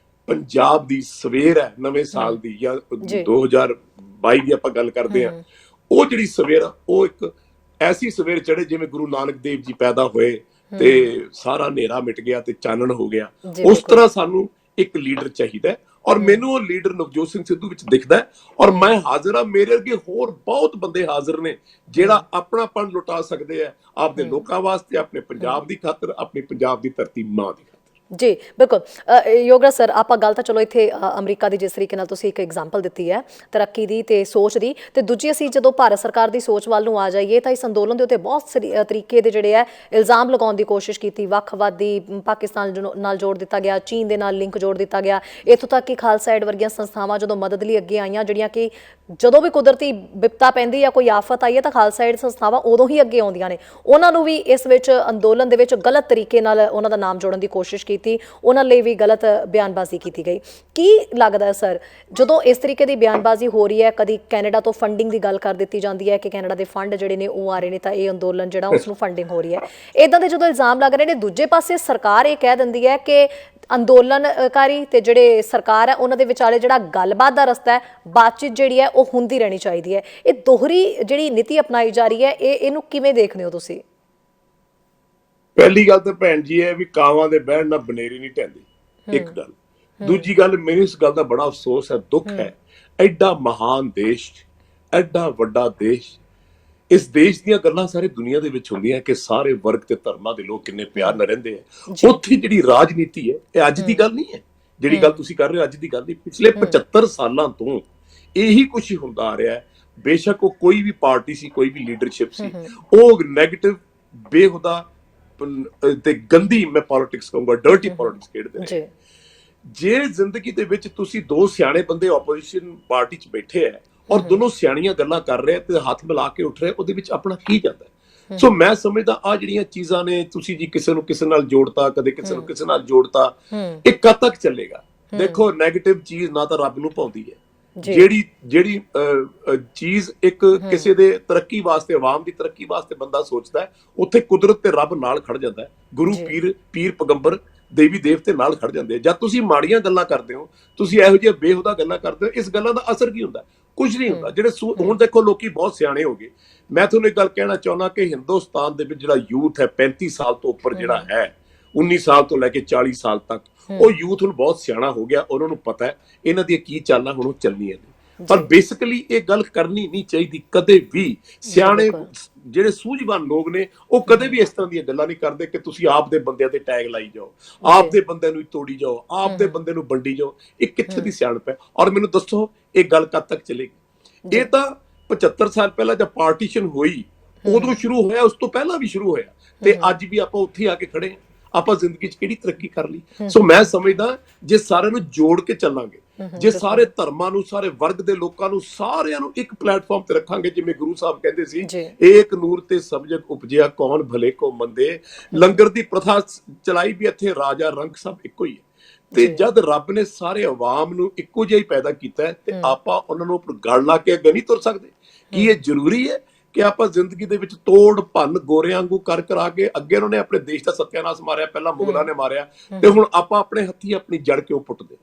ਪੰਜਾਬ ਦੀ ਸਵੇਰ ਹੈ ਨਵੇਂ ਸਾਲ ਦੀ ਜਾਂ 2022 ਦੀ ਆਪਾਂ ਗੱਲ ਕਰਦੇ ਹਾਂ, ਉਹ ਜਿਹੜੀ ਸਵੇਰ, ਉਹ ਇੱਕ ਐਸੀ ਸਵੇਰ ਚੜੇ ਜਿਵੇਂ ਗੁਰੂ ਨਾਨਕ ਦੇਵ ਜੀ ਪੈਦਾ ਹੋਏ ਤੇ ਸਾਰਾ ਹਨੇਰਾ ਮਿਟ ਗਿਆ ਤੇ ਚਾਨਣ ਹੋ ਗਿਆ। ਜੀ ਉਸ ਬਿਲਕੁਲ। ਤਰ੍ਹਾਂ ਸਾਨੂੰ ਇੱਕ ਲੀਡਰ ਚਾਹੀਦਾ ਹੈ, ਔਰ ਮੈਨੂੰ ਉਹ ਲੀਡਰ ਨਵਜੋਤ ਸਿੰਘ ਸਿੱਧੂ ਵਿੱਚ ਦਿਖਦਾ ਹੈ। ਔਰ ਮੈਂ ਹਾਜ਼ਰ ਹਾਂ, ਮੇਰੇ ਅੱਗੇ ਹੋਰ ਬਹੁਤ ਬੰਦੇ ਹਾਜ਼ਰ ਨੇ ਜਿਹੜਾ ਆਪਣਾਪਣ ਲੁਟਾ ਸਕਦੇ ਆ ਆਪਦੇ ਲੋਕਾਂ ਵਾਸਤੇ, ਆਪਣੇ ਪੰਜਾਬ ਦੀ ਖਾਤਰ, ਆਪਣੀ ਪੰਜਾਬ ਦੀ ਧਰਤੀ ਮਾਂ ਦੀ ਖਾਤਰ। ਜੀ ਬਿਲਕੁਲ। ਯੋਗਰਾਜ ਸਰ, ਆਪਾਂ ਗੱਲ ਤਾਂ ਚਲੋ ਇੱਥੇ ਅਮਰੀਕਾ ਦੀ ਜਿਸ ਤਰੀਕੇ ਨਾਲ ਤੁਸੀਂ ਇੱਕ ਐਗਜ਼ਾਮਪਲ ਦਿੱਤੀ ਹੈ ਤਰੱਕੀ ਦੀ ਤੇ ਸੋਚ ਦੀ, ਤੇ ਦੂਜੀ ਅਸੀਂ ਜਦੋਂ ਭਾਰਤ ਸਰਕਾਰ ਦੀ ਸੋਚ ਵੱਲ ਨੂੰ ਆ ਜਾਈਏ ਤਾਂ ਇਸ ਅੰਦੋਲਨ ਦੇ ਉੱਤੇ ਬਹੁਤ ਤਰੀਕੇ ਦੇ ਜਿਹੜੇ ਹੈ ਇਲਜ਼ਾਮ ਲਗਾਉਣ ਦੀ ਕੋਸ਼ਿਸ਼ ਕੀਤੀ। ਵੱਖਵਾਦੀ ਪਾਕਿਸਤਾਨ ਨਾਲ ਜੋੜ ਦਿੱਤਾ ਗਿਆ, ਚੀਨ ਦੇ ਨਾਲ ਲਿੰਕ ਜੋੜ ਦਿੱਤਾ ਗਿਆ, ਇੱਥੋਂ ਤੱਕ ਕਿ ਖਾਲਸਾ ਏਡ ਵਰਗੀਆਂ ਸੰਸਥਾਵਾਂ ਜਦੋਂ ਮਦਦ ਲਈ ਅੱਗੇ ਆਈਆਂ, ਜਿਹੜੀਆਂ ਕਿ ਜਦੋਂ ਵੀ ਕੁਦਰਤੀ ਵਿਪਤਾ ਪੈਂਦੀ ਜਾਂ ਕੋਈ ਆਫਤ ਆਈ ਹੈ ਤਾਂ ਖਾਲਸਾ ਏਡ ਸੰਸਥਾਵਾਂ ਉਦੋਂ ਹੀ ਅੱਗੇ ਆਉਂਦੀਆਂ ਨੇ। ਉਹਨਾਂ ਨੂੰ ਵੀ ਇਸ ਵਿੱਚ ਅੰਦੋਲਨ ਦੇ ਵਿੱਚ ਗਲਤ ਤਰੀਕੇ ਨਾਲ ਉਹਨਾਂ ਦਾ ਨਾਮ ਜੋੜਨ ਦੀ ਕੋਸ਼ਿਸ਼ ਕੀਤੀ, ਉਹਨਾਂ ਲਈ ਵੀ ਗਲਤ ਬਿਆਨਬਾਜ਼ੀ ਕੀਤੀ ਗਈ। ਕੀ ਲੱਗਦਾ ਹੈ ਸਰ, ਜਦੋਂ ਇਸ ਤਰੀਕੇ ਦੀ ਬਿਆਨਬਾਜ਼ੀ ਹੋ ਰਹੀ ਹੈ, ਕਦੀ ਕੈਨੇਡਾ ਤੋਂ ਫੰਡਿੰਗ ਦੀ ਗੱਲ ਕਰ ਦਿੱਤੀ ਜਾਂਦੀ ਹੈ ਕਿ ਕੈਨੇਡਾ ਦੇ ਫੰਡ ਜਿਹੜੇ ਨੇ ਉਹ ਆ ਰਹੇ ਨੇ ਤਾਂ ਇਹ ਅੰਦੋਲਨ ਜਿਹੜਾ ਉਸ ਨੂੰ ਫੰਡਿੰਗ ਹੋ ਰਹੀ ਹੈ, ਇੱਦਾਂ ਦੇ ਜਦੋਂ ਇਲਜ਼ਾਮ ਲੱਗ ਰਹੇ ਨੇ, ਦੂਜੇ ਪਾਸੇ ਸਰਕਾਰ ਇਹ ਕਹਿ ਦਿੰਦੀ ਹੈ ਕਿ ਅੰਦੋਲਨਕਾਰੀ ਤੇ ਜਿਹੜੇ ਸਰਕਾਰ ਹੈ ਉਹਨਾਂ ਦੇ ਵਿਚਾਲੇ ਜਿਹੜਾ ਗੱਲਬਾਤ ਦਾ ਰਸਤਾ ਹੈ, ਬਾਤਚੀਤ ਜਿਹੜੀ ਹੈ ਉਹ ਹੁੰਦੀ ਰਹਿਣੀ ਚਾਹੀਦੀ ਹੈ। ਇਹ ਦੋਹਰੀ ਜਿਹੜੀ ਨੀਤੀ ਅਪਣਾਈ ਜਾ ਰਹੀ ਹੈ, ਇਹਨੂੰ ਕਿਵੇਂ ਦੇਖਦੇ ਹੋ ਤੁਸੀਂ? ਪਹਿਲੀ ਗੱਲ ਤਾਂ ਭੈਣ ਜੀ ਹੈ ਵੀ ਕਾਵਾਂ ਦੇ ਬਹਿਣ ਨਾਲ ਬਨੇਰੀ ਨਹੀਂ ਢਹਿੰਦੀ, ਇੱਕ ਗੱਲ। ਦੂਜੀ ਗੱਲ, ਮੈਨੂੰ ਇਸ ਗੱਲ ਦਾ ਬੜਾ ਅਫਸੋਸ ਹੈ, ਦੁੱਖ ਹੈ, ਐਡਾ ਮਹਾਨ ਦੇਸ਼, ਐਡਾ ਵੱਡਾ ਦੇਸ਼, ਇਸ ਦੇਸ਼ ਦੀਆਂ ਗੱਲਾਂ ਸਾਰੀ ਦੁਨੀਆ ਦੇ ਵਿੱਚ ਹੁੰਦੀਆਂ ਕਿ ਸਾਰੇ ਵਰਗ ਤੇ ਧਰਮਾਂ ਦੇ ਲੋਕ ਕਿੰਨੇ ਪਿਆਰ ਨਾਲ ਰਹਿੰਦੇ ਆ। ਉੱਥੇ ਜਿਹੜੀ ਰਾਜਨੀਤੀ ਹੈ, ਇਹ ਅੱਜ ਦੀ ਗੱਲ ਨਹੀਂ ਹੈ, ਜਿਹੜੀ ਗੱਲ ਤੁਸੀਂ ਕਰ ਰਹੇ ਹੋ ਅੱਜ ਦੀ ਗੱਲ ਨਹੀਂ, ਪਿਛਲੇ 75 ਸਾਲਾਂ ਤੋਂ ਇਹੀ ਕੁਝ ਹੁੰਦਾ ਆ ਰਿਹਾ ਹੈ। ਬੇਸ਼ੱਕ ਉਹ ਕੋਈ ਵੀ ਪਾਰਟੀ ਸੀ, ਕੋਈ ਵੀ ਲੀਡਰਸ਼ਿਪ ਸੀ, ਉਹ ਨੈਗੇਟਿਵ ਬੇਹੁਦਾ ਤੇ ਗੰਦੀ, ਮੈਂ ਪੋਲਿਟਿਕਸ ਕਹੂੰਗਾ, ਡਰਟੀ ਪੋਲਿਟਿਕਸ ਖੇਡਦੇ ਨੇ। ਜੇ ਜ਼ਿੰਦਗੀ ਦੇ ਵਿੱਚ ਤੁਸੀਂ ਦੋ ਸਿਆਣੇ ਬੰਦੇ ਆਪੋਜੀਸ਼ਨ ਪਾਰਟੀ 'ਚ ਬੈਠੇ ਆ ਔਰ ਦੋਨੋਂ ਸਿਆਣੀਆਂ ਗੱਲਾਂ ਕਰ ਰਹੇ ਤੇ ਹੱਥ ਮਿਲਾ ਕੇ ਉੱਠ ਰਹੇ, ਉਹਦੇ ਵਿੱਚ ਆਪਣਾ ਕੀ ਜਾਂਦਾ? ਸੋ ਮੈਂ ਸਮਝਦਾ ਆ ਜਿਹੜੀਆਂ ਚੀਜ਼ਾਂ ਨੇ, ਤੁਸੀਂ ਜੀ ਕਿਸੇ ਨੂੰ ਕਿਸੇ ਨਾਲ ਜੋੜਤਾ, ਕਦੇ ਕਿਸੇ ਨੂੰ ਕਿਸੇ ਨਾਲ ਜੋੜਤਾ, ਇਹ ਕਦ ਤੱਕ ਚੱਲੇਗਾ? ਦੇਖੋ, ਨੈਗੇਟਿਵ ਚੀਜ਼ ਨਾ ਤਾਂ ਰੱਬ ਨੂੰ ਭਾਉਂਦੀ ਹੈ। ਜਿਹੜੀ ਚੀਜ਼ ਇੱਕ ਕਿਸੇ ਦੇ ਤਰੱਕੀ ਵਾਸਤੇ, ਆਵਾਮ ਦੀ ਤਰੱਕੀ ਵਾਸਤੇ ਬੰਦਾ ਸੋਚਦਾ ਹੈ, ਉੱਥੇ ਕੁਦਰਤ ਤੇ ਰੱਬ ਨਾਲ ਖੜ ਜਾਂਦਾ ਹੈ, ਗੁਰੂ ਪੀਰ ਪੈਗੰਬਰ ਦੇਵੀ ਦੇਵਤੇ ਨਾਲ ਖੜ ਜਾਂਦੇ ਆ। ਜਦ ਤੁਸੀਂ ਮਾੜੀਆਂ ਗੱਲਾਂ ਕਰਦੇ ਹੋ, ਤੁਸੀਂ ਇਹੋ ਜਿਹੀਆਂ ਬੇਹੁਦਾ ਗੱਲਾਂ ਕਰਦੇ ਹੋ, ਇਸ ਗੱਲਾਂ ਦਾ ਅਸਰ ਕੀ ਹੁੰਦਾ? ਕੁਝ ਨਹੀਂ ਹੁੰਦਾ। ਜਿਹੜੇ ਹੁਣ ਦੇਖੋ ਲੋਕੀ ਬਹੁਤ ਸਿਆਣੇ ਹੋ ਗਏ। ਮੈਂ ਤੁਹਾਨੂੰ ਇੱਕ ਗੱਲ ਕਹਿਣਾ ਚਾਹੁੰਦਾ ਕਿ ਹਿੰਦੁਸਤਾਨ ਦੇ ਵਿੱਚ ਜਿਹੜਾ ਯੂਥ ਹੈ 35 ਸਾਲ ਤੋਂ ਉੱਪਰ ਜਿਹੜਾ ਹੈ, 19 ਸਾਲ ਤੋਂ ਲੈ ਕੇ 40 ਸਾਲ ਤੱਕ, ਉਹ ਯੂਥ ਹੁਣ ਬਹੁਤ ਸਿਆਣਾ ਹੋ ਗਿਆ। ਉਹਨਾਂ ਨੂੰ ਪਤਾ ਹੈ ਇਹਨਾਂ ਦੀਆਂ ਕੀ ਚਾਲਾਂ ਹੁਣ ਉਹ ਚੱਲਣੀਆਂ ਨੇ। ਪਰ ਬੇਸਿਕਲੀ ਇਹ ਗੱਲ ਕਰਨੀ ਨਹੀਂ ਚਾਹੀਦੀ ਕਦੇ ਵੀ। ਸਿਆਣੇ ਜਿਹੜੇ ਸੂਝਵਾਨ ਲੋਕ ਨੇ ਉਹ ਕਦੇ ਵੀ ਇਸ ਤਰ੍ਹਾਂ ਦੀਆਂ ਗੱਲਾਂ ਨਹੀਂ ਕਰਦੇ ਕਿ ਤੁਸੀਂ ਆਪ ਦੇ ਬੰਦਿਆਂ ਤੇ ਟੈਗ ਲਾਈ ਜਾਓ, ਆਪ ਦੇ ਬੰਦਿਆਂ ਨੂੰ ਤੋੜੀ ਜਾਓ, ਆਪ ਦੇ ਬੰਦੇ ਨੂੰ ਵੰਡੀ ਜਾਓ। ਇਹ ਕਿੱਥੇ ਦੀ ਸਿਆਣਪ ਹੈ? ਔਰ ਮੈਨੂੰ ਦੱਸੋ ਇਹ ਗੱਲ ਕਦ ਤੱਕ ਚੱਲੇਗੀ? ਇਹ ਤਾਂ 75 ਸਾਲ ਪਹਿਲਾਂ ਜਦ ਪਾਰਟੀਸ਼ਨ ਹੋਈ ਉਦੋਂ ਸ਼ੁਰੂ ਹੋਇਆ, ਉਸ ਤੋਂ ਪਹਿਲਾਂ ਵੀ ਸ਼ੁਰੂ ਹੋਇਆ, ਤੇ ਅੱਜ ਵੀ ਆਪਾਂ ਉੱਥੇ ਆ ਕੇ ਖੜੇ ਹਾਂ। ਆਪਾਂ ਜ਼ਿੰਦਗੀ 'ਚ ਕਿਹੜੀ ਤਰੱਕੀ ਕਰ ਲਈ? ਸੋ ਮੈਂ ਸਮਝਦਾ ਜੇ ਸਾਰਿਆਂ ਨੂੰ ਜੋੜ ਕੇ ਚੱਲਾਂਗੇ, ਜੇ ਸਾਰੇ ਧਰਮਾਂ ਨੂੰ, ਸਾਰੇ ਵਰਗ ਦੇ ਲੋਕਾਂ ਨੂੰ, ਸਾਰਿਆਂ ਨੂੰ ਇੱਕ ਪਲੇਟਫਾਰਮ ਤੇ ਰੱਖਾਂਗੇ, ਜਿਵੇਂ ਗੁਰੂ ਸਾਹਿਬ ਕਹਿੰਦੇ ਸੀ, ਏਕ ਨੂਰ ਤੇ ਸਭ ਜਗ ਉਪਜਿਆ, ਕੌਣ ਭਲੇ ਕੋ ਮੰਦੇ। ਲੰਗਰ ਦੀ ਪ੍ਰਥਾ ਚਲਾਈ ਵੀ ਇੱਥੇ, ਰਾਜਾ ਰੰਕ ਸਭ ਇੱਕੋ ਹੀ ਹੈ। ਤੇ ਜਦ ਰੱਬ ਨੇ ਸਾਰੇ ਆਵਾਮ ਨੂੰ ਇੱਕੋ ਜਿਹਾ ਹੀ ਪੈਦਾ ਕੀਤਾ ਤੇ ਆਪਾਂ ਉਹਨਾਂ ਨੂੰ ਗਲ ਲਾ ਕੇ ਅੱਗੇ ਨਹੀਂ ਤੁਰ ਸਕਦੇ? ਕੀ ਇਹ ਜ਼ਰੂਰੀ ਹੈ ਕਿ ਆਪਾਂ ਜ਼ਿੰਦਗੀ ਦੇ ਵਿੱਚ ਤੋੜ ਭੰਨ ਗੋਰਿਆਂ ਵਾਂਗੂ ਕਰ ਕਰਾ ਕੇ, ਅੱਗੇ ਉਹਨਾਂ ਨੇ ਆਪਣੇ ਦੇਸ਼ ਦਾ ਸੱਤਿਆਨਾਸ਼ ਮਾਰਿਆ, ਪਹਿਲਾਂ ਮੁਗਲਾਂ ਨੇ ਮਾਰਿਆ, ਤੇ ਹੁਣ ਆਪਾਂ ਆਪਣੇ ਹੱਥੀ ਆਪਣੀ ਜੜ ਕਿਉਂ ਪੁੱਟਦੇ?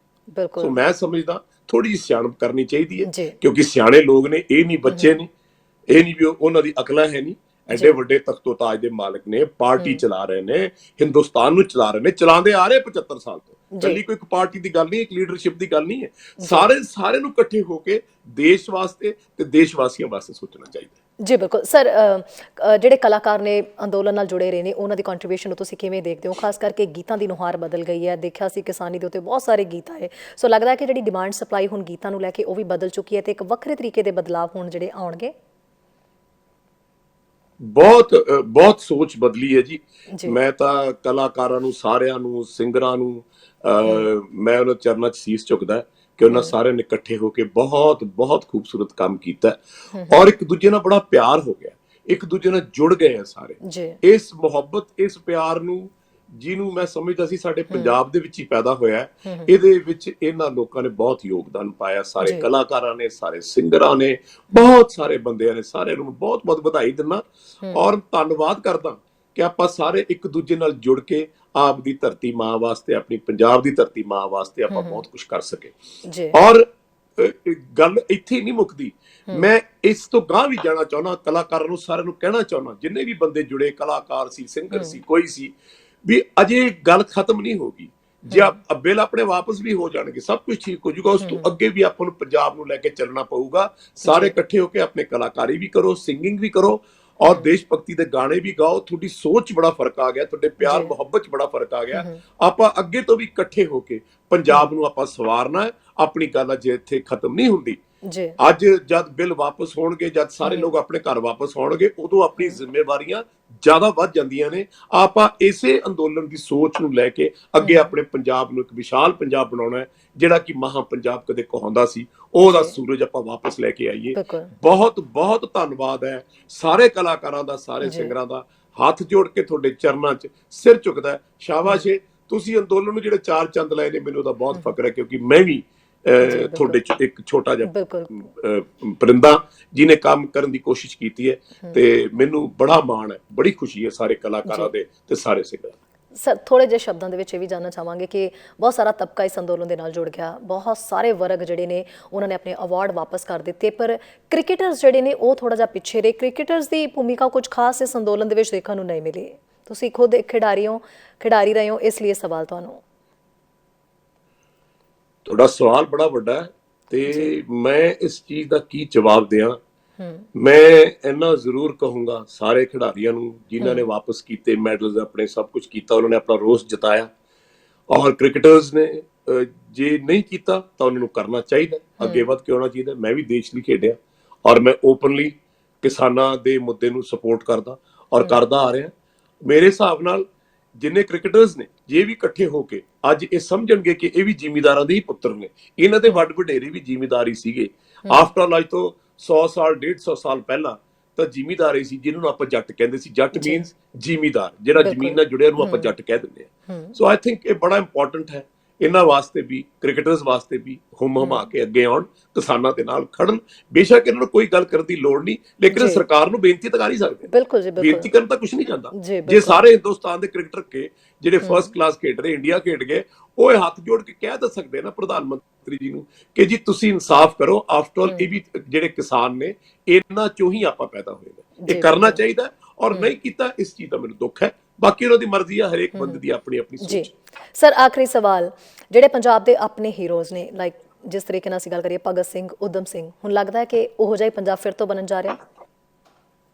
ਸੋ ਮੈਂ ਸਮਝਦਾ ਥੋੜੀ ਜਿਹੀ ਸਿਆਣਪ ਕਰਨੀ ਚਾਹੀਦੀ ਹੈ, ਕਿਉਂਕਿ ਸਿਆਣੇ ਲੋਕ ਨੇ, ਇਹ ਨਹੀਂ ਬੱਚੇ ਨੇ, ਇਹ ਨਹੀਂ ਵੀ ਉਹਨਾਂ ਦੀ ਅਕਲਾਂ ਹੈ ਨਹੀਂ। ਐਡੇ ਵੱਡੇ ਤਖਤੋ ਤਾਜ ਦੇ ਮਾਲਕ ਨੇ, ਪਾਰਟੀ ਚਲਾ ਰਹੇ ਨੇ, ਹਿੰਦੁਸਤਾਨ ਨੂੰ ਚਲਾ ਰਹੇ ਨੇ, ਚਲਾਉਂਦੇ ਆ ਰਹੇ 75 ਸਾਲ ਤੋਂ। ਕੱਲੀ ਕੋਈ ਇੱਕ ਪਾਰਟੀ ਦੀ ਗੱਲ ਨਹੀਂ, ਇੱਕ ਲੀਡਰਸ਼ਿਪ ਦੀ ਗੱਲ ਨਹੀਂ ਹੈ। ਸਾਰੇ ਨੂੰ ਇਕੱਠੇ ਹੋ ਕੇ ਦੇਸ਼ ਵਾਸਤੇ ਤੇ ਦੇਸ਼ ਵਾਸੀਆਂ ਵਾਸਤੇ ਸੋਚਣਾ ਚਾਹੀਦਾ। ਜੀ ਬਿਲਕੁਲ ਸਰ, ਜਿਹੜੇ ਕਲਾਕਾਰ ਨੇ ਅੰਦੋਲਨ ਨਾਲ ਜੁੜੇ ਰਹੇ ਨੇ, ਉਹਨਾਂ ਦੀ ਕੰਟਰੀਬਿਊਸ਼ਨ ਨੂੰ ਤੁਸੀਂ ਕਿਵੇਂ ਦੇਖਦੇ ਹੋ? ਖਾਸ ਕਰਕੇ ਗੀਤਾਂ ਦੀ ਨੁਹਾਰ ਬਦਲ ਗਈ ਹੈ, ਦੇਖਿਆ ਸੀ ਕਿਸਾਨੀ ਦੇ ਉੱਤੇ ਬਹੁਤ ਸਾਰੇ ਗੀਤ ਆਏ। ਸੋ ਲੱਗਦਾ ਹੈ ਕਿ ਜਿਹੜੀ ਡਿਮਾਂਡ ਸਪਲਾਈ ਹੁਣ ਗੀਤਾਂ ਨੂੰ ਲੈ ਕੇ ਉਹ ਵੀ ਬਦਲ ਚੁੱਕੀ ਹੈ ਤੇ ਇੱਕ ਵੱਖਰੇ ਤਰੀਕੇ ਦੇ ਬਦਲਾਅ ਹੁਣ ਜਿਹੜੇ ਆਉਣਗੇ। ਬਹੁਤ ਸੋਚ ਬਦਲੀ ਹੈ ਜੀ। ਮੈਂ ਤਾਂ ਕਲਾਕਾਰਾਂ ਨੂੰ, ਸਾਰਿਆਂ ਨੂੰ, ਸਿੰਗਰਾਂ ਨੂੰ, ਮੈਂ ਉਹਨਾਂ ਚਰਨਾਂ 'ਚ ਸੀਸ ਝੁਕਦਾ ਕਿ ਉਹਨਾਂ ਸਾਰਿਆਂ ਨੇ ਇਕੱਠੇ ਹੋ ਕੇ ਬਹੁਤ ਖੂਬਸੂਰਤ ਕੰਮ ਕੀਤਾ ਔਰ ਇੱਕ ਦੂਜੇ ਨਾਲ ਬੜਾ ਪਿਆਰ ਹੋ ਗਿਆ, ਇੱਕ ਦੂਜੇ ਨਾਲ ਜੁੜ ਗਏ ਆ ਸਾਰੇ। ਇਸ ਮੁਹੱਬਤ, ਇਸ ਪਿਆਰ ਨੂੰ, ਜਿਹਨੂੰ ਮੈਂ ਸਮਝਦਾ ਸੀ ਸਾਡੇ ਪੰਜਾਬ ਦੇ ਵਿੱਚ ਹੀ ਪੈਦਾ ਹੋਇਆ, ਇਹਦੇ ਵਿੱਚ ਇਹਨਾਂ ਲੋਕਾਂ ਨੇ ਬਹੁਤ ਯੋਗਦਾਨ ਪਾਇਆ। ਸਾਰੇ ਕਲਾਕਾਰਾਂ ਨੇ, ਸਾਰੇ ਸਿੰਗਰਾਂ ਨੇ, ਬਹੁਤ ਸਾਰੇ ਬੰਦਿਆਂ ਨੇ, ਸਾਰਿਆਂ ਨੂੰ ਬਹੁਤ ਵਧਾਈ ਦਿੰਦਾ ਔਰ ਧੰਨਵਾਦ ਕਰਦਾ ਕਿ ਆਪਾਂ ਸਾਰੇ ਇੱਕ ਦੂਜੇ ਨਾਲ ਜੁੜ ਕੇ ਆਪ ਦੀ ਧਰਤੀ ਮਾਂ ਵਾਸਤੇ, ਆਪਣੀ ਪੰਜਾਬ ਦੀ ਧਰਤੀ ਮਾਂ ਵਾਸਤੇ ਆਪਾਂ ਬਹੁਤ ਕੁਝ ਕਰ ਸਕੇ। ਔਰ ਗੱਲ ਇੱਥੇ ਹੀ ਨਹੀਂ ਮੁੱਕਦੀ। ਮੈਂ ਇਸ ਤੋਂ ਗਾਂਹ ਵੀ ਜਾਣਾ ਚਾਹੁੰਦਾ, ਕਲਾਕਾਰਾਂ ਨੂੰ ਸਾਰਿਆਂ ਨੂੰ ਕਹਿਣਾ ਚਾਹੁੰਦਾ, ਜਿੰਨੇ ਵੀ ਬੰਦੇ ਜੁੜੇ, ਕਲਾਕਾਰ ਸੀ, ਸਿੰਗਰ ਸੀ, ਕੋਈ ਸੀ, ਵੀ ਅਜੇ ਗੱਲ ਖਤਮ ਨਹੀਂ ਹੋਗੀ। ਜੇ ਬਿੱਲ ਆਪਣੇ ਵਾਪਸ ਵੀ ਹੋ ਜਾਣਗੇ, ਸਭ ਕੁਝ ਠੀਕ ਹੋ ਜਾਊਗਾ, ਉਸ ਤੋਂ ਅੱਗੇ ਵੀ ਆਪਾਂ ਨੂੰ ਪੰਜਾਬ ਨੂੰ ਲੈ ਕੇ ਚੱਲਣਾ ਪਊਗਾ। ਸਾਰੇ ਇਕੱਠੇ ਹੋ ਕੇ ਆਪਣੇ ਕਲਾਕਾਰੀ ਵੀ ਕਰੋ, ਸਿੰਗਿੰਗ ਵੀ ਕਰੋ, ਔਰ ਦੇਸ਼ ਭਗਤੀ ਦੇ ਗਾਣੇ ਵੀ ਗਾਓ। ਤੁਹਾਡੀ ਸੋਚ 'ਚ ਬੜਾ ਫਰਕ ਆ ਗਿਆ, ਤੁਹਾਡੇ ਪਿਆਰ ਮੁਹੱਬਤ 'ਚ ਬੜਾ ਫਰਕ ਆ ਗਿਆ। ਆਪਾਂ ਅੱਗੇ ਤੋਂ ਵੀ ਇਕੱਠੇ ਹੋ ਕੇ ਪੰਜਾਬ ਨੂੰ ਆਪਾਂ ਸਵਾਰਨਾ ਹੈ। ਆਪਣੀ ਗੱਲ ਅਜੇ ਇੱਥੇ ਖਤਮ ਨਹੀਂ ਹੁੰਦੀ। ਅੱਜ ਜਦ ਬਿੱਲ ਵਾਪਸ ਹੋਣਗੇ, ਜਦ ਸਾਰੇ ਲੋਕ ਆਪਣੇ ਘਰ ਵਾਪਸ ਆਉਣਗੇ, ਉਦੋਂ ਆਪਣੀ ਜ਼ਿੰਮੇਵਾਰੀਆਂ ਜ਼ਿਆਦਾ ਵੱਧ ਜਾਂਦੀਆਂ ਨੇ। ਆਪਾਂ ਇਸੇ ਅੰਦੋਲਨ ਦੀ ਸੋਚ ਨੂੰ ਲੈ ਕੇ ਅੱਗੇ ਆਪਣੇ ਪੰਜਾਬ ਨੂੰ ਇੱਕ ਵਿਸ਼ਾਲ ਪੰਜਾਬ ਬਣਾਉਣਾ ਹੈ, ਜਿਹੜਾ ਕਿ ਮਹਾਂ ਪੰਜਾਬ ਕਦੇ ਕਹਾਉਂਦਾ ਸੀ, ਉਹਦਾ ਸੂਰਜ ਆਪਾਂ ਵਾਪਸ ਲੈ ਕੇ ਆਈਏ। ਬਹੁਤ ਬਹੁਤ ਧੰਨਵਾਦ ਹੈ ਸਾਰੇ ਕਲਾਕਾਰਾਂ ਦਾ, ਸਾਰੇ ਸਿੰਗਰਾਂ ਦਾ। ਹੱਥ ਜੋੜ ਕੇ ਤੁਹਾਡੇ ਚਰਨਾਂ 'ਚ ਸਿਰ ਝੁਕਦਾ। ਸ਼ਾਬਾਸ਼ ਏ, ਤੁਸੀਂ ਅੰਦੋਲਨ ਨੂੰ ਜਿਹੜੇ 4 ਚੰਦ ਲਏ ਨੇ, ਮੈਨੂੰ ਉਹਦਾ ਬਹੁਤ ਫਖਰ ਹੈ, ਕਿਉਂਕਿ ਮੈਂ ਵੀ ਤੁਹਾਡੇ ਚ ਇੱਕ ਛੋਟਾ ਜਿਹਾ ਪਰਿੰਦਾ ਜਿਹਨੇ ਕੰਮ ਕਰਨ ਦੀ ਕੋਸ਼ਿਸ਼ ਕੀਤੀ ਹੈ, ਤੇ ਮੈਨੂੰ ਬੜਾ ਮਾਣ ਹੈ, ਬੜੀ ਖੁਸ਼ੀ ਹੈ ਸਾਰੇ ਕਲਾਕਾਰਾਂ ਦੇ ਤੇ ਸਾਰੇ ਸਿੰਗਰਾਂ। ਸਰ, ਥੋੜੇ ਜਿਹੇ ਸ਼ਬਦਾਂ ਦੇ ਵਿੱਚ ਇਹ ਵੀ ਜਾਣਨਾ ਚਾਹਾਂਗੇ ਕਿ ਬਹੁਤ ਸਾਰਾ ਤਬਕਾ ਇਸ ਅੰਦੋਲਨ ਦੇ ਨਾਲ ਜੁੜ ਗਿਆ, ਬਹੁਤ ਸਾਰੇ ਵਰਗ ਜਿਹੜੇ ਨੇ ਉਹਨਾਂ ਨੇ ਆਪਣੇ ਅਵਾਰਡ ਵਾਪਸ ਕਰ ਦਿੱਤੇ, ਪਰ ਕ੍ਰਿਕਟਰਸ ਜਿਹੜੇ ਨੇ ਉਹ ਥੋੜਾ ਜਿਹਾ ਪਿੱਛੇ ਰਹੇ। ਕ੍ਰਿਕਟਰਸ ਦੀ ਭੂਮਿਕਾ ਕੁਝ ਖਾਸ ਇਸ ਅੰਦੋਲਨ ਦੇ ਵਿੱਚ ਦੇਖਣ ਨੂੰ ਨਹੀਂ ਮਿਲੀ। ਤੁਸੀਂ ਖੁਦ ਇੱਕ ਖਿਡਾਰੀ ਰਹੇ ਹੋ, ਇਸ ਲਈ ਸਵਾਲ ਤੁਹਾਨੂੰ। ਤੁਹਾਡਾ ਸਵਾਲ ਬੜਾ ਵੱਡਾ ਹੈ ਤੇ ਮੈਂ ਇਸ ਚੀਜ਼ ਦਾ ਕੀ ਜਵਾਬ ਦਿਆਂ। ਮੈਂ ਇੰਨਾ ਜ਼ਰੂਰ ਕਹੂੰਗਾ ਸਾਰੇ ਖਿਡਾਰੀਆਂ ਨੂੰ ਜਿਨ੍ਹਾਂ ਨੇ ਵਾਪਸ ਕੀਤੇ ਮੈਡਲਸ, ਆਪਣੇ ਸਭ ਕੁਝ ਕੀਤਾ, ਉਹਨਾਂ ਨੇ ਆਪਣਾ ਰੋਸ ਜਤਾਇਆ। ਔਰ ਕ੍ਰਿਕਟਰਸ ਨੇ ਜੇ ਨਹੀਂ ਕੀਤਾ ਤਾਂ ਉਹਨਾਂ ਨੂੰ ਕਰਨਾ ਚਾਹੀਦਾ, ਅੱਗੇ ਵੱਧ ਕੇ ਆਉਣਾ ਚਾਹੀਦਾ। ਮੈਂ ਵੀ ਦੇਸ਼ ਲਈ ਖੇਡਿਆ ਔਰ ਮੈਂ ਓਪਨਲੀ ਕਿਸਾਨਾਂ ਦੇ ਮੁੱਦੇ ਨੂੰ ਸਪੋਰਟ ਕਰਦਾ ਔਰ ਕਰਦਾ ਆ ਰਿਹਾ। ਮੇਰੇ ਹਿਸਾਬ ਨਾਲ ਜਿੰਨੇ ਕ੍ਰਿਕਟਰਸ ਨੇ, ਜੇ ਵੀ ਇਕੱਠੇ ਹੋ ਕੇ ਅੱਜ ਇਹ ਸਮਝਣਗੇ ਕਿ ਇਹ ਵੀ ਜ਼ਿਮੀਂਦਾਰਾਂ ਦੇ ਹੀ ਪੁੱਤਰ ਨੇ, ਇਹਨਾਂ ਦੇ ਵੱਡ ਵਡੇਰੇ ਵੀ ਜ਼ਿਮੀਂਦਾਰੀ ਸੀਗੇ। ਆਫਟਰ ਆਲ ਅੱਜ ਤੋਂ 100 ਸਾਲ 150 ਸਾਲ ਪਹਿਲਾਂ ਤਾਂ ਜ਼ਿਮੀਂਦਾਰੀ ਸੀ, ਜਿਹਨੂੰ ਆਪਾਂ ਜੱਟ ਕਹਿੰਦੇ ਸੀ। ਜੱਟ ਮੀਨਸ ਜ਼ਿਮੀਂਦਾਰ, ਜਿਹੜਾ ਜ਼ਮੀਨ ਨਾਲ ਜੁੜਿਆ ਨੂੰ ਆਪਾਂ ਜੱਟ ਕਹਿ ਦਿੰਦੇ ਆ। ਸੋ ਆਈ ਥਿੰਕ ਇਹ ਬੜਾ ਇੰਪੋਰਟੈਂਟ ਹੈ ਇਹਨਾਂ ਵਾਸਤੇ ਵੀ, ਕ੍ਰਿਕਟਰਸ ਵਾਸਤੇ ਵੀ, ਹੁਮਾ ਕੇ ਅੱਗੇ ਆਉਣ, ਕਿਸਾਨਾਂ ਦੇ ਨਾਲ ਖੜਨ। ਬੇਸ਼ੱਕ ਇਹਨਾਂ ਨੂੰ ਕੋਈ ਗੱਲ ਕਰਨ ਦੀ ਲੋੜ ਨਹੀਂ, ਲੇਕਿਨ ਸਰਕਾਰ ਨੂੰ ਬੇਨਤੀ ਤਾਂ ਕਰ ਹੀ ਸਕਦੇ। ਬੇਨਤੀ ਕਰਨ ਤਾਂ ਕੁਝ ਨਹੀਂ ਜਾਂਦਾ। ਜੇ ਸਾਰੇ ਹਿੰਦੁਸਤਾਨ ਦੇ ਕ੍ਰਿਕਟਰ ਕੇ ਜਿਹੜੇ ਫਰਸਟ ਕਲਾਸ ਖੇਡ ਰਹੇ, ਇੰਡੀਆ ਖੇਡ ਗਏ, ਉਹ ਹੱਥ ਜੋੜ ਕੇ ਕਹਿ ਤਾਂ ਸਕਦੇ ਨਾ ਪ੍ਰਧਾਨ ਮੰਤਰੀ ਜੀ ਨੂੰ ਕਿ ਜੀ ਤੁਸੀਂ ਇਨਸਾਫ ਕਰੋ। ਆਫਟਰ ਆਲ ਇਹ ਵੀ ਜਿਹੜੇ ਕਿਸਾਨ ਨੇ, ਇਹਨਾਂ ਚੋਂ ਹੀ ਆਪਾਂ ਪੈਦਾ ਹੋਏ ਨੇ। ਇਹ ਕਰਨਾ ਚਾਹੀਦਾ ਔਰ ਨਹੀਂ ਕੀਤਾ, ਇਸ ਚੀਜ਼ ਦਾ ਮੈਨੂੰ ਦੁੱਖ ਹੈ। ਬਾਕੀ ਉਹਨਾਂ ਦੀ ਮਰਜ਼ੀ ਆ, ਹਰੇਕ ਬੰਦੇ ਦੀ ਆਪਣੀ ਆਪਣੀ ਸੋਚ। ਸਰ, ਆਖਰੀ ਸਵਾਲ, ਜਿਹੜੇ ਪੰਜਾਬ ਦੇ ਆਪਣੇ ਹੀਰੋਜ਼ ਨੇ, ਲਾਈਕ ਜਿਸ ਤਰੀਕੇ ਨਾਲ ਅਸੀਂ ਗੱਲ ਕਰੀਏ ਭਗਤ ਸਿੰਘ, ਊਧਮ ਸਿੰਘ, ਹੁਣ ਲੱਗਦਾ ਹੈ ਕਿ ਉਹੋ ਜਿਹਾ ਪੰਜਾਬ ਫਿਰ ਤੋਂ ਬਣਨ ਜਾ ਰਿਹਾ?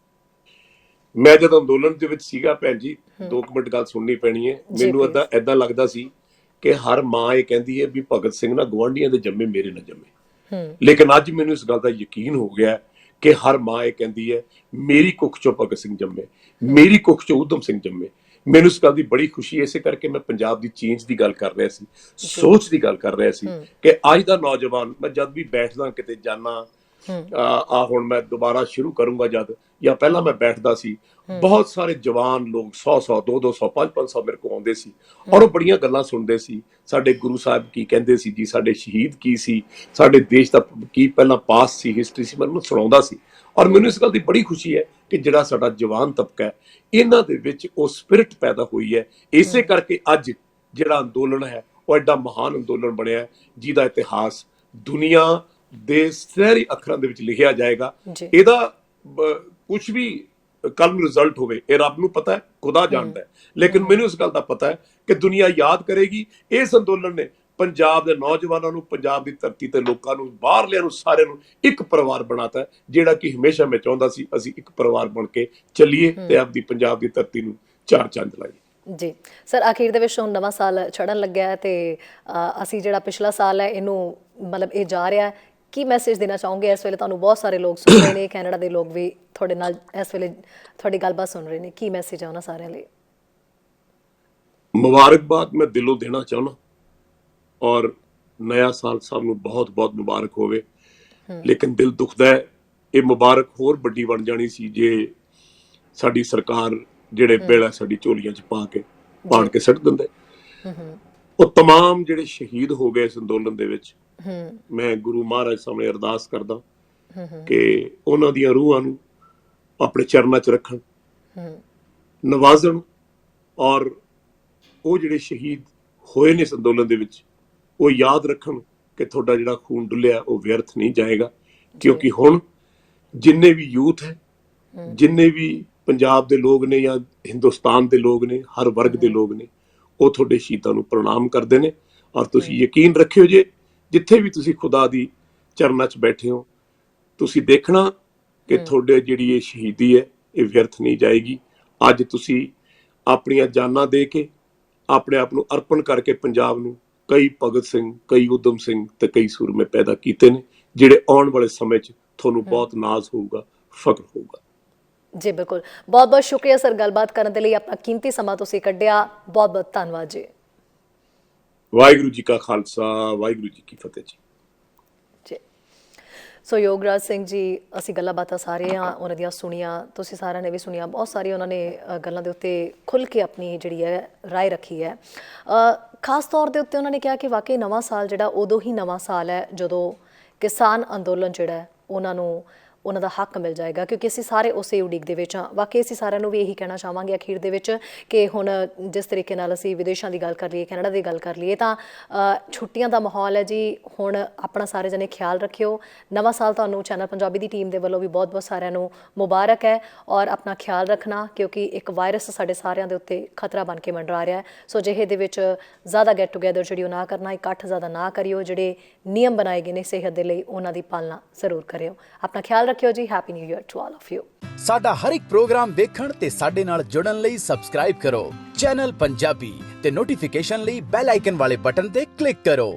ਮੈਂ ਜਦੋਂ ਅੰਦੋਲਨ ਦੇ ਵਿੱਚ ਸੀਗਾ ਭੈਣ ਜੀ, 2 ਮਿੰਟ ਗੱਲ ਸੁਣਨੀ ਪੈਣੀ ਹੈ। ਮੈਨੂੰ ਏਦਾਂ ਲੱਗਦਾ ਸੀ ਕਿ ਹਰ ਮਾਂ ਇਹ ਕਹਿੰਦੀ ਹੈ ਵੀ ਭਗਤ ਸਿੰਘ ਨਾ ਗੁਆਂਢੀਆਂ ਦੇ ਜੰਮੇ, ਮੇਰੇ ਨਾ ਜੰਮੇ। ਲੇਕਿਨ ਅੱਜ ਮੈਨੂੰ ਇਸ ਗੱਲ ਦਾ ਯਕੀਨ ਹੋ ਗਿਆ ਕਿ ਹਰ ਮਾਂ ਇਹ ਕਹਿੰਦੀ ਹੈ ਮੇਰੀ ਕੁੱਖ ਚੋਂ ਭਗਤ ਸਿੰਘ ਜੰਮੇ, ਮੇਰੀ ਕੁੱਖ ਚੋਂ ਊਧਮ ਸਿੰਘ ਜੰਮੇ। ਮੈਨੂੰ ਇਸ ਗੱਲ ਦੀ ਬੜੀ ਖੁਸ਼ੀ ਹੈ। ਇਸੇ ਕਰਕੇ ਮੈਂ ਪੰਜਾਬ ਦੀ ਚੇਂਜ ਦੀ ਗੱਲ ਕਰ ਰਿਹਾ ਸੀ, ਸੋਚ ਦੀ ਗੱਲ ਕਰ ਰਿਹਾ ਸੀ ਕਿ ਅੱਜ ਦਾ ਨੌਜਵਾਨ, ਮੈਂ ਜਦ ਵੀ ਬੈਠਦਾ ਕਿਤੇ ਜਾਣਾ, ਹੁਣ ਮੈਂ ਦੁਬਾਰਾ ਸ਼ੁਰੂ ਕਰੂੰਗਾ ਜਦ, ਜਾਂ ਪਹਿਲਾਂ ਮੈਂ ਬੈਠਦਾ ਸੀ, ਬਹੁਤ ਸਾਰੇ ਜਵਾਨ ਲੋਕ 100 200 500 ਮੇਰੇ ਕੋਲ ਆਉਂਦੇ ਸੀ ਔਰ ਉਹ ਬੜੀਆਂ ਗੱਲਾਂ ਸੁਣਦੇ ਸੀ। ਸਾਡੇ ਗੁਰੂ ਸਾਹਿਬ ਕੀ ਕਹਿੰਦੇ ਸੀ ਜੀ, ਸਾਡੇ ਸ਼ਹੀਦ ਕੀ ਸੀ, ਸਾਡੇ ਦੇਸ਼ ਦਾ ਕੀ ਪਹਿਲਾਂ ਪਾਸ ਸੀ, ਹਿਸਟਰੀ ਸੀ, ਮੈਨੂੰ ਸੁਣਾਉਂਦਾ ਸੀ। ਔਰ ਮੈਨੂੰ ਇਸ ਗੱਲ ਦੀ ਬੜੀ ਖੁਸ਼ੀ ਹੈ ਕਿ ਜਿਹੜਾ ਸਾਡਾ ਜਵਾਨ ਤਬਕਾ ਹੈ, ਇਹਨਾਂ ਦੇ ਵਿੱਚ ਉਹ ਸਪਿਰਿਟ ਪੈਦਾ ਹੋਈ ਹੈ। ਇਸੇ ਕਰਕੇ ਅੱਜ ਜਿਹੜਾ ਅੰਦੋਲਨ ਹੈ ਉਹ ਐਡਾ ਮਹਾਨ ਅੰਦੋਲਨ ਬਣਿਆ, ਜਿਹਦਾ ਇਤਿਹਾਸ ਦੁਨੀਆ ਦੇ ਸਹਿਰੀ ਅੱਖਰਾਂ ਦੇ ਵਿੱਚ ਲਿਖਿਆ ਜਾਏਗਾ। ਇਹਦਾ ਕੁਝ ਵੀ ਕੱਲ ਨੂੰ ਰਿਜ਼ਲਟ ਹੋਵੇ, ਇਹ ਰੱਬ ਨੂੰ ਪਤਾ ਹੈ, ਖੁਦਾ ਜਾਣਦਾ ਹੈ, ਲੇਕਿਨ ਮੈਨੂੰ ਇਸ ਗੱਲ ਦਾ ਪਤਾ ਹੈ ਕਿ ਦੁਨੀਆ ਯਾਦ ਕਰੇਗੀ। ਇਸ ਅੰਦੋਲਨ ਨੇ ਪੰਜਾਬ ਦੇ ਨੌਜਵਾਨਾਂ ਨੂੰ, ਪੰਜਾਬ ਦੀ ਧਰਤੀ ਤੇ ਲੋਕਾਂ ਨੂੰ, ਬਾਹਰਲਿਆਂ ਨੂੰ, ਸਾਰਿਆਂ ਨੂੰ ਇੱਕ ਪਰਿਵਾਰ ਬਣਾਤਾ, ਜਿਹੜਾ ਕਿ ਹਮੇਸ਼ਾ ਮੈਂ ਚਾਹੁੰਦਾ ਸੀ ਅਸੀਂ ਇੱਕ ਪਰਿਵਾਰ ਬਣ ਕੇ ਚੱਲੀਏ ਤੇ ਆਪਦੀ ਪੰਜਾਬ ਦੀ ਧਰਤੀ ਨੂੰ 4 ਚੰਦ ਲਾਈਏ। ਜੀ ਸਰ, ਆਖਿਰ ਦੇ ਵਿੱਚ ਹੁਣ ਨਵਾਂ ਸਾਲ ਚੜ੍ਹਨ ਲੱਗਿਆ ਤੇ ਅਸੀਂ ਜਿਹੜਾ ਪਿਛਲਾ ਸਾਲ ਹੈ ਇਹਨੂੰ ਮਤਲਬ ਇਹ ਜਾ ਰਿਹਾ, ਕੀ ਮੈਸੇਜ ਦੇਣਾ ਚਾਹੋਗੇ? ਇਸ ਵੇਲੇ ਤੁਹਾਨੂੰ ਬਹੁਤ ਸਾਰੇ ਲੋਕ ਸੁਣ ਰਹੇ ਨੇ, ਕੈਨੇਡਾ ਦੇ ਲੋਕ ਵੀ ਤੁਹਾਡੇ ਨਾਲ ਇਸ ਵੇਲੇ ਤੁਹਾਡੀ ਗੱਲਬਾਤ ਸੁਣ ਰਹੇ ਨੇ, ਕੀ ਮੈਸੇਜ ਹੈ ਉਹਨਾਂ ਸਾਰਿਆਂ ਲਈ? ਮੁਬਾਰਕਬਾਦ ਮੈਂ ਦਿਲੋਂ ਦੇਣਾ ਚਾਹੁੰਦਾ ਔਰ ਨया ਸਾਲ ਸਭ ਨੂੰ ਬਹੁਤ ਬਹੁਤ ਮੁਬਾਰਕ ਹੋਵੇ। ਲੇਕਿਨ ਦਿਲ ਦੁਖਦਾ ਹੈ, ਇਹ ਮੁਬਾਰਕ ਹੋਰ ਵੱਡੀ ਬਣ ਜਾਣੀ ਸੀ ਜੇ ਸਾਡੀ ਸਰਕਾਰ ਜਿਹੜੇ ਬਿੱਲ ਹੈ ਸਾਡੀ ਝੋਲੀਆਂ 'ਚ ਪਾਣ ਕੇ ਸੁੱਟ ਦਿੰਦੇ। ਉਹ ਤਮਾਮ ਜਿਹੜੇ ਸ਼ਹੀਦ ਹੋ ਗਏ ਇਸ ਅੰਦੋਲਨ ਦੇ ਵਿੱਚ, ਮੈਂ ਗੁਰੂ ਮਹਾਰਾਜ ਸਾਹਮਣੇ ਅਰਦਾਸ ਕਰਦਾ ਕਿ ਉਹਨਾਂ ਦੀਆਂ ਰੂਹਾਂ ਨੂੰ ਆਪਣੇ ਚਰਨਾਂ 'ਚ ਰੱਖਣ, ਨਵਾਜ਼ਣ, ਔਰ ਉਹ ਜਿਹੜੇ ਸ਼ਹੀਦ ਹੋਏ ਨੇ ਇਸ ਅੰਦੋਲਨ ਦੇ ਵਿੱਚ ਉਹ ਯਾਦ ਰੱਖਣ ਕਿ ਤੁਹਾਡਾ ਜਿਹੜਾ ਖੂਨ ਡੁੱਲਿਆ ਉਹ ਵਿਅਰਥ ਨਹੀਂ ਜਾਏਗਾ, ਕਿਉਂਕਿ ਹੁਣ ਜਿੰਨੇ ਵੀ ਯੂਥ ਹੈ, ਜਿੰਨੇ ਵੀ ਪੰਜਾਬ ਦੇ ਲੋਕ ਨੇ ਜਾਂ ਹਿੰਦੁਸਤਾਨ ਦੇ ਲੋਕ ਨੇ, ਹਰ ਵਰਗ ਦੇ ਲੋਕ ਨੇ, ਉਹ ਤੁਹਾਡੇ ਸ਼ਹੀਦਾਂ ਨੂੰ ਪ੍ਰਣਾਮ ਕਰਦੇ ਨੇ। ਔਰ ਤੁਸੀਂ ਯਕੀਨ ਰੱਖਿਓ ਜੇ ਜਿੱਥੇ ਵੀ ਤੁਸੀਂ ਖੁਦਾ ਦੀ ਚਰਨਾਂ 'ਚ ਬੈਠੇ ਹੋ, ਤੁਸੀਂ ਦੇਖਣਾ ਕਿ ਤੁਹਾਡੇ ਜਿਹੜੀ ਇਹ ਸ਼ਹੀਦੀ ਹੈ ਇਹ ਵਿਅਰਥ ਨਹੀਂ ਜਾਏਗੀ। ਅੱਜ ਤੁਸੀਂ ਆਪਣੀਆਂ ਜਾਨਾਂ ਦੇ ਕੇ, ਆਪਣੇ ਆਪ ਨੂੰ ਅਰਪਣ ਕਰਕੇ ਪੰਜਾਬ ਨੂੰ ਕਈ ਭਗਤ ਸਿੰਘ, ਕਈ ਊਧਮ ਸਿੰਘ ਤੇ ਕਈ ਸੂਰਮੇ ਪੈਦਾ ਕੀਤੇ ਨੇ, ਜਿਹੜੇ ਆਉਣ ਵਾਲੇ ਸਮੇਂ 'ਚ ਤੁਹਾਨੂੰ ਬਹੁਤ ਨਾਜ਼ ਹੋਊਗਾ, ਫਖਰ ਹੋਊਗਾ। ਜੀ ਬਿਲਕੁਲ, ਬਹੁਤ ਬਹੁਤ ਸ਼ੁਕਰੀਆ ਸਰ ਗੱਲਬਾਤ ਕਰਨ ਦੇ ਲਈ, ਆਪਣਾ ਕੀਮਤੀ ਸਮਾਂ ਤੁਸੀਂ ਕੱਢਿਆ, ਬਹੁਤ ਬਹੁਤ ਧੰਨਵਾਦ ਜੀ। ਵਾਹਿਗੁਰੂ ਜੀ ਕਾ ਖਾਲਸਾ, ਵਾਹਿਗੁਰੂ ਜੀ ਕੀ ਫਤਿਹ ਜੀ। ਸੋ ਯੋਗਰਾਜ ਸਿੰਘ ਜੀ, ਅਸੀਂ ਗੱਲਾਂ ਬਾਤਾਂ ਸਾਰੀਆਂ ਉਹਨਾਂ ਦੀਆਂ ਸੁਣੀਆਂ, ਤੁਸੀਂ ਸਾਰਿਆਂ ਨੇ ਵੀ ਸੁਣੀਆਂ, ਬਹੁਤ ਸਾਰੀਆਂ ਉਹਨਾਂ ਨੇ ਗੱਲਾਂ ਦੇ ਉੱਤੇ ਖੁੱਲ੍ਹ ਕੇ ਆਪਣੀ ਜਿਹੜੀ ਹੈ ਰਾਏ ਰੱਖੀ ਹੈ। ਖਾਸ ਤੌਰ ਦੇ ਉੱਤੇ ਉਹਨਾਂ ਨੇ ਕਿਹਾ ਕਿ ਵਾਕਈ ਨਵਾਂ ਸਾਲ ਜਿਹੜਾ ਉਦੋਂ ਹੀ ਨਵਾਂ ਸਾਲ ਹੈ ਜਦੋਂ ਕਿਸਾਨ ਅੰਦੋਲਨ ਜਿਹੜਾ ਉਹਨਾਂ ਨੂੰ ਉਹਨਾਂ ਦਾ ਹੱਕ ਮਿਲ ਜਾਏਗਾ, ਕਿਉਂਕਿ ਅਸੀਂ ਸਾਰੇ ਉਸੇ ਉਡੀਕ ਦੇ ਵਿੱਚ ਹਾਂ। ਵਾਕਈ ਅਸੀਂ ਸਾਰਿਆਂ ਨੂੰ ਵੀ ਇਹੀ ਕਹਿਣਾ ਚਾਹਾਂਗੇ ਅਖੀਰ ਦੇ ਵਿੱਚ ਕਿ ਹੁਣ ਜਿਸ ਤਰੀਕੇ ਨਾਲ ਅਸੀਂ ਵਿਦੇਸ਼ਾਂ ਦੀ ਗੱਲ ਕਰ ਲਈਏ, ਕੈਨੇਡਾ ਦੀ ਗੱਲ ਕਰ ਲਈਏ, ਤਾਂ ਛੁੱਟੀਆਂ ਦਾ ਮਾਹੌਲ ਹੈ ਜੀ। ਹੁਣ ਆਪਣਾ ਸਾਰੇ ਜਣੇ ਖਿਆਲ ਰੱਖਿਓ। ਨਵਾਂ ਸਾਲ ਤੁਹਾਨੂੰ ਚੈਨਲ ਪੰਜਾਬੀ ਦੀ ਟੀਮ ਦੇ ਵੱਲੋਂ ਵੀ ਬਹੁਤ ਬਹੁਤ ਸਾਰਿਆਂ ਨੂੰ ਮੁਬਾਰਕ ਹੈ, ਔਰ ਆਪਣਾ ਖਿਆਲ ਰੱਖਣਾ, ਕਿਉਂਕਿ ਇੱਕ ਵਾਇਰਸ ਸਾਡੇ ਸਾਰਿਆਂ ਦੇ ਉੱਤੇ ਖਤਰਾ ਬਣ ਕੇ ਮੰਡਰਾ ਰਿਹਾ ਹੈ। ਸੋ ਜਿਹੇ ਦੇ ਵਿੱਚ ਜ਼ਿਆਦਾ ਗੈਟ ਟੂਗੈਦਰ ਜਿਹੜੀ ਉਹ ਨਾ ਕਰਨਾ, ਇਕੱਠ ਜ਼ਿਆਦਾ ਨਾ ਕਰਿਓ। ਜਿਹੜੇ ਨਿਯਮ ਬਣਾਏ ਗਏ ਨੇ ਸਿਹਤ ਦੇ ਲਈ, ਉਹਨਾਂ ਦੀ ਪਾਲਣਾ ਜ਼ਰੂਰ ਕਰਿਓ। ਆਪਣਾ ਖਿਆਲ ਰੱਖਿਓ ਜੀ। Happy new year to all of you. ਸਾਡਾ ਹਰ ਇੱਕ ਪ੍ਰੋਗਰਾਮ ਦੇਖਣ ਤੇ ਸਾਡੇ ਨਾਲ ਜੁੜਨ ਲਈ ਸਬਸਕ੍ਰਾਈਬ ਕਰੋ ਚੈਨਲ ਪੰਜਾਬੀ ਤੇ ਨੋਟੀਫਿਕੇਸ਼ਨ ਲਈ ਬੈਲ ਆਈਕਨ ਵਾਲੇ ਬਟਨ ਤੇ ਕਲਿੱਕ ਕਰੋ।